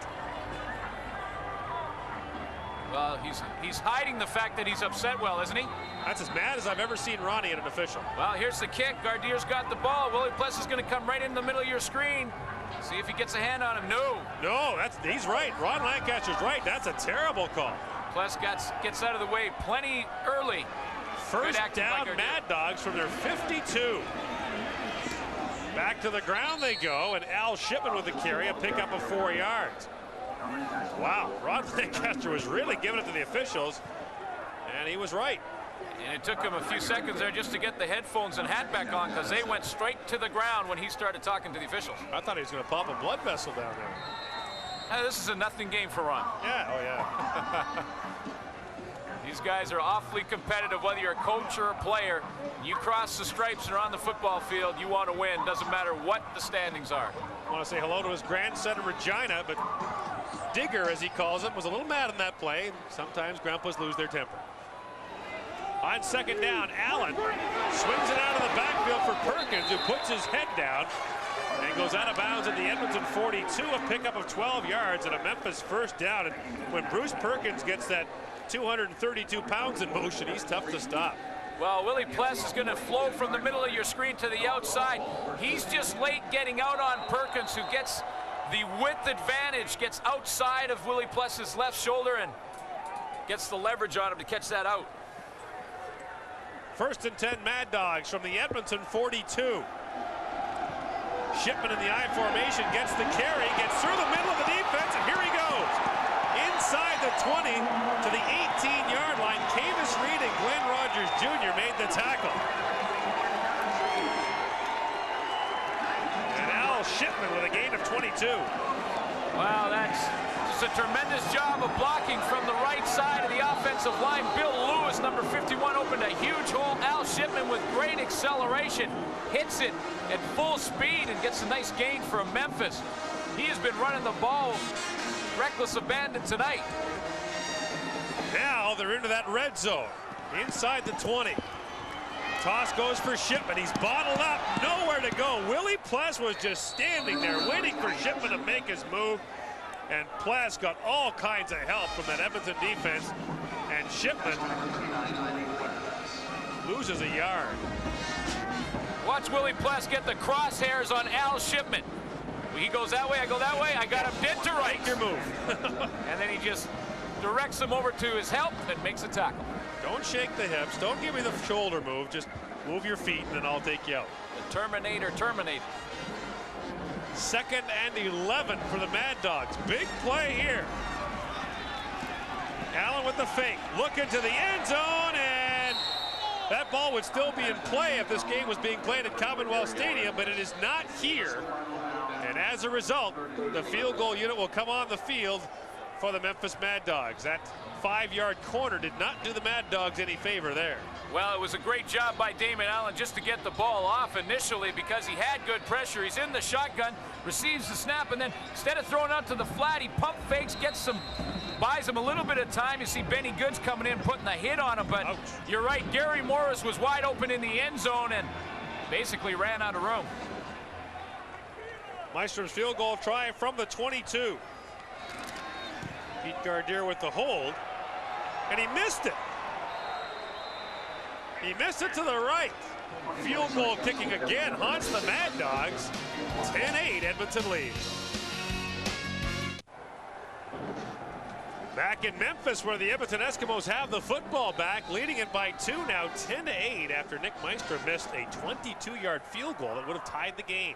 [SPEAKER 3] Well, he's hiding the fact that he's upset well, isn't he?
[SPEAKER 2] That's as mad as I've ever seen Ronnie at an official.
[SPEAKER 3] Well, here's the kick. Gardier's got the ball. Willie Pless is going to come right in the middle of your screen. See if he gets a hand on him. No.
[SPEAKER 2] No, he's right. Ron Lancaster's right. That's a terrible call.
[SPEAKER 3] Pless gets out of the way plenty early.
[SPEAKER 2] First down, Mad Dogs from their 52. Back to the ground they go, and Al Shipman with the carry, a pickup of 4 yards. Wow, Ron Lancaster was really giving it to the officials, and he was right.
[SPEAKER 3] And it took him a few seconds there just to get the headphones and hat back on, because they went straight to the ground when he started talking to the officials.
[SPEAKER 2] I thought he was going to pop a blood vessel down there.
[SPEAKER 3] This is a nothing game for Ron.
[SPEAKER 2] Yeah, oh yeah.
[SPEAKER 3] These guys are awfully competitive, whether you're a coach or a player. You cross the stripes and are on the football field, you want to win. Doesn't matter what the standings are.
[SPEAKER 2] I want to say hello to his grandson in Regina, but Digger, as he calls him, was a little mad in that play. Sometimes grandpas lose their temper. On second down, Allen swings it out of the backfield for Perkins, who puts his head down and goes out of bounds at the Edmonton 42, a pickup of 12 yards and a Memphis first down. And when Bruce Perkins gets that 232 pounds in motion, he's tough to stop.
[SPEAKER 3] Well, Willie Pless is going to flow from the middle of your screen to the outside. He's just late getting out on Perkins, who gets the width advantage, gets outside of Willie Pless's left shoulder and gets the leverage on him to catch that out.
[SPEAKER 2] First and 10 Mad Dogs from the Edmonton 42. Shipman in the I formation gets the carry, gets through the middle of the defense, and here he goes. Inside the 20 to the 18-yard line. Cavis Reed and Glenn Rogers Jr. made the tackle. And Al Shipman with a gain of 22.
[SPEAKER 3] Wow, that's just a tremendous job of blocking from the right side of the offensive line. Bill Lewis, number 51, opened a huge hole. Al Shipman with great acceleration hits it at full speed and gets a nice gain from Memphis. He has been running the ball reckless abandon tonight.
[SPEAKER 2] Now they're into that red zone inside the 20. Toss goes for Shipman. He's bottled up, nowhere to go. Willie Pless was just standing there waiting for Shipman to make his move, and Pless got all kinds of help from that Edmonton defense, and Shipman loses a yard.
[SPEAKER 3] Watch Willie Pless get the crosshairs on Al Shipman. He goes that way, I go that way, I got him dead to right.
[SPEAKER 2] Make your move.
[SPEAKER 3] And then he just directs him over to his help and makes a tackle.
[SPEAKER 2] Don't shake the hips, don't give me the shoulder move, just move your feet and then I'll take you out.
[SPEAKER 3] The Terminator terminated.
[SPEAKER 2] Second and 11 for the Mad Dogs. Big play here. Allen with the fake, look into the end zone, and that ball would still be in play if this game was being played at Commonwealth Stadium, but it is not here. And as a result, the field goal unit will come on the field for the Memphis Mad Dogs. That 5-yard corner did not do the Mad Dogs any favor there.
[SPEAKER 3] Well, it was a great job by Damon Allen just to get the ball off initially because he had good pressure. He's in the shotgun, receives the snap, and then instead of throwing out to the flat, he pump fakes, buys him a little bit of time. You see Benny Goods coming in, putting the hit on him, but ouch. You're right, Gary Morris was wide open in the end zone and basically ran out of room.
[SPEAKER 2] Meistrom's field goal try from the 22. Pete Gardier with the hold. And he missed it. He missed it to the right. Field goal kicking again haunts the Mad Dogs. 10-8, Edmonton leads. Back in Memphis, where the Edmonton Eskimos have the football back, leading it by 2 now, 10-8, after Nick Meister missed a 22-yard field goal that would have tied the game.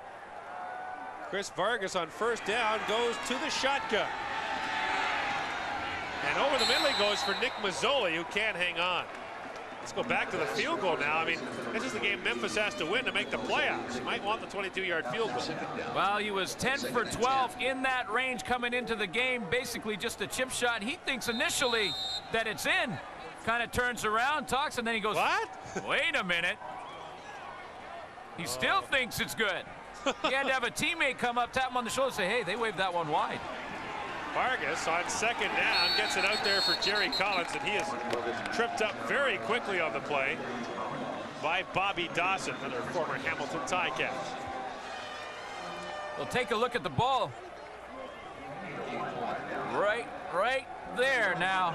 [SPEAKER 2] Chris Vargas on first down goes to the shotgun. And over the middle he goes for Nick Mazzoli, who can't hang on. Let's go back to the field goal now. I mean, this is the game Memphis has to win to make the playoffs. You might want the 22-yard field goal.
[SPEAKER 3] Well, he was 10 for 12 in that range coming into the game. Basically just a chip shot. He thinks initially that it's in. Kind of turns around, talks, and then he goes,
[SPEAKER 2] what?
[SPEAKER 3] Wait a minute. He still thinks it's good. He had to have a teammate come up, tap him on the shoulder, and say, hey, they waved that one wide.
[SPEAKER 2] Vargas on second down gets it out there for Jerry Collins, and he is tripped up very quickly on the play by Bobby Dawson, another former Hamilton Ticats.
[SPEAKER 3] Well, take a look at the ball. Right there now.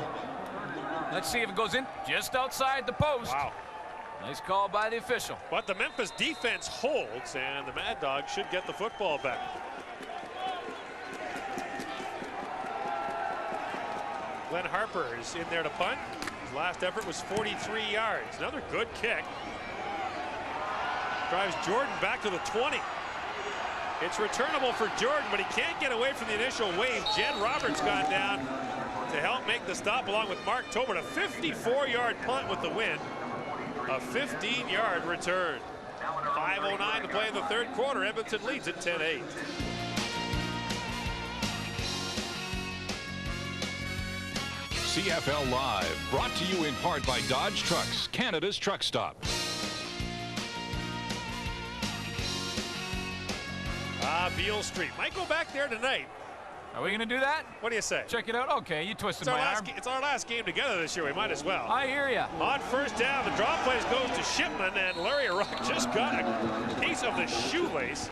[SPEAKER 3] Let's see if it goes in just outside the post.
[SPEAKER 2] Wow.
[SPEAKER 3] Nice call by the official.
[SPEAKER 2] But the Memphis defense holds, and the Mad Dogs should get the football back. Glenn Harper is in there to punt. His last effort was 43 yards. Another good kick. Drives Jordan back to the 20. It's returnable for Jordan, but he can't get away from the initial wave. Jed Roberts gone down to help make the stop along with Mark Tobert. A 54-yard punt with the win. A 15-yard return. 5:09 to play in the third quarter. Edmonton leads at 10-8.
[SPEAKER 10] CFL Live, brought to you in part by Dodge Trucks, Canada's truck stop.
[SPEAKER 2] Beale Street. Might go back there tonight.
[SPEAKER 3] Are we going to do that?
[SPEAKER 2] What do you say?
[SPEAKER 3] Check it out. Okay, you twisted my arm.
[SPEAKER 2] It's our last game together this year. We might as well.
[SPEAKER 3] I hear ya.
[SPEAKER 2] On first down, the draw plays goes to Shipman, and Larry Rock just got a piece of the shoelace.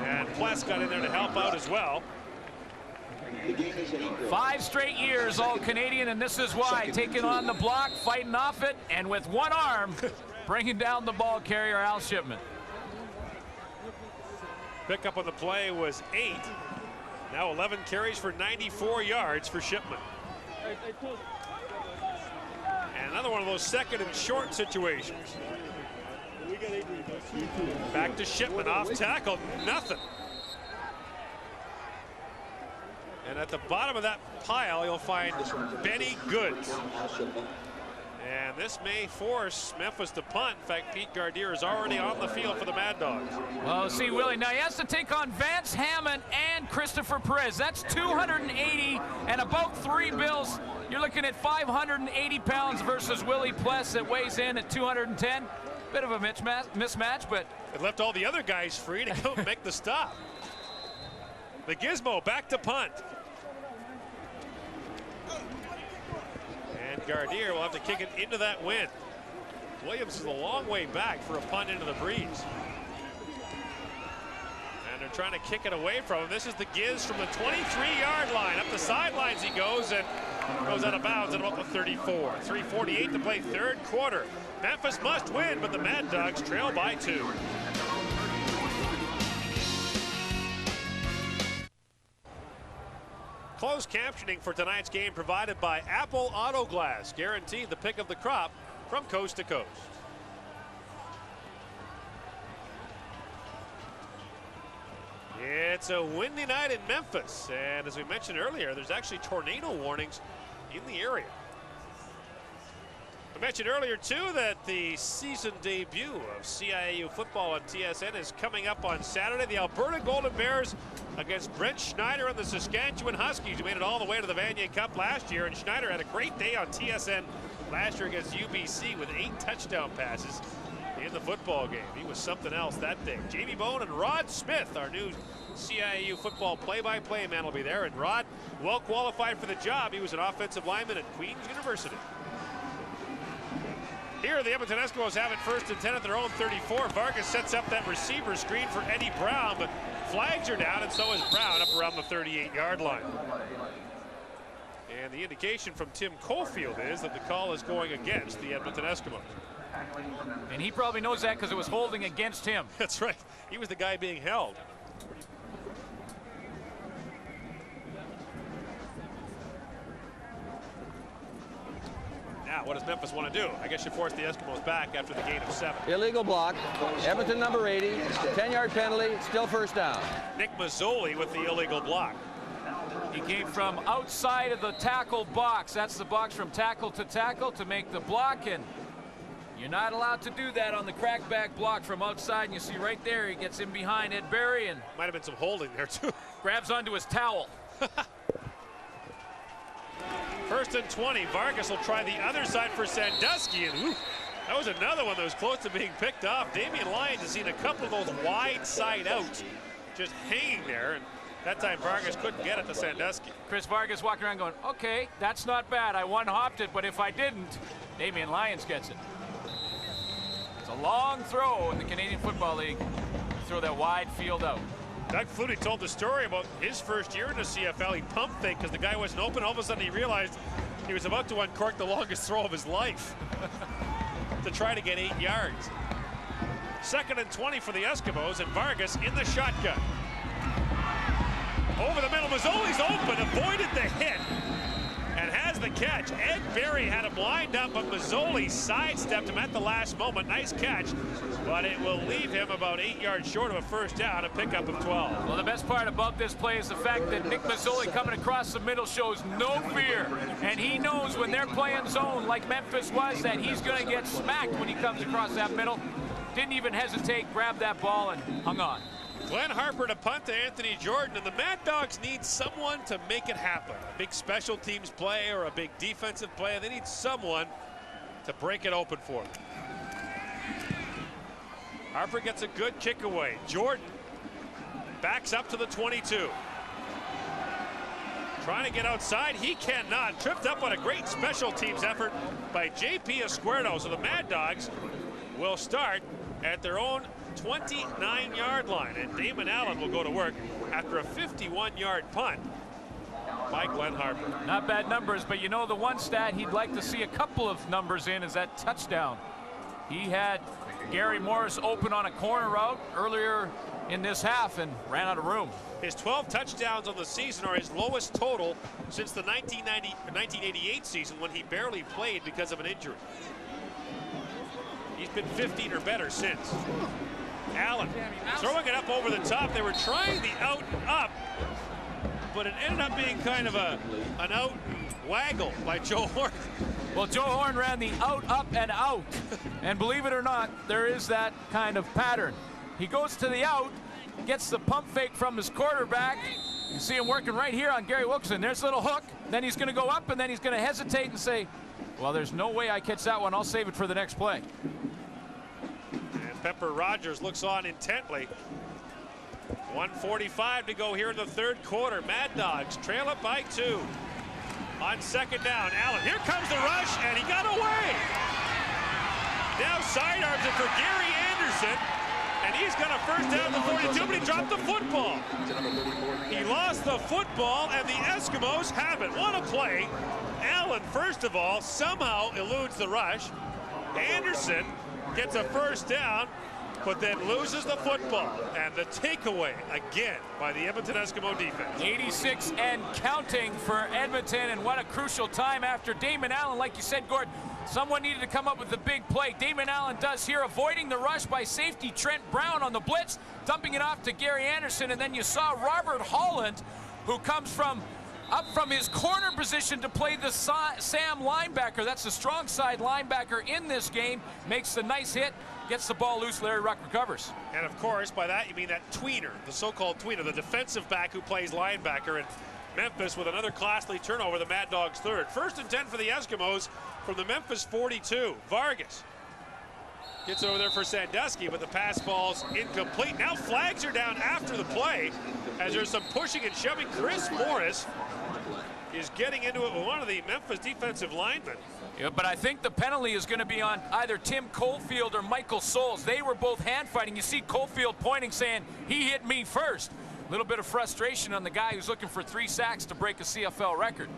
[SPEAKER 2] And Pless got in there to help out as well.
[SPEAKER 3] 5 straight years all Canadian, and this is why. Taking on the block, fighting off it, and with one arm, bringing down the ball carrier, Al Shipman.
[SPEAKER 2] Pickup on the play was 8. Now 11 carries for 94 yards for Shipman. And another one of those second and short situations. Back to Shipman, off tackle, nothing. And at the bottom of that pile, you'll find Benny Goods. And this may force Memphis to punt. In fact, Pete Gardere is already on the field for the Mad Dogs.
[SPEAKER 3] Well, see, Willie, now he has to take on Vance Hammond and Christopher Perez. That's 280 and about 3 bills. You're looking at 580 pounds versus Willie Pless that weighs in at 210. Bit of a mismatch, but
[SPEAKER 2] it left all the other guys free to go make the stop. The Gizmo back to punt. And Gardere will have to kick it into that wind. Williams is a long way back for a punt into the breeze. And they're trying to kick it away from him. This is the Giz from the 23-yard line. Up the sidelines he goes and goes out of bounds at about the 34. 3:48 to play third quarter. Memphis must win, but the Mad Dogs trail by 2. Closed captioning for tonight's game provided by Apple Auto Glass. Guaranteed the pick of the crop from coast to coast. It's a windy night in Memphis, and as we mentioned earlier, there's actually tornado warnings in the area. I mentioned earlier too that the season debut of CIAU football on TSN is coming up on Saturday. The Alberta Golden Bears against Brent Schneider and the Saskatchewan Huskies, who made it all the way to the Vanier Cup last year. And Schneider had a great day on TSN last year against UBC with 8 touchdown passes in the football game. He was something else that day. Jamie Bone and Rod Smith, our new CIAU football play-by-play man, will be there. And Rod, well qualified for the job. He was an offensive lineman at Queen's University. Here, the Edmonton Eskimos have it 1st and 10 at their own 34. Vargas sets up that receiver screen for Eddie Brown, but flags are down, and so is Brown up around the 38-yard line. And the indication from Tim Cofield is that the call is going against the Edmonton Eskimos.
[SPEAKER 3] And he probably knows that because it was holding against him.
[SPEAKER 2] That's right. He was the guy being held. Now, what does Memphis want to do? I guess you force the Eskimos back after the gain of 7.
[SPEAKER 11] Illegal block. Edmonton number 80. 10-yard penalty. Still first down.
[SPEAKER 2] Nick Mazzoli with the illegal block.
[SPEAKER 3] He came from outside of the tackle box. That's the box from tackle to make the block, and you're not allowed to do that on the crackback block from outside. And you see right there, he gets in behind Ed Berry and
[SPEAKER 2] might have been some holding there too.
[SPEAKER 3] Grabs onto his towel.
[SPEAKER 2] First and 20. Vargas will try the other side for Sandusky, and whew, that was another one that was close to being picked off. Damian Lyons has seen a couple of those wide side outs just hanging there, and that time Vargas couldn't get it to Sandusky.
[SPEAKER 3] Chris Vargas walking around going, okay, that's not bad. I one-hopped it, but if I didn't, Damian Lyons gets it. It's a long throw in the Canadian Football League. Throw that wide field out.
[SPEAKER 2] Doug Flutie told the story about his first year in the CFL. He pumped fake because the guy wasn't open. All of a sudden he realized he was about to uncork the longest throw of his life to try to get 8 yards. Second and 20 for the Eskimos, and Vargas in the shotgun. Over the middle, Mazzoli's open, avoided the hit, and has the catch. Ed Berry had him lined up, but Mazzoli sidestepped him at the last moment. Nice catch, but it will leave him about 8 yards short of a first down, a pickup of 12.
[SPEAKER 3] Well, the best part about this play is the fact that Nick Mazzoli coming across the middle shows no fear, and he knows when they're playing zone like Memphis was that he's going to get smacked when he comes across that middle. Didn't even hesitate, grabbed that ball and hung on.
[SPEAKER 2] Glenn Harper to punt to Anthony Jordan, and the Mad Dogs need someone to make it happen. A big special teams play or a big defensive play. They need someone to break it open for them. Harper gets a good kick away. Jordan backs up to the 22. Trying to get outside, he cannot. Tripped up on a great special teams effort by J.P. Escuerdo. So the Mad Dogs will start at their own 29-yard line, and Damon Allen will go to work after a 51-yard punt by Glenn Harper.
[SPEAKER 3] Not bad numbers, but you know the one stat he'd like to see a couple of numbers in is that touchdown. He had Gary Morris open on a corner route earlier in this half and ran out of room.
[SPEAKER 2] His 12 touchdowns on the season are his lowest total since the 1988 season, when he barely played because of an injury. He's been 15 or better since. Allen throwing it up over the top. They were trying the out and up, but it ended up being kind of an out and waggle by Joe Horn.
[SPEAKER 3] Well, Joe Horn ran the out, up, and out. And believe it or not, there is that kind of pattern. He goes to the out, gets the pump fake from his quarterback. You see him working right here on Gary Wilkerson. There's a little hook. Then he's going to go up, and then he's going to hesitate and say, well, there's no way I catch that one. I'll save it for the next play.
[SPEAKER 2] Pepper Rogers looks on intently. 1:45 to go here in the third quarter. Mad Dogs trail it by 2. On second down, Allen. Here comes the rush, and he got away. Now sidearms it for Gary Anderson, and he's got a first down at the 42, but he dropped the football. He lost the football, and the Eskimos have it. What a play. Allen, first of all, somehow eludes the rush. Anderson gets a first down, but then loses the football. And the takeaway again by the Edmonton Eskimo defense.
[SPEAKER 3] 86 and counting for Edmonton, and what a crucial time after Damon Allen. Like you said, Gord, someone needed to come up with the big play. Damon Allen does here, avoiding the rush by safety Trent Brown on the blitz, dumping it off to Gary Anderson, and then you saw Robert Holland, who comes up from his corner position to play the Sam linebacker. That's the strong side linebacker in this game. Makes the nice hit, gets the ball loose. Larry Ruck recovers.
[SPEAKER 2] And of course, by that you mean that tweener, the so-called tweener, the defensive back who plays linebacker. And Memphis with another costly turnover, the Mad Dogs third. First and 10 for the Eskimos from the Memphis 42. Vargas gets over there for Sandusky, but the pass ball's incomplete. Now flags are down after the play as there's some pushing and shoving. Chris Morris is getting into it with one of the Memphis defensive linemen.
[SPEAKER 3] Yeah, but I think the penalty is going to be on either Tim Cofield or Michael Souls. They were both hand fighting. You see Cofield pointing, saying, he hit me first. A little bit of frustration on the guy who's looking for 3 sacks to break a CFL record.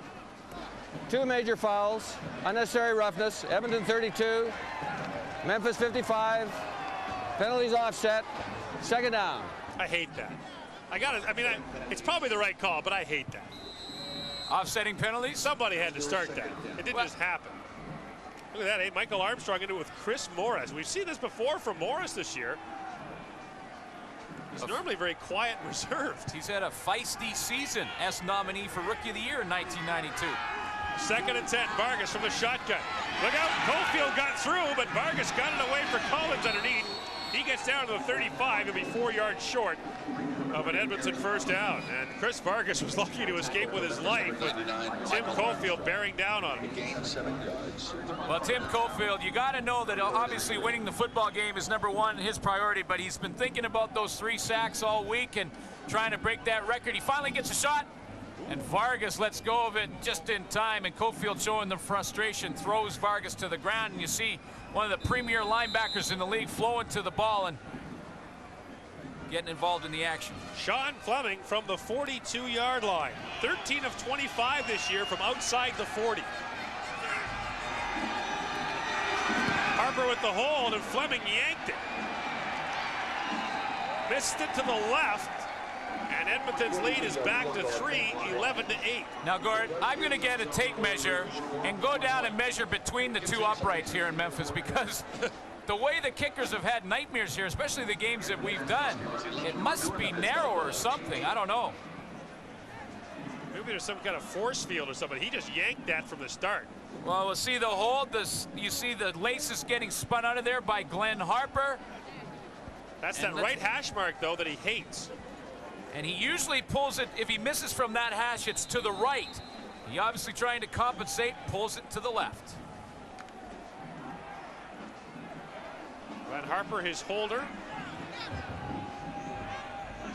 [SPEAKER 11] 2 major fouls, unnecessary roughness, Edmonton 32, Memphis 55, penalties offset, 2nd down.
[SPEAKER 2] I hate that. It's probably the right call, but I hate that.
[SPEAKER 3] Offsetting penalties?
[SPEAKER 2] Somebody had to start that. It didn't just happen. Look at that, eh? Michael Armstrong into it with Chris Morris. We've seen this before from Morris this year. He's normally very quiet and reserved.
[SPEAKER 3] He's had a feisty season as nominee for Rookie of the Year in 1992.
[SPEAKER 2] 2nd and 10, Vargas from the shotgun. Look out, Cofield got through, but Vargas got it away for Collins underneath. He gets down to the 35. He'll be 4 yards short of an Edmonton first down. And Chris Vargas was lucky to escape with his life, with Tim Cofield bearing down on him.
[SPEAKER 3] Well, Tim Cofield, you got to know that obviously winning the football game is #1, his priority, but he's been thinking about those 3 sacks all week and trying to break that record. He finally gets a shot, and Vargas lets go of it just in time, and Cofield, showing the frustration, throws Vargas to the ground, and you see one of the premier linebackers in the league flowing to the ball and getting involved in the action.
[SPEAKER 2] Sean Fleming from the 42-yard line. 13 of 25 this year from outside the 40. Harper with the hold, and Fleming yanked it. Missed it to the left, and Edmonton's lead is back to 3, 11-8.
[SPEAKER 3] Now, Gord, I'm going to get a tape measure and go down and measure between the 2 uprights here in Memphis, because the way the kickers have had nightmares here, especially the games that we've done, it must be narrow or something. I don't know.
[SPEAKER 2] Maybe there's some kind of force field or something. He just yanked that from the start.
[SPEAKER 3] Well, we'll see the hold. You see the laces getting spun out of there by Glenn Harper.
[SPEAKER 2] That's that right hash mark, though, that he hates.
[SPEAKER 3] And he usually pulls it, if he misses from that hash, it's to the right. He obviously trying to compensate, pulls it to the left.
[SPEAKER 2] Glenn Harper, his holder.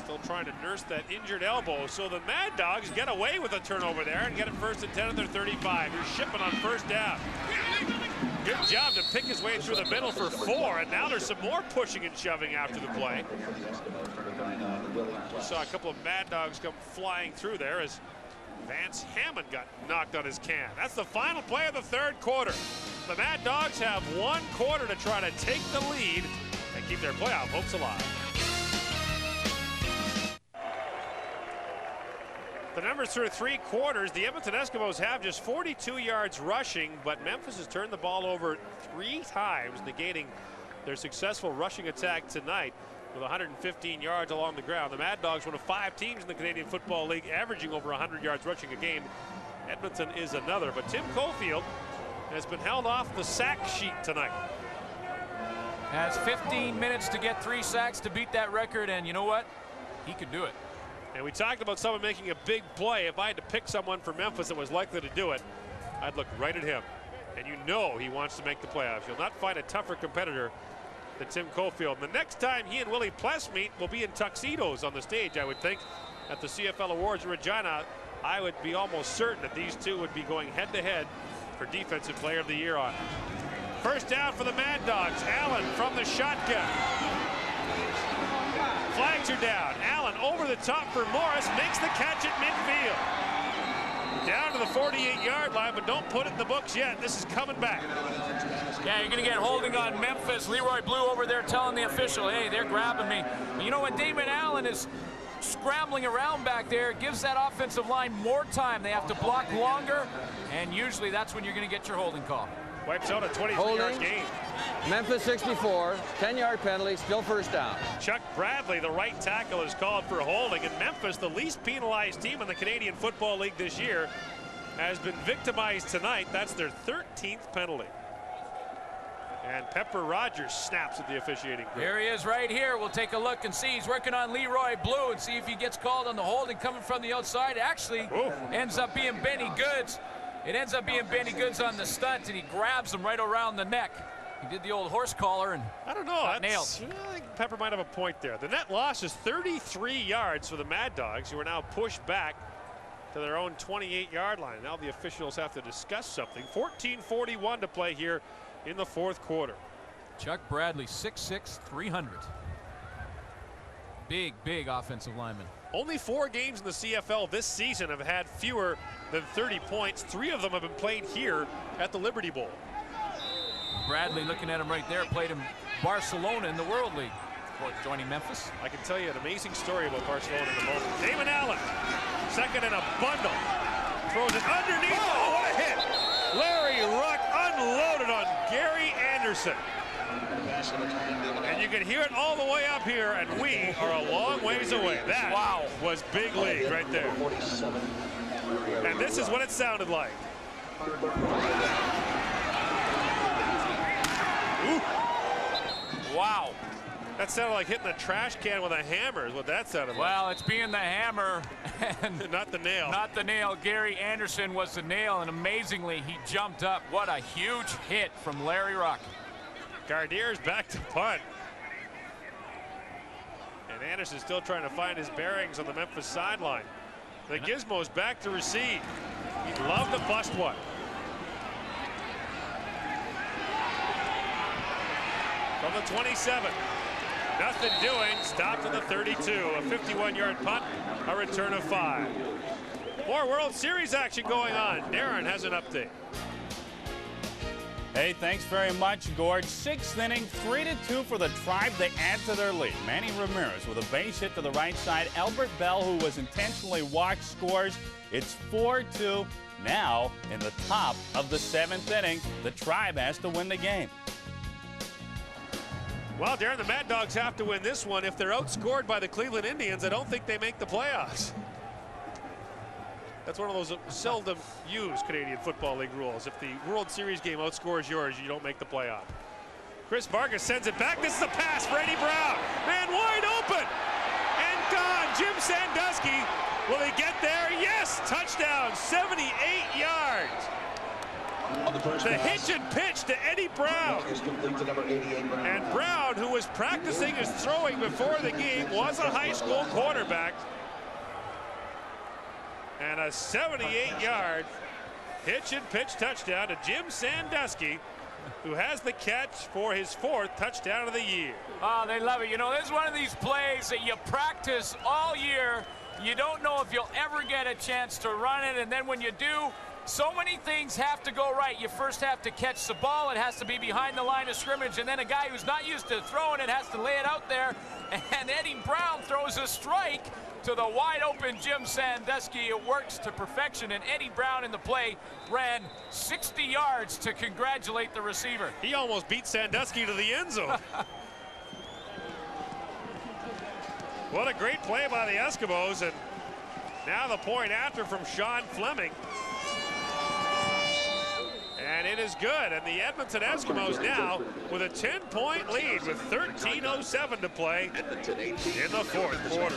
[SPEAKER 2] Still trying to nurse that injured elbow. So the Mad Dogs get away with a turnover there and get it 1st and 10 at their 35. They're shipping on 1st down. Good job to pick his way through the middle for 4, and now there's some more pushing and shoving after the play. We saw a couple of Mad Dogs come flying through there as Vance Hammond got knocked on his can. That's the final play of the 3rd quarter. The Mad Dogs have 1 quarter to try to take the lead and keep their playoff hopes alive. The numbers through 3 quarters. The Edmonton Eskimos have just 42 yards rushing, but Memphis has turned the ball over 3 times, negating their successful rushing attack tonight with 115 yards along the ground. The Mad Dogs, one of 5 teams in the Canadian Football League, averaging over 100 yards rushing a game. Edmonton is another, but Tim Cofield has been held off the sack sheet tonight.
[SPEAKER 3] Has 15 minutes to get 3 sacks to beat that record, and you know what? He could do it.
[SPEAKER 2] And we talked about someone making a big play. If I had to pick someone for Memphis that was likely to do it, I'd look right at him. And you know he wants to make the playoffs. You'll not find a tougher competitor than Tim Cofield. And the next time he and Willie Pless meet will be in tuxedos on the stage, I would think, at the CFL Awards in Regina. I would be almost certain that these two would be going head-to-head for Defensive Player of the Year on. 1st down for the Mad Dogs. Allen from the shotgun. Flags are down. Allen over the top for Morris, makes the catch at midfield. Down to the 48-yard line, but don't put it in the books yet. This is coming back.
[SPEAKER 3] Yeah, you're going to get holding on Memphis. Leroy Blue over there telling the official, hey, they're grabbing me. You know, when Damon Allen is scrambling around back there, it gives that offensive line more time. They have to block longer, and usually that's when you're going to get your holding call.
[SPEAKER 2] Wipes out a 23-yard gain.
[SPEAKER 11] Memphis 64, 10-yard penalty, still 1st down.
[SPEAKER 2] Chuck Bradley, the right tackle, is called for holding, and Memphis, the least penalized team in the Canadian Football League this year, has been victimized tonight. That's their 13th penalty. And Pepper Rogers snaps at the officiating group.
[SPEAKER 3] Here he is right here. We'll take a look and see. He's working on Leroy Blue and see if he gets called on the holding coming from the outside. Actually, ends up being Benny Goods. It ends up being Benny Goods on the stunt, and he grabs him right around the neck. He did the old horse collar and
[SPEAKER 2] I don't know.
[SPEAKER 3] Nailed.
[SPEAKER 2] I think Pepper might have a point there. The net loss is 33 yards for the Mad Dogs, who are now pushed back to their own 28-yard line. Now the officials have to discuss something. 14:41 to play here in the 4th quarter.
[SPEAKER 3] Chuck Bradley, 6'6", 300.
[SPEAKER 4] Big, big offensive lineman.
[SPEAKER 2] Only 4 games in the CFL this season have had fewer than 30 points. 3 of them have been played here at the Liberty Bowl.
[SPEAKER 4] Bradley, looking at him right there, played in Barcelona in the World League before joining Memphis.
[SPEAKER 2] I can tell you an amazing story about Barcelona in a moment. Damon Allen, second in a bundle. Throws it underneath. Oh, what a hit. Larry Ruck unloaded on Gary Anderson. And you can hear it all the way up here, and we are a long ways away. That was big league right there. And this is what it sounded like. Ooh. Wow. That sounded like hitting a trash can with a hammer is what that sounded like.
[SPEAKER 4] Well, it's being the hammer and
[SPEAKER 2] not the nail.
[SPEAKER 4] Not the nail. Gary Anderson was the nail, and amazingly, he jumped up. What a huge hit from Larry Ruck.
[SPEAKER 2] Gardier's back to punt. And Anderson's still trying to find his bearings on the Memphis sideline. The Gizmo's back to receive. He'd love to bust one. From the 27. Nothing doing. Stopped at the 32. A 51-yard punt. A return of 5. More World Series action going on. Darren has an update.
[SPEAKER 24] Hey, thanks very much, Gord. 6th inning, 3-2 for the Tribe. They add to their lead. Manny Ramirez with a base hit to the right side. Albert Bell, who was intentionally walked, scores. It's 4-2. Now, in the top of the 7th inning, the Tribe has to win the game.
[SPEAKER 2] Well, Darren, the Mad Dogs have to win this one. If they're outscored by the Cleveland Indians, I don't think they make the playoffs. That's one of those seldom used Canadian Football League rules. If the World Series game outscores yours, you don't make the playoff. Chris Vargas sends it back. This is a pass for Eddie Brown. Man wide open. And gone. Jim Sandusky. Will he get there? Yes. Touchdown. 78 yards. The hitch and pitch to Eddie Brown. And Brown, who was practicing his throwing before the game, was a high school quarterback. And a 78-yard hitch and pitch touchdown to Jim Sandusky, who has the catch for his 4th touchdown of the year.
[SPEAKER 4] Oh, they love it. You know, this is one of these plays that you practice all year. You don't know if you'll ever get a chance to run it, and then when you do, so many things have to go right. You first have to catch the ball. It has to be behind the line of scrimmage, and then a guy who's not used to throwing it has to lay it out there, and Eddie Brown throws a strike to the wide open Jim Sandusky. It works to perfection, and Eddie Brown in the play ran 60 yards to congratulate the receiver.
[SPEAKER 2] He almost beat Sandusky to the end zone. What a great play by the Eskimos, and now the point after from Sean Fleming. And it is good, and the Edmonton Eskimos now with a 10-point lead with 13:07 to play in the 4th quarter.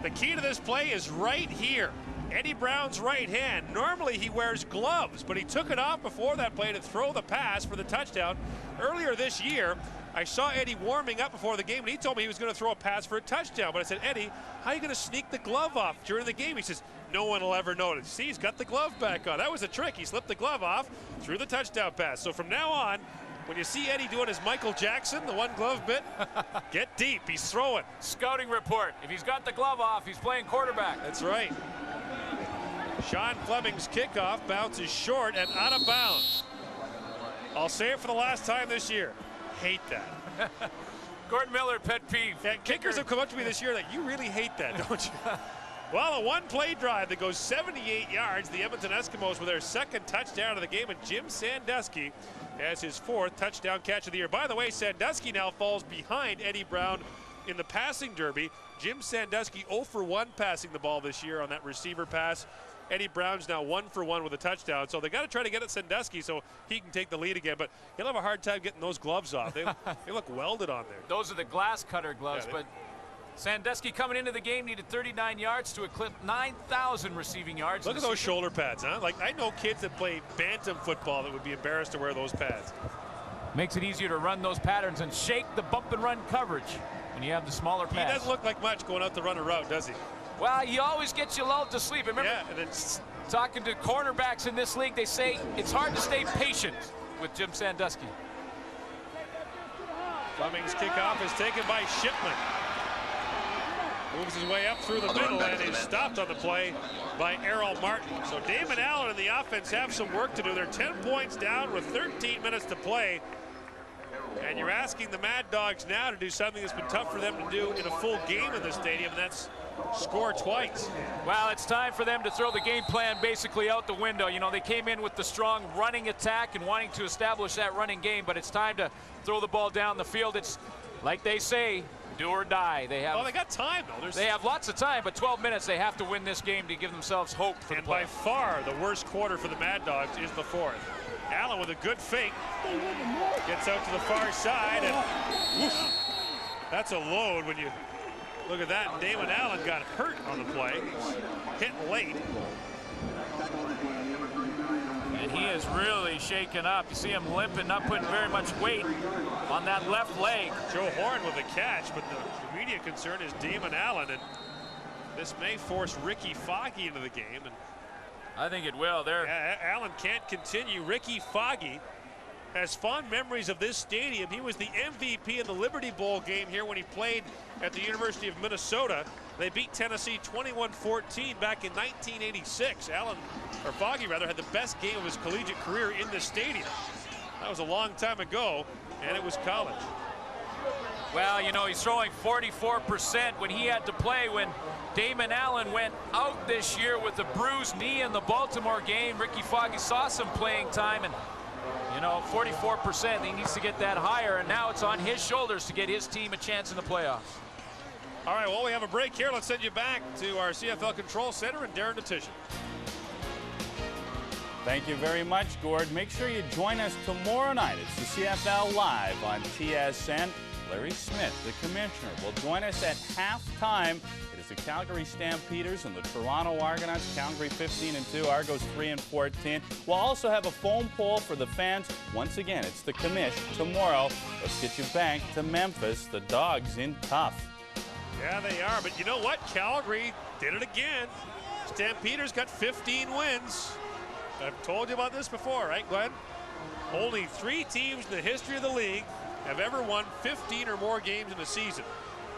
[SPEAKER 2] The key to this play is right here. Eddie Brown's right hand. Normally he wears gloves, but he took it off before that play to throw the pass for the touchdown. Earlier this year, I saw Eddie warming up before the game, and he told me he was going to throw a pass for a touchdown. But I said, Eddie, how are you going to sneak the glove off during the game? He says, no one will ever notice. See, he's got the glove back on. That was a trick. He slipped the glove off, threw the touchdown pass. So from now on, when you see Eddie doing his Michael Jackson, the one glove bit, get deep. He's throwing.
[SPEAKER 4] Scouting report. If he's got the glove off, he's playing quarterback.
[SPEAKER 2] That's right. Sean Fleming's kickoff bounces short and out of bounds. I'll say it for the last time this year. Hate that.
[SPEAKER 4] Gordon Miller, pet peeve.
[SPEAKER 2] Yeah, kickers have come up to me this year like, you really hate that, don't you? Well, a one-play drive that goes 78 yards. The Edmonton Eskimos with their 2nd touchdown of the game, and Jim Sandusky has his 4th touchdown catch of the year. By the way, Sandusky now falls behind Eddie Brown in the passing derby. Jim Sandusky 0 for 1 passing the ball this year on that receiver pass. Eddie Brown's now 1 for 1 with a touchdown. So they got to try to get at Sandusky so he can take the lead again. But he'll have a hard time getting those gloves off. They look welded on there.
[SPEAKER 4] Those are the glass cutter gloves. Yeah, but Sandusky coming into the game needed 39 yards to eclipse 9,000 receiving yards.
[SPEAKER 2] Look at those shoulder pads, huh? Like, I know kids that play bantam football that would be embarrassed to wear those pads.
[SPEAKER 4] Makes it easier to run those patterns and shake the bump and run coverage when you have the smaller pads.
[SPEAKER 2] He doesn't look like much going out to run a route, does he?
[SPEAKER 4] Well, he always gets you lulled to sleep. Remember,
[SPEAKER 2] and then
[SPEAKER 4] talking to cornerbacks in this league, they say it's hard to stay patient with Jim Sandusky.
[SPEAKER 2] Fleming's kickoff is taken by Shipman. Moves his way up through the middle and is stopped on the play by Errol Martin. So Damon Allen and the offense have some work to do. They're 10 points down with 13 minutes to play. And you're asking the Mad Dogs now to do something that's been tough for them to do in a full game in the stadium, and that's score twice.
[SPEAKER 3] Well, it's time for them to throw the game plan basically out the window. You know, they came in with the strong running attack and wanting to establish that running game, but it's time to throw the ball down the field. It's like they say, do or die. They have.
[SPEAKER 2] Oh, they got time though.
[SPEAKER 3] They have lots of time, but 12 minutes. They have to win this game to give themselves hope for the play.
[SPEAKER 2] And by far the worst quarter for the Mad Dogs is the fourth. Allen with a good fake gets out to the far side, and woof, that's a load when you look at that. Damon Allen got hurt on the play, hit late.
[SPEAKER 3] And he is really shaken up. You see him limping, not putting very much weight on that left leg.
[SPEAKER 2] Joe Horn with a catch, but the immediate concern is Damon Allen, and this may force Ricky Foggy into the game. And
[SPEAKER 3] I think it will.
[SPEAKER 2] Allen can't continue. Ricky Foggy has fond memories of this stadium. He was the MVP in the Liberty Bowl game here when he played at the University of Minnesota. They beat Tennessee 21-14 back in 1986. Foggy had the best game of his collegiate career in this stadium. That was a long time ago, and it was college.
[SPEAKER 3] Well, you know, he's throwing 44% when he had to play when Damon Allen went out this year with a bruised knee in the Baltimore game. Ricky Foggy saw some playing time, and you know, 44%. He needs to get that higher, and now it's on his shoulders to get his team a chance in the playoffs.
[SPEAKER 2] All right, well, we have a break here. Let's send you back to our CFL Control Center and Darren Detition.
[SPEAKER 24] Thank you very much, Gord. Make sure you join us tomorrow night. It's the CFL Live on TSN. Larry Smith, the commissioner, will join us at halftime. It is the Calgary Stampeders and the Toronto Argonauts. Calgary 15-2, Argos 3-14. We'll also have a phone poll for the fans. Once again, it's the commish tomorrow. Let's get you back to Memphis. The Dogs in tough.
[SPEAKER 2] Yeah, they are, but you know what? Calgary did it again. Stampeders got 15 wins. I've told you about this before, right, Glenn? Only 3 teams in the history of the league have ever won 15 or more games in a season.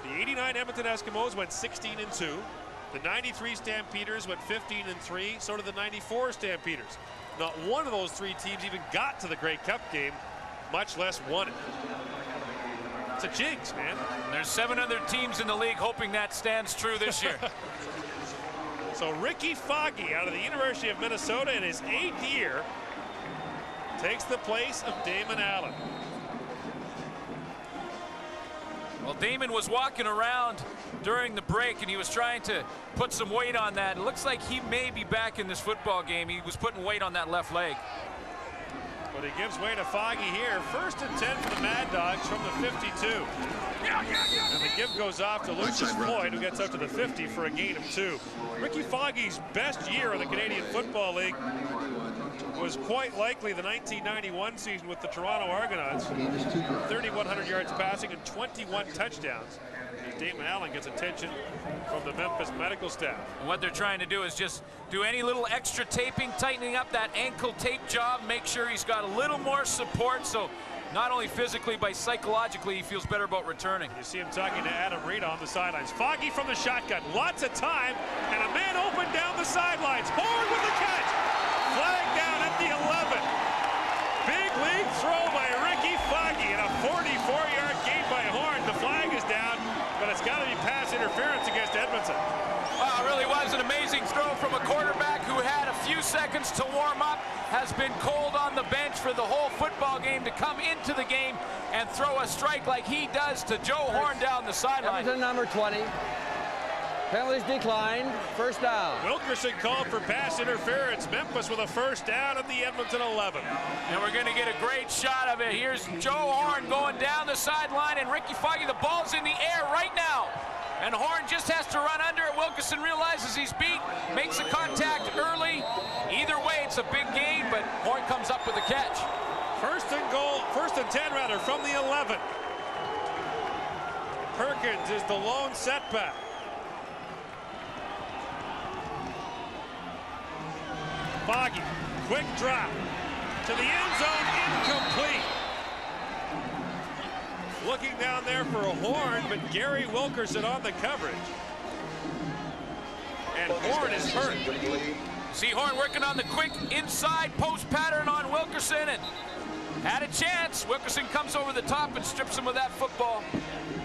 [SPEAKER 2] The 89 Edmonton Eskimos went 16-2. The 93 Stampeders went 15-3. So did the 94 Stampeders. Not one of those 3 teams even got to the Grey Cup game, much less won it. It's a jinx, man.
[SPEAKER 3] There's 7 other teams in the league hoping that stands true this year.
[SPEAKER 2] So Ricky Foggy out of the University of Minnesota in his 8th year takes the place of Damon Allen.
[SPEAKER 3] Well, Damon was walking around during the break, and he was trying to put some weight on that. It looks like he may be back in this football game. He was putting weight on that left leg.
[SPEAKER 2] But he gives way to Foggy here. 1st and 10 for the Mad Dogs from the 52. And the give goes off to Lucas Floyd, who gets up to the 50 for a gain of 2. Ricky Foggy's best year in the Canadian Football League was quite likely the 1991 season with the Toronto Argonauts. 3,100 yards passing and 21 touchdowns. Damon Allen gets attention from the Memphis medical staff.
[SPEAKER 3] And what they're trying to do is just do any little extra taping, tightening up that ankle tape job, make sure he's got a little more support, so not only physically but psychologically he feels better about returning.
[SPEAKER 2] You see him talking to Adam Reed on the sidelines. Foggy from the shotgun, lots of time, and a man open down the sidelines. Horn with the catch. Flag down at the 11. Big league throw by Ricky Foggy and a 44-yard gain by Horn. The flag is down, but it's got to be pass interference against Edmonton.
[SPEAKER 3] Wow, it really was an amazing throw from a quarterback who had a few seconds to warm up, has been cold on the bench for the whole football game, to come into the game and throw a strike like he does to Joe Horn down the sideline.
[SPEAKER 11] Edmonton number 20. Penalties declined. 1st down.
[SPEAKER 2] Wilkerson called for pass interference. Memphis with a 1st down at the Edmonton 11.
[SPEAKER 3] And we're going to get a great shot of it. Here's Joe Horn going down the sideline, and Ricky Foggy, the ball's in the air right now. And Horn just has to run under it. Wilkerson realizes he's beat, makes the contact early. Either way, it's a big gain, but Horn comes up with the catch.
[SPEAKER 2] 1st and 10 rather, from the 11. Perkins is the lone setback. Foggy, quick drop to the end zone, incomplete. Looking there for a horn, but Gary Wilkerson on the coverage. And Horn is hurt.
[SPEAKER 3] See Horn working on the quick inside post pattern on Wilkerson, and had a chance. Wilkerson comes over the top and strips him of that football.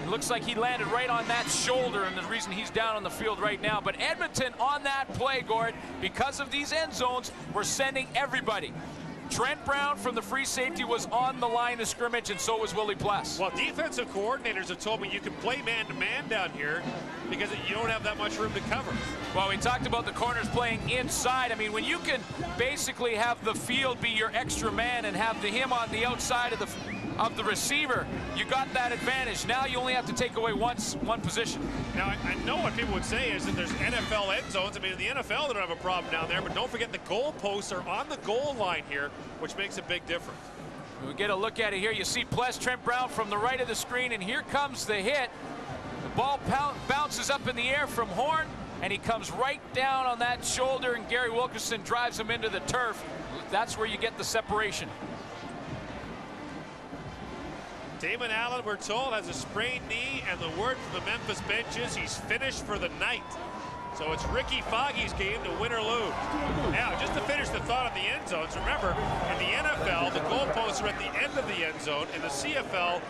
[SPEAKER 3] It looks like he landed right on that shoulder, and the reason he's down on the field right now. But Edmonton on that play, Gord, because of these end zones, we're sending everybody. Trent Brown from the free safety was on the line of scrimmage, and so was Willie Pless.
[SPEAKER 2] Well, defensive coordinators have told me you can play man-to-man down here because you don't have that much room to cover.
[SPEAKER 3] Well, we talked about the corners playing inside. I mean, when you can basically have the field be your extra man and have him on the outside of the receiver, you got that advantage. Now you only have to take away one position.
[SPEAKER 2] Now, I know what people would say is that there's NFL end zones. I mean, in the NFL, they don't have a problem down there, but don't forget the goalposts are on the goal line here, which makes a big difference.
[SPEAKER 3] We get a look at it here. You see Pless, Trent Brown from the right of the screen, and here comes the hit. The ball bounces up in the air from Horn, and he comes right down on that shoulder, and Gary Wilkerson drives him into the turf. That's where you get the separation.
[SPEAKER 2] Damon Allen, we're told, has a sprained knee, and the word from the Memphis bench is he's finished for the night. So it's Ricky Foggy's game to win or lose. Now, just to finish the thought on the end zones, remember, in the NFL, the goalposts are at the end of the end zone. In the CFL,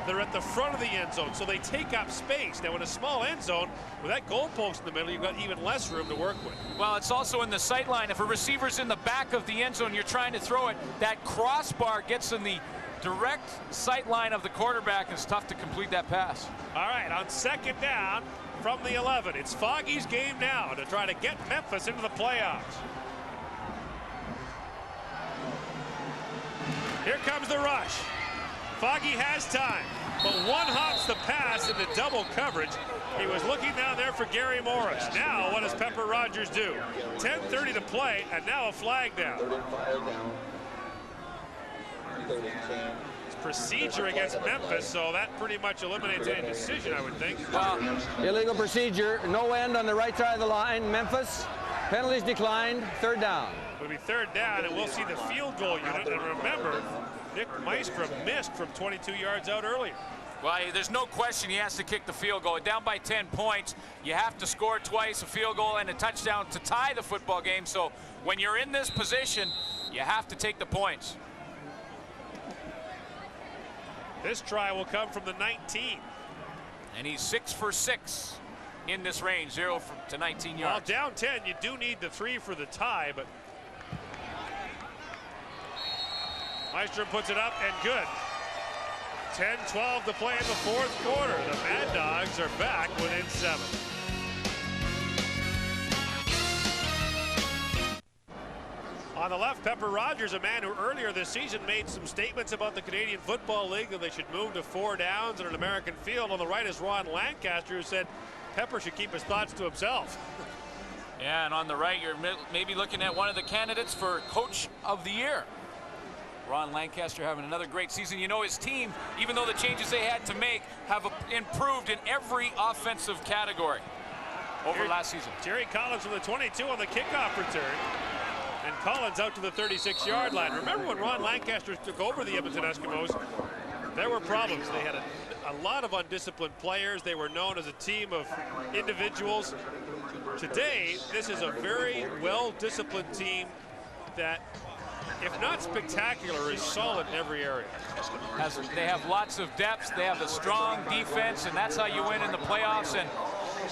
[SPEAKER 2] they're at the front of the end zone, so they take up space. Now, in a small end zone, with that goalpost in the middle, you've got even less room to work with.
[SPEAKER 3] Well, it's also in the sight line. If a receiver's in the back of the end zone, you're trying to throw it, that crossbar gets in the direct sight line of the quarterback, and it's tough to complete that pass.
[SPEAKER 2] All right, on second down from the 11, it's Foggy's game now to try to get Memphis into the playoffs. Here comes the rush. Foggy has time, but one hops the pass into double coverage. He was looking down there for Gary Morris. Now, what does Pepper Rogers do? 10:30 to play, and now a flag down. It's procedure against Memphis, so that pretty much eliminates any decision, I would think.
[SPEAKER 11] Illegal procedure, no end on the right side of the line. Memphis, penalties declined, third down.
[SPEAKER 2] It'll be third down, and we'll see the field goal unit. And remember, Nick Maestra missed from 22 yards out earlier.
[SPEAKER 3] Well, there's no question he has to kick the field goal. Down by 10 points, you have to score twice, a field goal and a touchdown to tie the football game. So when you're in this position, you have to take the points.
[SPEAKER 2] This try will come from the 19.
[SPEAKER 3] And he's 6 for 6 in this range, 0 to 19 yards.
[SPEAKER 2] Well, down 10, you do need the 3 for the tie, but Maestro puts it up and good. 10-12 to play in the fourth quarter. The Mad Dogs are back within 7. On the left, Pepper Rogers, a man who earlier this season made some statements about the Canadian Football League that they should move to 4 downs and an American field. On the right is Ron Lancaster, who said Pepper should keep his thoughts to himself.
[SPEAKER 3] Yeah, and on the right, you're maybe looking at one of the candidates for Coach of the Year. Ron Lancaster having another great season. You know, his team, even though the changes they had to make, have improved in every offensive category over last season.
[SPEAKER 2] Jerry Collins from the 22 on the kickoff return. And Collins out to the 36-yard line. Remember when Ron Lancaster took over the Edmonton Eskimos, there were problems. They had a lot of undisciplined players. They were known as a team of individuals. Today, this is a very well-disciplined team that, if not spectacular, is solid in every area.
[SPEAKER 3] They have lots of depth. They have a strong defense, and that's how you win in the playoffs. And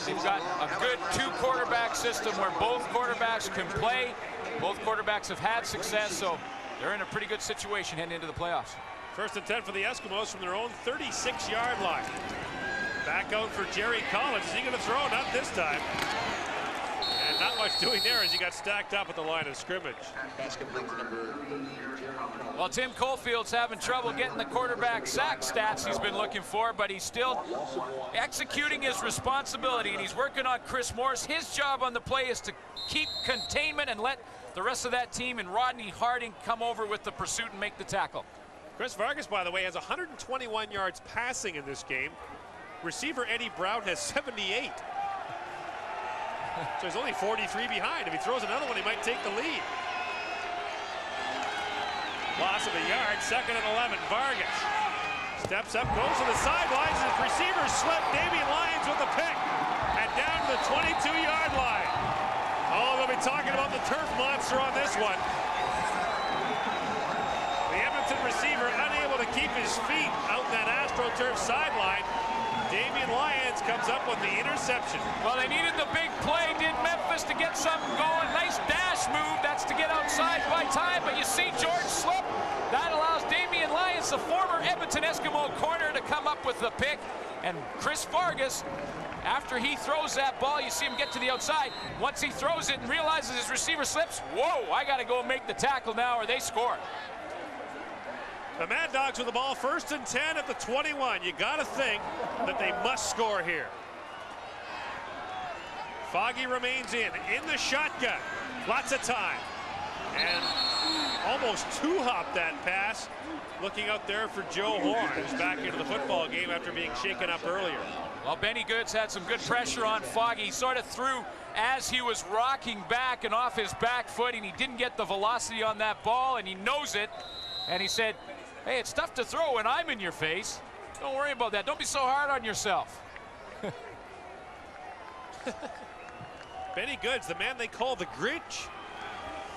[SPEAKER 3] they've got a good 2-quarterback system where both quarterbacks can play. Both quarterbacks have had success, so they're in a pretty good situation heading into the playoffs.
[SPEAKER 2] First and 10 for the Eskimos from their own 36-yard line. Back out for Jerry Collins. Is he going to throw? Not this time. And not much doing there as he got stacked up at the line of scrimmage.
[SPEAKER 3] Well, Tim Caulfield's having trouble getting the quarterback sack stats he's been looking for, but he's still executing his responsibility, and he's working on Chris Morris. His job on the play is to keep containment and let the rest of that team and Rodney Harding come over with the pursuit and make the tackle.
[SPEAKER 2] Chris Vargas, by the way, has 121 yards passing in this game. Receiver Eddie Brown has 78. So he's only 43 behind. If he throws another one, he might take the lead. Loss of a yard, second and 11, Vargas. Steps up, goes to the sidelines, his receiver slip. Damian Lyons with the pick. And down to the 22-yard line. Oh, they'll be talking about the turf monster on this one. The Edmonton receiver unable to keep his feet out that AstroTurf sideline. Damian Lyons comes up with the interception.
[SPEAKER 3] Well, they needed the big play, did Memphis, to get something going. Nice dash move. That's to get outside by time, but you see George slip. That allows Damian Lyons, the former Edmonton Eskimo corner, to come up with the pick. And Chris Vargas, after he throws that ball, you see him get to the outside. Once he throws it and realizes his receiver slips, whoa, I got to go and make the tackle now or they score.
[SPEAKER 2] The Mad Dogs with the ball, 1st and 10 at the 21. You got to think that they must score here. Foggy remains in the shotgun. Lots of time. And almost two-hopped that pass. Looking out there for Joe Horn, who's back into the football game after being shaken up earlier.
[SPEAKER 3] Well, Benny Goods had some good pressure on Foggy. He sort of threw as he was rocking back and off his back foot, and he didn't get the velocity on that ball, and he knows it. And he said, hey, it's tough to throw when I'm in your face. Don't worry about that. Don't be so hard on yourself.
[SPEAKER 2] Benny Goods, the man they call the Grinch,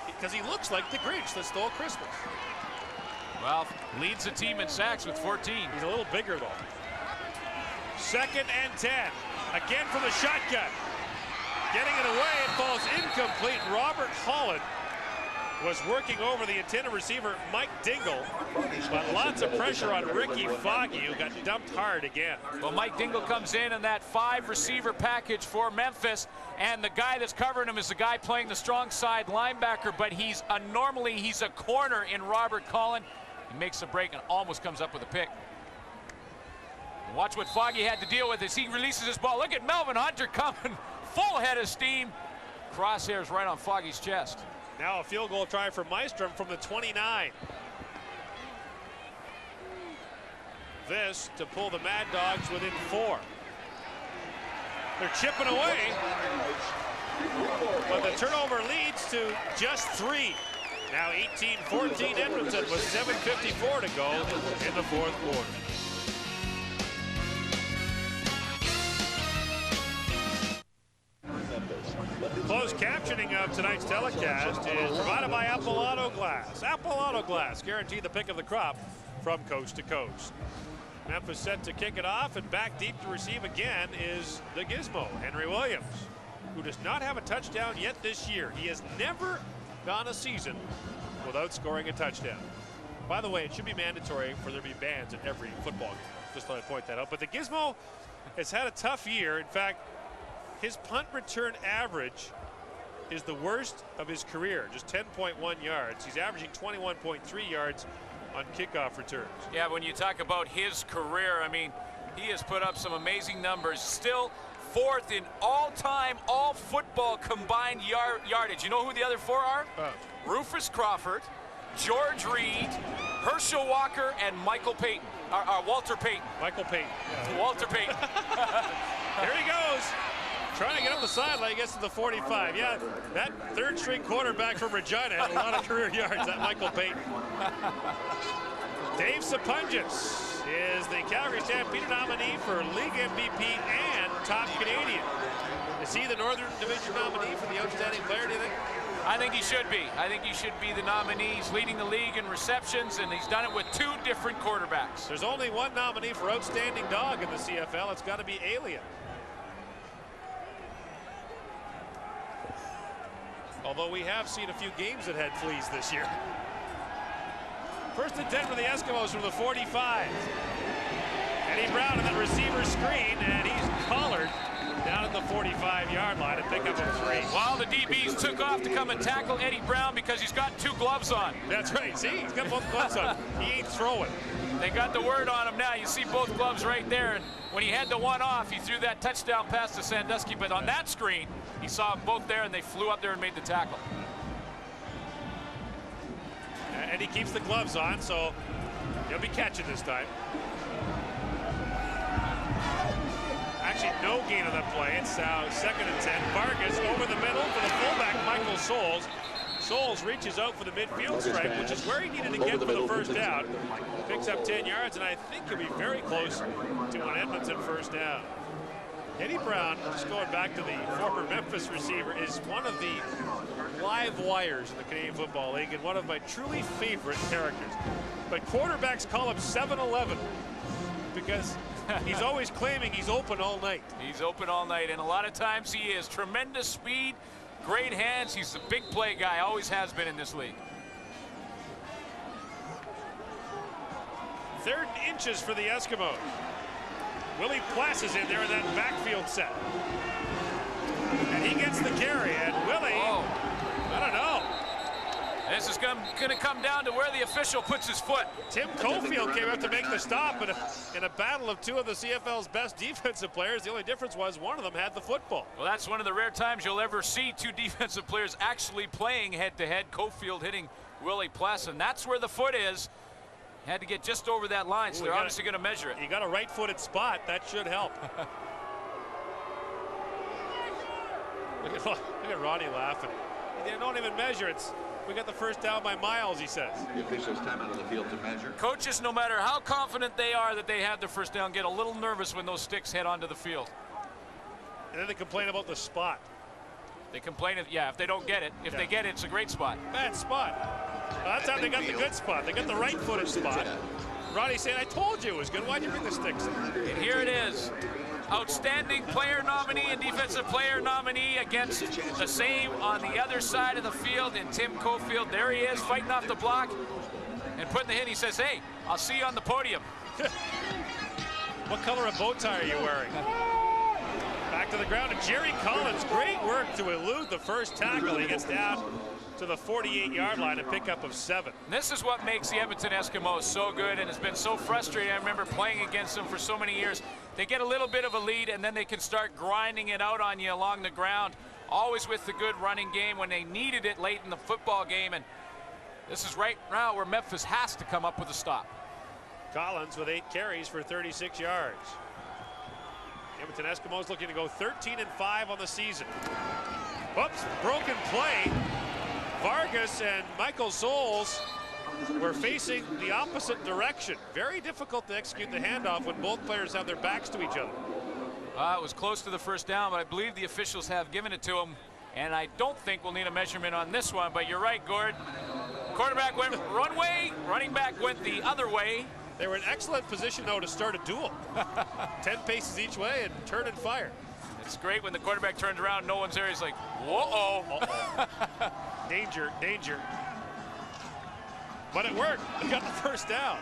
[SPEAKER 2] because he looks like the Grinch that stole Christmas.
[SPEAKER 3] Well, leads the team in sacks with 14.
[SPEAKER 2] He's a little bigger, though. 2nd and 10. Again from the shotgun. Getting it away, it falls incomplete. Robert Holland was working over the intended receiver, Mike Dingle, but lots of pressure on Ricky Foggy, who got dumped hard again.
[SPEAKER 3] Well, Mike Dingle comes in that 5-receiver package for Memphis, and the guy that's covering him is the guy playing the strong side linebacker, but normally he's a corner in Robert Collin. He makes a break and almost comes up with a pick. And watch what Foggy had to deal with as he releases his ball. Look at Melvin Hunter coming full head of steam. Crosshairs right on Foggy's chest.
[SPEAKER 2] Now a field goal try for Maestrom from the 29. This to pull the Mad Dogs within 4. They're chipping away, but the turnover leads to just 3. Now 18-14 Edmonton with 7:54 to go in the 4th quarter. Closed captioning of tonight's telecast is provided by Apple Auto Glass. Apple Auto Glass, guarantee the pick of the crop from coast to coast. Memphis set to kick it off, and back deep to receive again is the Gizmo, Henry Williams, who does not have a touchdown yet this year. He has never gone a season without scoring a touchdown. By the way, it should be mandatory for there to be bans at every football game. Just thought I'd point that out. But the Gizmo has had a tough year. In fact, his punt return average is the worst of his career, just 10.1 yards. He's averaging 21.3 yards on kickoff returns.
[SPEAKER 3] Yeah, when you talk about his career, I mean, he has put up some amazing numbers. Still 4th in all-time, all-football combined yardage. You know who the other 4 are? Rufus Crawford, George Reed, Herschel Walker, and Michael Payton. Walter Payton.
[SPEAKER 2] Michael Payton.
[SPEAKER 3] Yeah. Walter Payton.
[SPEAKER 2] There he goes. Trying to get up the sideline, gets to the 45. Yeah, that 3rd-string quarterback from Regina had a lot of career yards, that Michael Payton. Dave Sapungis is the Calgary Stampede nominee for League MVP and Top Canadian. Is he the Northern Division nominee for the Outstanding Player, do you think?
[SPEAKER 3] I think he should be. I think he should be the nominee. He's leading the league in receptions, and he's done it with 2 different quarterbacks.
[SPEAKER 2] There's only one nominee for Outstanding Dog in the CFL. It's got to be Alien. Although we have seen a few games that had fleas this year. 1st and 10 for the Eskimos from the 45. Eddie Brown in that receiver screen, and he's collared down at the 45-yard line to pick up a 3.
[SPEAKER 3] Well, the DBs took off to come and tackle Eddie Brown because he's got 2 gloves on.
[SPEAKER 2] That's right. See, he's got both gloves on. He ain't throwing.
[SPEAKER 3] They got the word on him now. You see both gloves right there. And when he had the one off, he threw that touchdown pass to Sandusky. But on that screen, he saw them both there, and they flew up there and made the tackle.
[SPEAKER 2] And he keeps the gloves on, so he'll be catching this time. Actually, no gain on that play. It's 2nd and 10. Vargas over the middle for the fullback, Michael Souls. Souls reaches out for the midfield stripe, which is where he needed to get for the first down. Picks up 10 yards, and I think he'll be very close to an Edmonton first down. Eddie Brown, just going back to the former Memphis receiver, is one of the live wires in the Canadian Football League and one of my truly favorite characters. But quarterbacks call him 7-Eleven because he's always claiming he's open all night.
[SPEAKER 3] He's open all night, and a lot of times he is. Tremendous speed, great hands. He's a big play guy, always has been in this league.
[SPEAKER 2] 3rd and inches for the Eskimos. Willie Plass is in there in that backfield set. And he gets the carry, and Willie, I don't know.
[SPEAKER 3] This is going to come down to where the official puts his foot.
[SPEAKER 2] Tim Cofield came up to make the stop in a battle of 2 of the CFL's best defensive players. The only difference was one of them had the football.
[SPEAKER 3] Well, that's one of the rare times you'll ever see 2 defensive players actually playing head-to-head. Cofield hitting Willie Plass, and that's where the foot is. Had to get just over that line, so they're obviously going to measure it.
[SPEAKER 2] You got a right-footed spot. That should help. Look at Ronnie laughing. They don't even measure it. We got the first down by miles, he says.
[SPEAKER 25] The officials time out of the field to measure.
[SPEAKER 3] Coaches, no matter how confident they are that they have the first down, get a little nervous when those sticks head onto the field.
[SPEAKER 2] And then they complain about the spot.
[SPEAKER 3] They complain, yeah, if they don't get it. If they get it, it's a great spot.
[SPEAKER 2] Bad spot. Well, that's how they got the good spot. They got the right-footed spot. Ronnie saying, I told you it was good. Why'd you bring the sticks in?
[SPEAKER 3] And here it is. Outstanding player nominee and defensive player nominee against the same on the other side of the field in Tim Cofield. There he is, fighting off the block and putting the hit. He says, hey, I'll see you on the podium.
[SPEAKER 2] What color of bow tie are you wearing? Back to the ground, and Jerry Collins, great work to elude the first tackle. He gets down to the 48-yard line, a pickup of 7.
[SPEAKER 3] This is what makes the Edmonton Eskimos so good, and it's been so frustrating. I remember playing against them for so many years. They get a little bit of a lead, and then they can start grinding it out on you along the ground, always with the good running game when they needed it late in the football game. And this is right now where Memphis has to come up with a stop.
[SPEAKER 2] Collins with 8 carries for 36 yards. Edmonton Eskimos looking to go 13-5 on the season. Whoops, broken play. Vargas and Michael Souls were facing the opposite direction. Very difficult to execute the handoff when both players have their backs to each other.
[SPEAKER 3] It was close to the first down, but I believe the officials have given it to him, and I don't think we'll need a measurement on this one, but you're right, Gord. Quarterback went one way, running back went the other way.
[SPEAKER 2] They were in excellent position, though, to start a duel. 10 paces each way and turn and fire.
[SPEAKER 3] It's great when the quarterback turns around, no one's there. He's like, whoa-oh.
[SPEAKER 2] Danger, danger. But it worked. They got the first down.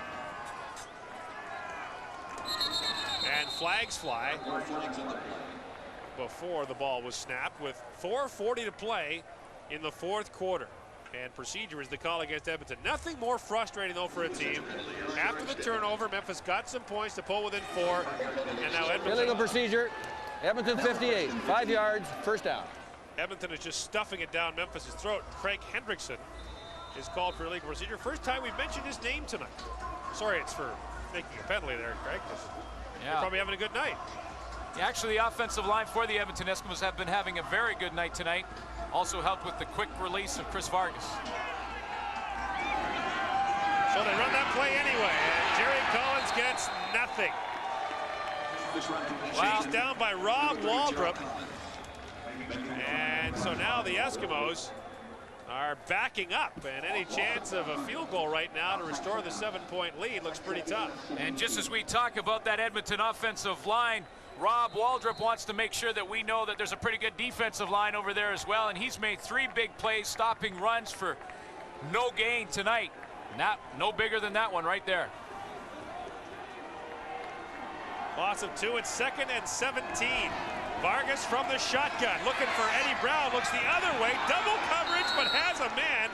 [SPEAKER 2] And flags fly before the ball was snapped with 4:40 to play in the 4th quarter. And procedure is the call against Edmonton. Nothing more frustrating, though, for a team. After the turnover, Memphis got some points to pull within 4. And now Edmonton.
[SPEAKER 11] Illegal procedure. Edmonton 58. 5 yards, first down.
[SPEAKER 2] Edmonton is just stuffing it down Memphis' throat. Craig Hendrickson is called for illegal procedure. First time we've mentioned his name tonight. Sorry, it's for making a penalty there, Craig. You're probably having a good night.
[SPEAKER 3] Actually, the offensive line for the Edmonton Eskimos have been having a very good night tonight. Also helped with the quick release of Chris Vargas.
[SPEAKER 2] So they run that play anyway, and Jerry Collins gets nothing. Chased down by Rob Waldrop. And so now the Eskimos are backing up, and any chance of a field goal right now to restore the 7-point lead looks pretty tough.
[SPEAKER 3] And just as we talk about that Edmonton offensive line, Rob Waldrop wants to make sure that we know that there's a pretty good defensive line over there as well, and he's made 3 big plays stopping runs for no gain tonight. No bigger than that one right there.
[SPEAKER 2] Loss of 2. It's 2nd and 17. Vargas from the shotgun, looking for Eddie Brown, looks the other way, double coverage, but has a man,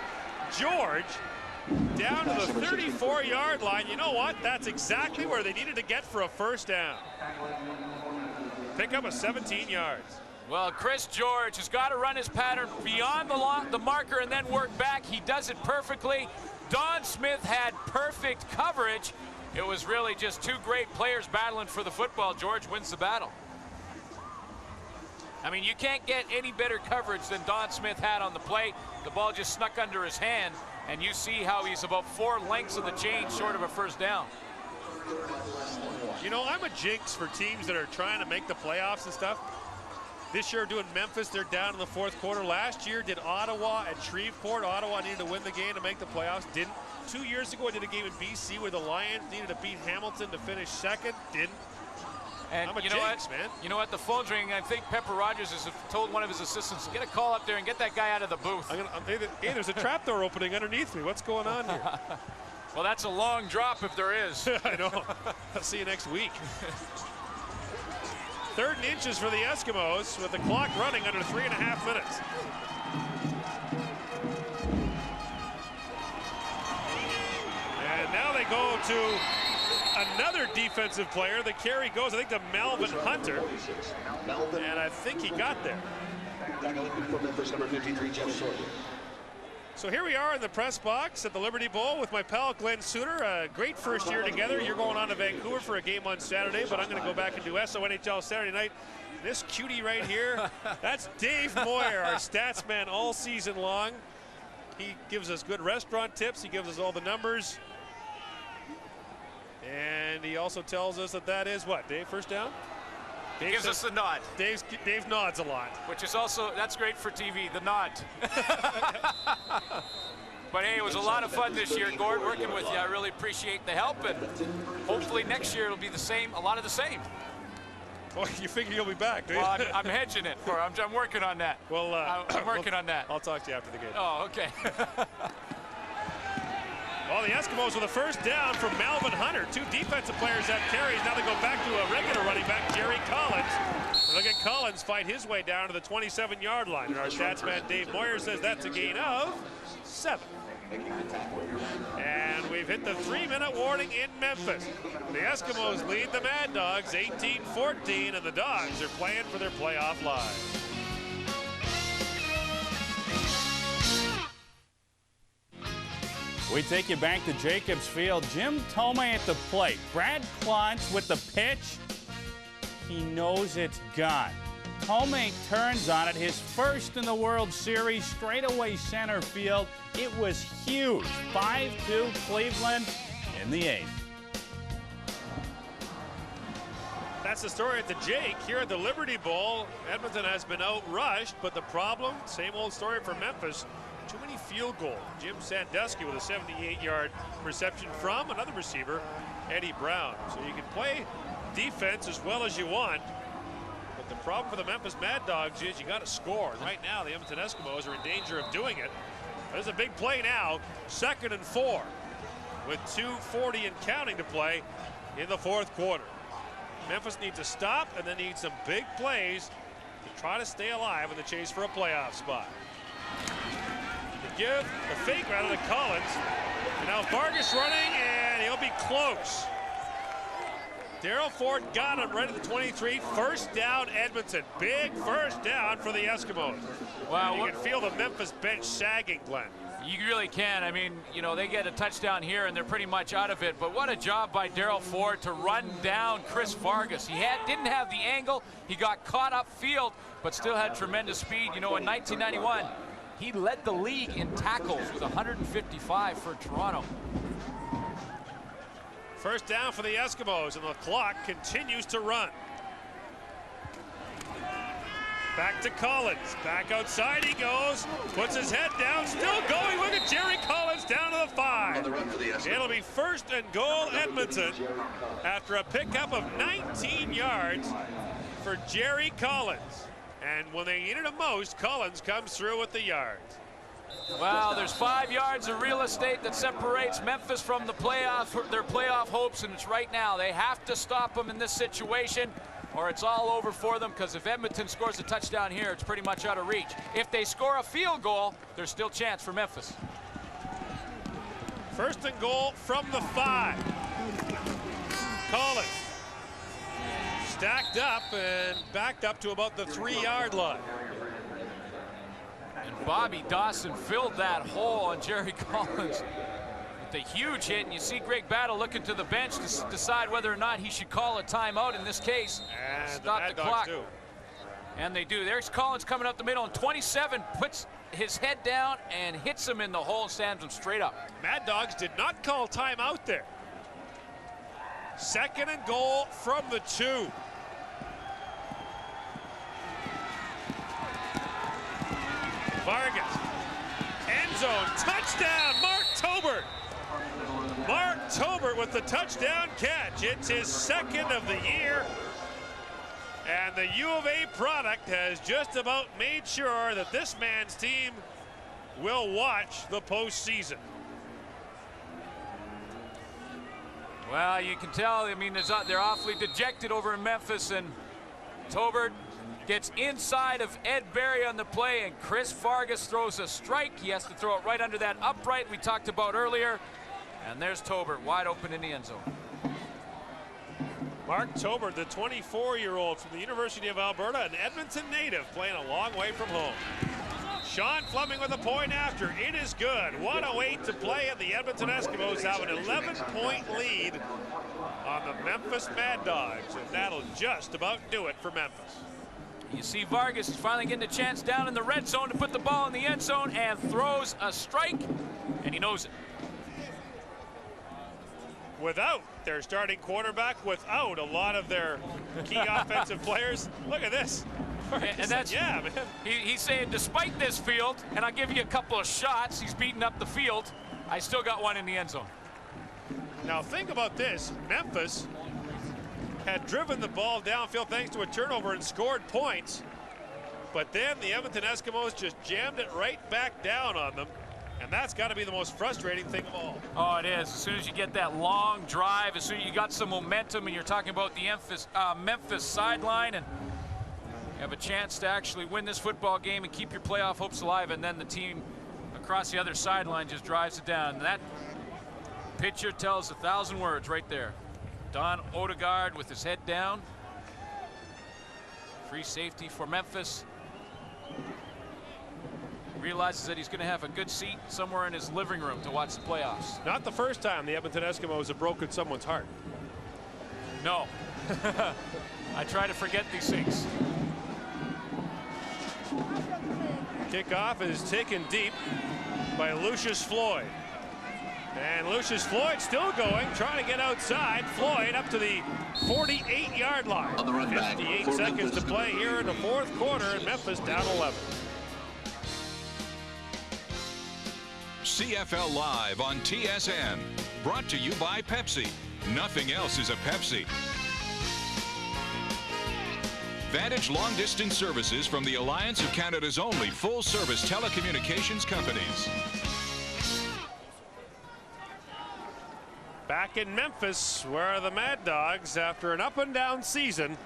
[SPEAKER 2] George, down to the 34-yard line. You know what? That's exactly where they needed to get for a first down. Pick up a 17 yards.
[SPEAKER 3] Well, Chris George has got to run his pattern beyond the marker and then work back. He does it perfectly. Don Smith had perfect coverage. It was really just 2 great players battling for the football. George wins the battle. I mean, you can't get any better coverage than Don Smith had on the plate. The ball just snuck under his hand, and you see how he's about 4 lengths of the chain short of a first down.
[SPEAKER 2] You know, I'm a jinx for teams that are trying to make the playoffs and stuff. This year doing Memphis, they're down in the 4th quarter. Last year did Ottawa at Shreveport. Ottawa needed to win the game to make the playoffs, didn't. 2 years ago I did a game in BC where the Lions needed to beat Hamilton to finish 2nd, didn't.
[SPEAKER 3] And
[SPEAKER 2] I'm a
[SPEAKER 3] you know
[SPEAKER 2] jinx,
[SPEAKER 3] what?
[SPEAKER 2] man.
[SPEAKER 3] You know what? The phone's ringing. I think Pepper Rogers has told one of his assistants to get a call up there and get that guy out of the booth.
[SPEAKER 2] Hey, there's a trapdoor opening underneath me. What's going on here?
[SPEAKER 3] Well, that's a long drop if there is.
[SPEAKER 2] I know. I'll see you next week. 3rd and inches for the Eskimos with the clock running under 3.5 minutes. And now they go to another defensive player. The carry goes, I think, to Melvin Hunter. And I think he got there. So here we are in the press box at the Liberty Bowl with my pal Glenn Sooner. A great first year together. You're going on to Vancouver for a game on Saturday, but I'm going to go back and do SONHL Saturday night. This cutie right here, that's Dave Moyer, our stats man all season long. He gives us good restaurant tips. He gives us all the numbers. And he also tells us that that is what, Dave, first down?
[SPEAKER 3] He gives us the nod.
[SPEAKER 2] Dave nods a lot.
[SPEAKER 3] Which is also, that's great for TV, the nod. But hey, it was a lot of fun this year, Gord, working with you. I really appreciate the help, and hopefully next year it'll be the same, a lot of the same.
[SPEAKER 2] Well, you figure you'll be back, do you?
[SPEAKER 3] Well, I'm hedging it. I'm working on that.
[SPEAKER 2] Well,
[SPEAKER 3] I'm working on that.
[SPEAKER 2] I'll talk to you after the game.
[SPEAKER 3] Oh, okay.
[SPEAKER 2] Well, the Eskimos with a first down from Melvin Hunter. 2 defensive players at carries. Now they go back to a regular running back, Jerry Collins. And look at Collins fight his way down to the 27-yard line. And our stats man, Dave Moyer, says that's a gain of 7. And we've hit the 3-minute warning in Memphis. The Eskimos lead the Mad Dogs 18-14, and the Dogs are playing for their playoff lives.
[SPEAKER 24] We take you back to Jacobs Field. Jim Thome at the plate. Brad Klontz with the pitch. He knows it's gone. Thome turns on it, his first in the World Series, straightaway center field. It was huge. 5-2 Cleveland in the 8th.
[SPEAKER 2] That's the story at the Jake. Here at the Liberty Bowl, Edmonton has been outrushed, but the problem, same old story for Memphis. Too many field goals. Jim Sandusky with a 78-yard reception from another receiver, Eddie Brown. So you can play defense as well as you want, but the problem for the Memphis Mad Dogs is you got to score. And right now, the Edmonton Eskimos are in danger of doing it. There's a big play now, 2nd and 4, with 2:40 and counting to play in the 4th quarter. Memphis needs to stop and then needs some big plays to try to stay alive in the chase for a playoff spot. Give the fake rather than Collins. And now Vargas running, and he'll be close. Darryl Ford got him right at the 23. First down, Edmonton. Big first down for the Eskimos.
[SPEAKER 3] Wow,
[SPEAKER 2] you can feel the Memphis bench sagging, Glenn.
[SPEAKER 3] You really can. I mean, you know, they get a touchdown here and they're pretty much out of it. But what a job by Darryl Ford to run down Chris Vargas. He didn't have the angle. He got caught upfield, but still had tremendous speed. You know, in 1991, he led the league in tackles with 155 for Toronto.
[SPEAKER 2] First down for the Eskimos, and the clock continues to run. Back to Collins. Back outside he goes. Puts his head down. Still going. Look at Jerry Collins down to the 5. It'll be 1st and goal Edmonton after a pickup of 19 yards for Jerry Collins. And when they needed him most, Collins comes through with the yards.
[SPEAKER 3] Well, there's 5 yards of real estate that separates Memphis from the their playoff hopes, and it's right now. They have to stop them in this situation, or it's all over for them, because if Edmonton scores a touchdown here, it's pretty much out of reach. If they score a field goal, there's still chance for Memphis.
[SPEAKER 2] 1st and goal from the 5. Collins stacked up and backed up to about the 3-yard line.
[SPEAKER 3] And Bobby Dawson filled that hole on Jerry Collins with a huge hit. And you see Greg Battle looking to the bench to decide whether or not he should call a timeout in this case.
[SPEAKER 2] And
[SPEAKER 3] stop the clock. And they do. There's Collins coming up the middle, and 27 puts his head down and hits him in the hole, stands him straight up.
[SPEAKER 2] Mad Dogs did not call timeout there. 2nd and goal from the 2. Vargas, end zone, touchdown, Mark Tobert. Mark Tobert with the touchdown catch. It's his 2nd of the year. And the U of A product has just about made sure that this man's team will watch the postseason.
[SPEAKER 3] Well, you can tell, I mean, they're awfully dejected over in Memphis, and Tobert gets inside of Ed Berry on the play, and Chris Vargas throws a strike. He has to throw it right under that upright we talked about earlier. And there's Tobert wide open in the end zone.
[SPEAKER 2] Mark Tobert, the 24-year-old from the University of Alberta, an Edmonton native, playing a long way from home. Sean Fleming with a point after. It is good. 1:08 to play, and the Edmonton Eskimos have an 11-point lead on the Memphis Mad Dogs, and that'll just about do it for Memphis.
[SPEAKER 3] You see Vargas is finally getting a chance down in the red zone to put the ball in the end zone and throws a strike, and he knows it.
[SPEAKER 2] Without their starting quarterback, without a lot of their key offensive players. Look at this.
[SPEAKER 3] And that's,
[SPEAKER 2] yeah, man.
[SPEAKER 3] He's saying, despite this field, and I'll give you a couple of shots, he's beating up the field, I still got one in the end zone.
[SPEAKER 2] Now think about this. Memphis had driven the ball downfield thanks to a turnover and scored points. But then the Edmonton Eskimos just jammed it right back down on them. And that's got to be the most frustrating thing of all.
[SPEAKER 3] Oh, it is. As soon as you get that long drive, as soon as you got some momentum, and you're talking about the Memphis sideline, and you have a chance to actually win this football game and keep your playoff hopes alive, and then the team across the other sideline just drives it down. And that picture tells 1,000 words right there. Don Odegaard with his head down. Free safety for Memphis. Realizes that he's going to have a good seat somewhere in his living room to watch the playoffs.
[SPEAKER 2] Not the first time the Edmonton Eskimos have broken someone's heart.
[SPEAKER 3] No. I try to forget these things.
[SPEAKER 2] Kickoff is taken deep by Lucius Floyd. And Lucius Floyd still going, trying to get outside. Floyd up to the 48-yard line. 58 seconds to play here in the 4th quarter, and Memphis down 11.
[SPEAKER 10] CFL Live on TSN. Brought to you by Pepsi. Nothing else is a Pepsi. Vantage Long Distance Services from the Alliance of Canada's only full-service telecommunications companies.
[SPEAKER 2] Back in Memphis, where the Mad Dogs, after an up-and-down season,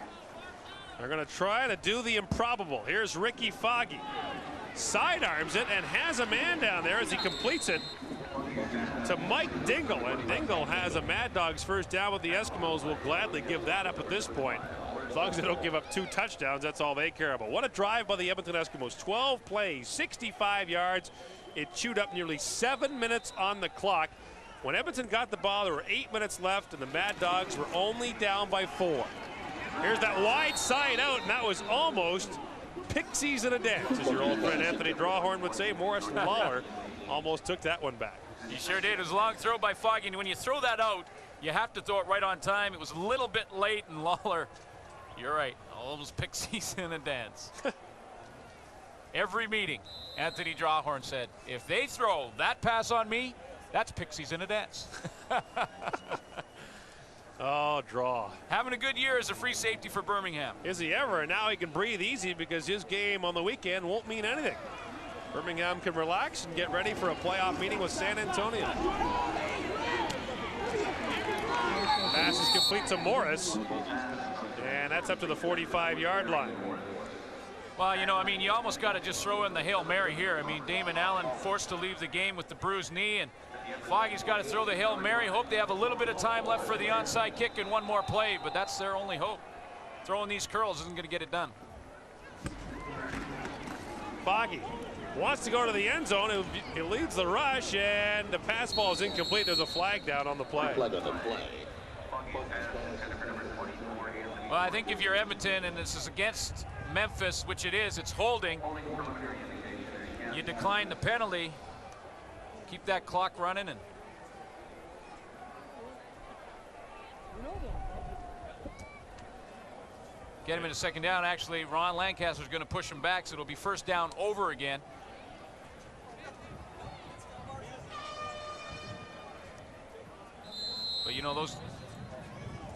[SPEAKER 2] are going to try to do the improbable. Here's Ricky Foggy. Sidearms it and has a man down there as he completes it to Mike Dingle. And Dingle has a Mad Dogs first down, but the Eskimos will gladly give that up at this point. As long as they don't give up 2 touchdowns, that's all they care about. What a drive by the Edmonton Eskimos. 12 plays, 65 yards. It chewed up nearly 7 minutes on the clock. When Edmonton got the ball, there were 8 minutes left, and the Mad Dogs were only down by 4. Here's that wide side out, and that was almost pixies in a dance, as your old friend Anthony Drawhorn would say. Morris Lawler almost took that one back.
[SPEAKER 3] He sure did. It was a long throw by Foggy, and when you throw that out, you have to throw it right on time. It was a little bit late, and Lawler, you're right, almost pixies in a dance. Every meeting, Anthony Drawhorn said, if they throw that pass on me, that's pixies in a dance.
[SPEAKER 2] Oh, Draw.
[SPEAKER 3] Having a good year as a free safety for Birmingham.
[SPEAKER 2] Is he ever? And now he can breathe easy because his game on the weekend won't mean anything. Birmingham can relax and get ready for a playoff meeting with San Antonio. Pass is complete to Morris. And that's up to the 45-yard line.
[SPEAKER 3] Well, you know, I mean, you almost got to just throw in the Hail Mary here. I mean, Damon Allen forced to leave the game with the bruised knee, and Foggy's got to throw the Hail Mary. Hope they have a little bit of time left for the onside kick and one more play, but that's their only hope. Throwing these curls isn't going to get it done.
[SPEAKER 2] Foggy wants to go to the end zone. He leads the rush, and the pass ball is incomplete. There's a flag down on the play.
[SPEAKER 3] Well, I think if you're Edmonton and this is against
[SPEAKER 4] Memphis, which it is, it's holding. You decline the penalty, keep that clock running, and get him in a second down. Actually, Ron Lancaster's going to push him back, so it'll be first down over again. But you know, those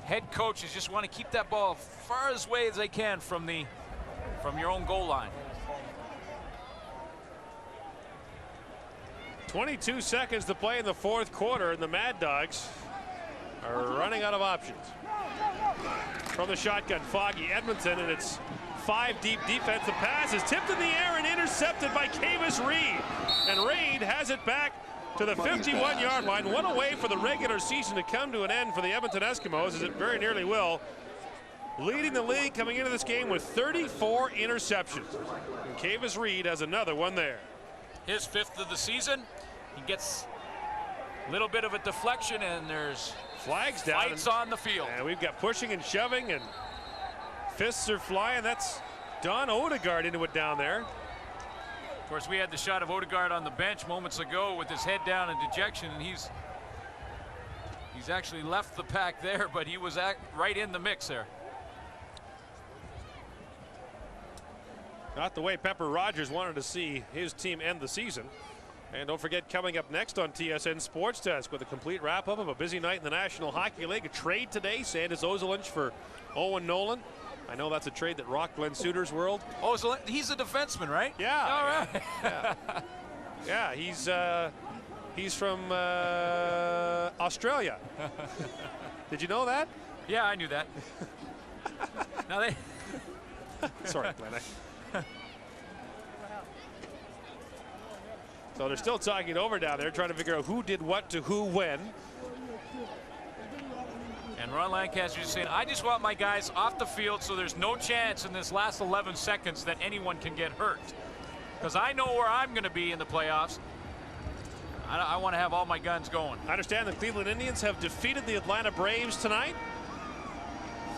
[SPEAKER 4] head coaches just want to keep that ball as far away as they can from your own goal line.
[SPEAKER 2] 22 seconds to play in the fourth quarter, and the Mad Dogs are running out of options. From the shotgun, Foggy, Edmonton, and it's 5 deep defense. The pass is tipped in the air and intercepted by Cavis Reed. And Reed has it back to the 51-yard line. One away for the regular season to come to an end for the Edmonton Eskimos, as it very nearly will. Leading the league coming into this game with 34 interceptions. And Cavis Reed has another one there.
[SPEAKER 4] His 5th of the season. He gets a little bit of a deflection, and there's
[SPEAKER 2] flags down.
[SPEAKER 4] Fights on the field.
[SPEAKER 2] And we've got pushing and shoving, and fists are flying. That's Don Odegaard into it down there.
[SPEAKER 4] Of course, we had the shot of Odegaard on the bench moments ago with his head down in dejection, and he's actually left the pack there, but he was right in the mix there.
[SPEAKER 2] Not the way Pepper Rogers wanted to see his team end the season. And don't forget, coming up next on TSN Sports Desk with a complete wrap-up of a busy night in the National Hockey League. A trade today, Sandis Ozolinsh for Owen Nolan. I know that's a trade that rocked Glenn Suter's world.
[SPEAKER 4] Ozolinsh, he's a defenseman, right?
[SPEAKER 2] Yeah.
[SPEAKER 4] All right.
[SPEAKER 2] Yeah, he's from Australia. Did you know that?
[SPEAKER 4] Yeah, I knew that. Now they...
[SPEAKER 2] Sorry, Glenn. So they're still talking it over down there, trying to figure out who did what to who when.
[SPEAKER 4] And Ron Lancaster is saying, I just want my guys off the field so there's no chance in this last 11 seconds that anyone can get hurt. Because I know where I'm going to be in the playoffs. I want to have all my guns going.
[SPEAKER 2] I understand the Cleveland Indians have defeated the Atlanta Braves tonight.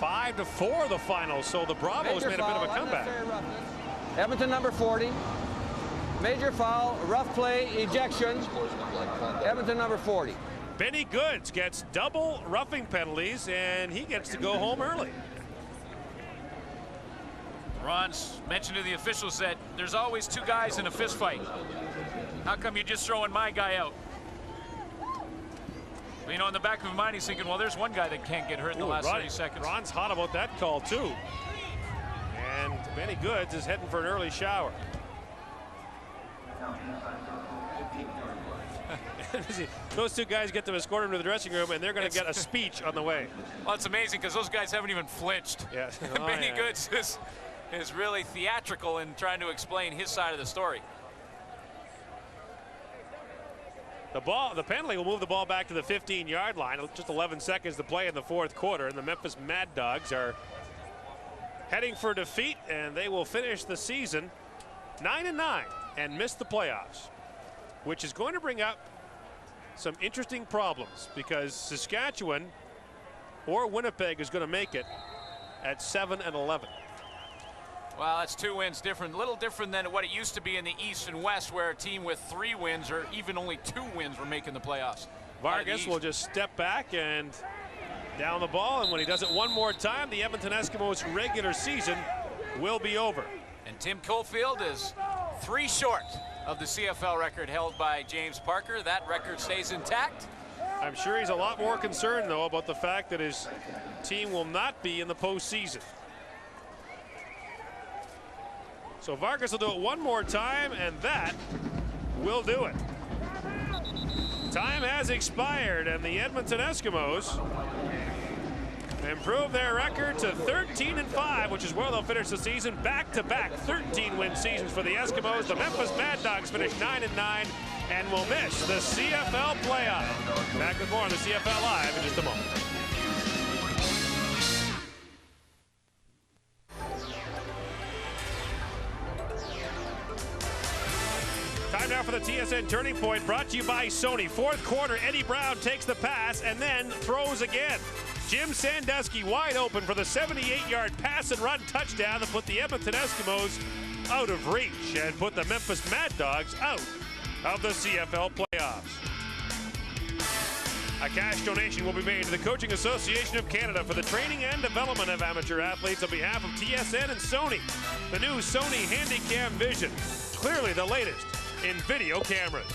[SPEAKER 2] 5-4 the final, so the Bravos made a bit of a comeback.
[SPEAKER 11] Edmonton number 40. Major foul, rough play, ejection. Edmonton number 40.
[SPEAKER 2] Benny Goods gets double roughing penalties, and he gets to go home early.
[SPEAKER 4] Ron's mentioned to the officials that there's always 2 guys in a fist fight. How come you're just throwing my guy out? Well, you know, in the back of his mind, he's thinking, well, there's one guy that can't get hurt in the last 30 seconds.
[SPEAKER 2] Ron's hot about that call, too. And Benny Goods is heading for an early shower. Those 2 guys get them escorted to the dressing room, and they're going to get a speech on the way.
[SPEAKER 4] Well, it's amazing because those guys haven't even flinched.
[SPEAKER 2] Yeah.
[SPEAKER 4] Benny Goods is really theatrical in trying to explain his side of the story.
[SPEAKER 2] The penalty will move the ball back to the 15-yard line. Just 11 seconds to play in the fourth quarter, and the Memphis Mad Dogs are heading for defeat, and they will finish the season 9-9 and miss the playoffs, which is going to bring up some interesting problems because Saskatchewan or Winnipeg is going to make it at 7-11.
[SPEAKER 4] Well, that's 2 wins different, a little different than what it used to be in the East and West, where a team with 3 wins or even only 2 wins were making the playoffs.
[SPEAKER 2] Vargas will just step back and down the ball, and when he does it one more time, the Edmonton Eskimos regular season will be over.
[SPEAKER 4] And Tim Cofield is 3 short of the CFL record held by James Parker. That record stays intact.
[SPEAKER 2] I'm sure he's a lot more concerned, though, about the fact that his team will not be in the postseason. So Vargas will do it one more time, and that will do it. Time has expired, and the Edmonton Eskimos improve their record to 13-5, which is where they'll finish the season. Back-to-back 13-win seasons for the Eskimos. The Memphis Mad Dogs finish 9-9 and will miss the CFL playoff. Back with more on the CFL Live in just a moment. Time now for the TSN Turning Point, brought to you by Sony. Fourth quarter, Eddie Brown takes the pass and then throws again. Jim Sandusky wide open for the 78-yard pass and run touchdown that put the Edmonton Eskimos out of reach and put the Memphis Mad Dogs out of the CFL playoffs. A cash donation will be made to the Coaching Association of Canada for the training and development of amateur athletes on behalf of TSN and Sony. The new Sony Handycam Vision, clearly the latest in video cameras.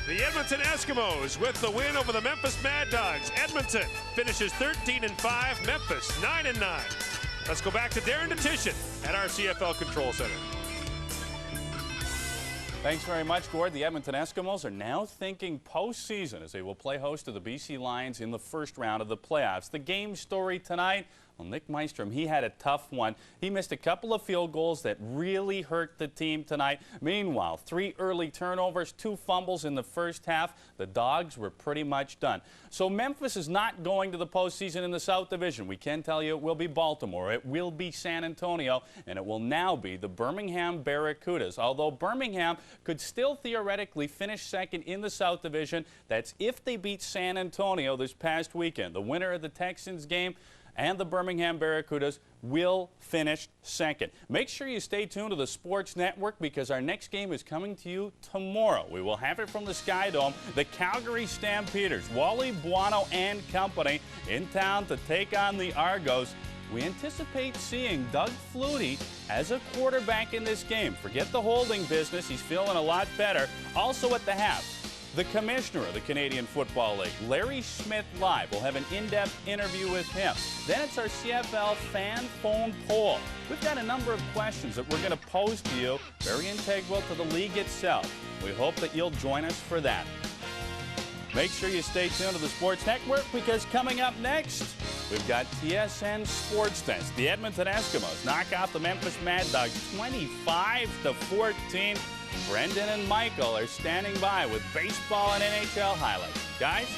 [SPEAKER 2] The Edmonton Eskimos with the win over the Memphis Mad Dogs. Edmonton finishes 13-5, Memphis 9-9. Let's go back to Darren Detition at our CFL Control Center.
[SPEAKER 24] Thanks very much, Gord. The Edmonton Eskimos are now thinking postseason as they will play host to the BC Lions in the first round of the playoffs. The game story tonight, well, Nick Mystrom, he had a tough one. He missed a couple of field goals that really hurt the team tonight. Meanwhile, 3 early turnovers, 2 fumbles in the first half. The Dogs were pretty much done. So Memphis is not going to the postseason in the South Division. We can tell you it will be Baltimore, it will be San Antonio, and it will now be the Birmingham Barracudas. Although Birmingham could still theoretically finish second in the South Division. That's if they beat San Antonio this past weekend. The winner of the Texans game and the Birmingham Barracudas will finish second. Make sure you stay tuned to the Sports Network because our next game is coming to you tomorrow. We will have it from the Sky Dome. The Calgary Stampeders, Wally Buono and company in town to take on the Argos. We anticipate seeing Doug Flutie as a quarterback in this game. Forget the holding business. He's feeling a lot better. Also at the half, the commissioner of the Canadian Football League, Larry Smith Live. We'll have an in-depth interview with him. Then it's our CFL fan phone poll. We've got a number of questions that we're going to pose to you, very integral to the league itself. We hope that you'll join us for that. Make sure you stay tuned to the Sports Network because coming up next, we've got TSN Sports Desk. The Edmonton Eskimos knock off the Memphis Mad Dogs 25-14. Brendan and Michael are standing by with baseball and NHL highlights. Guys,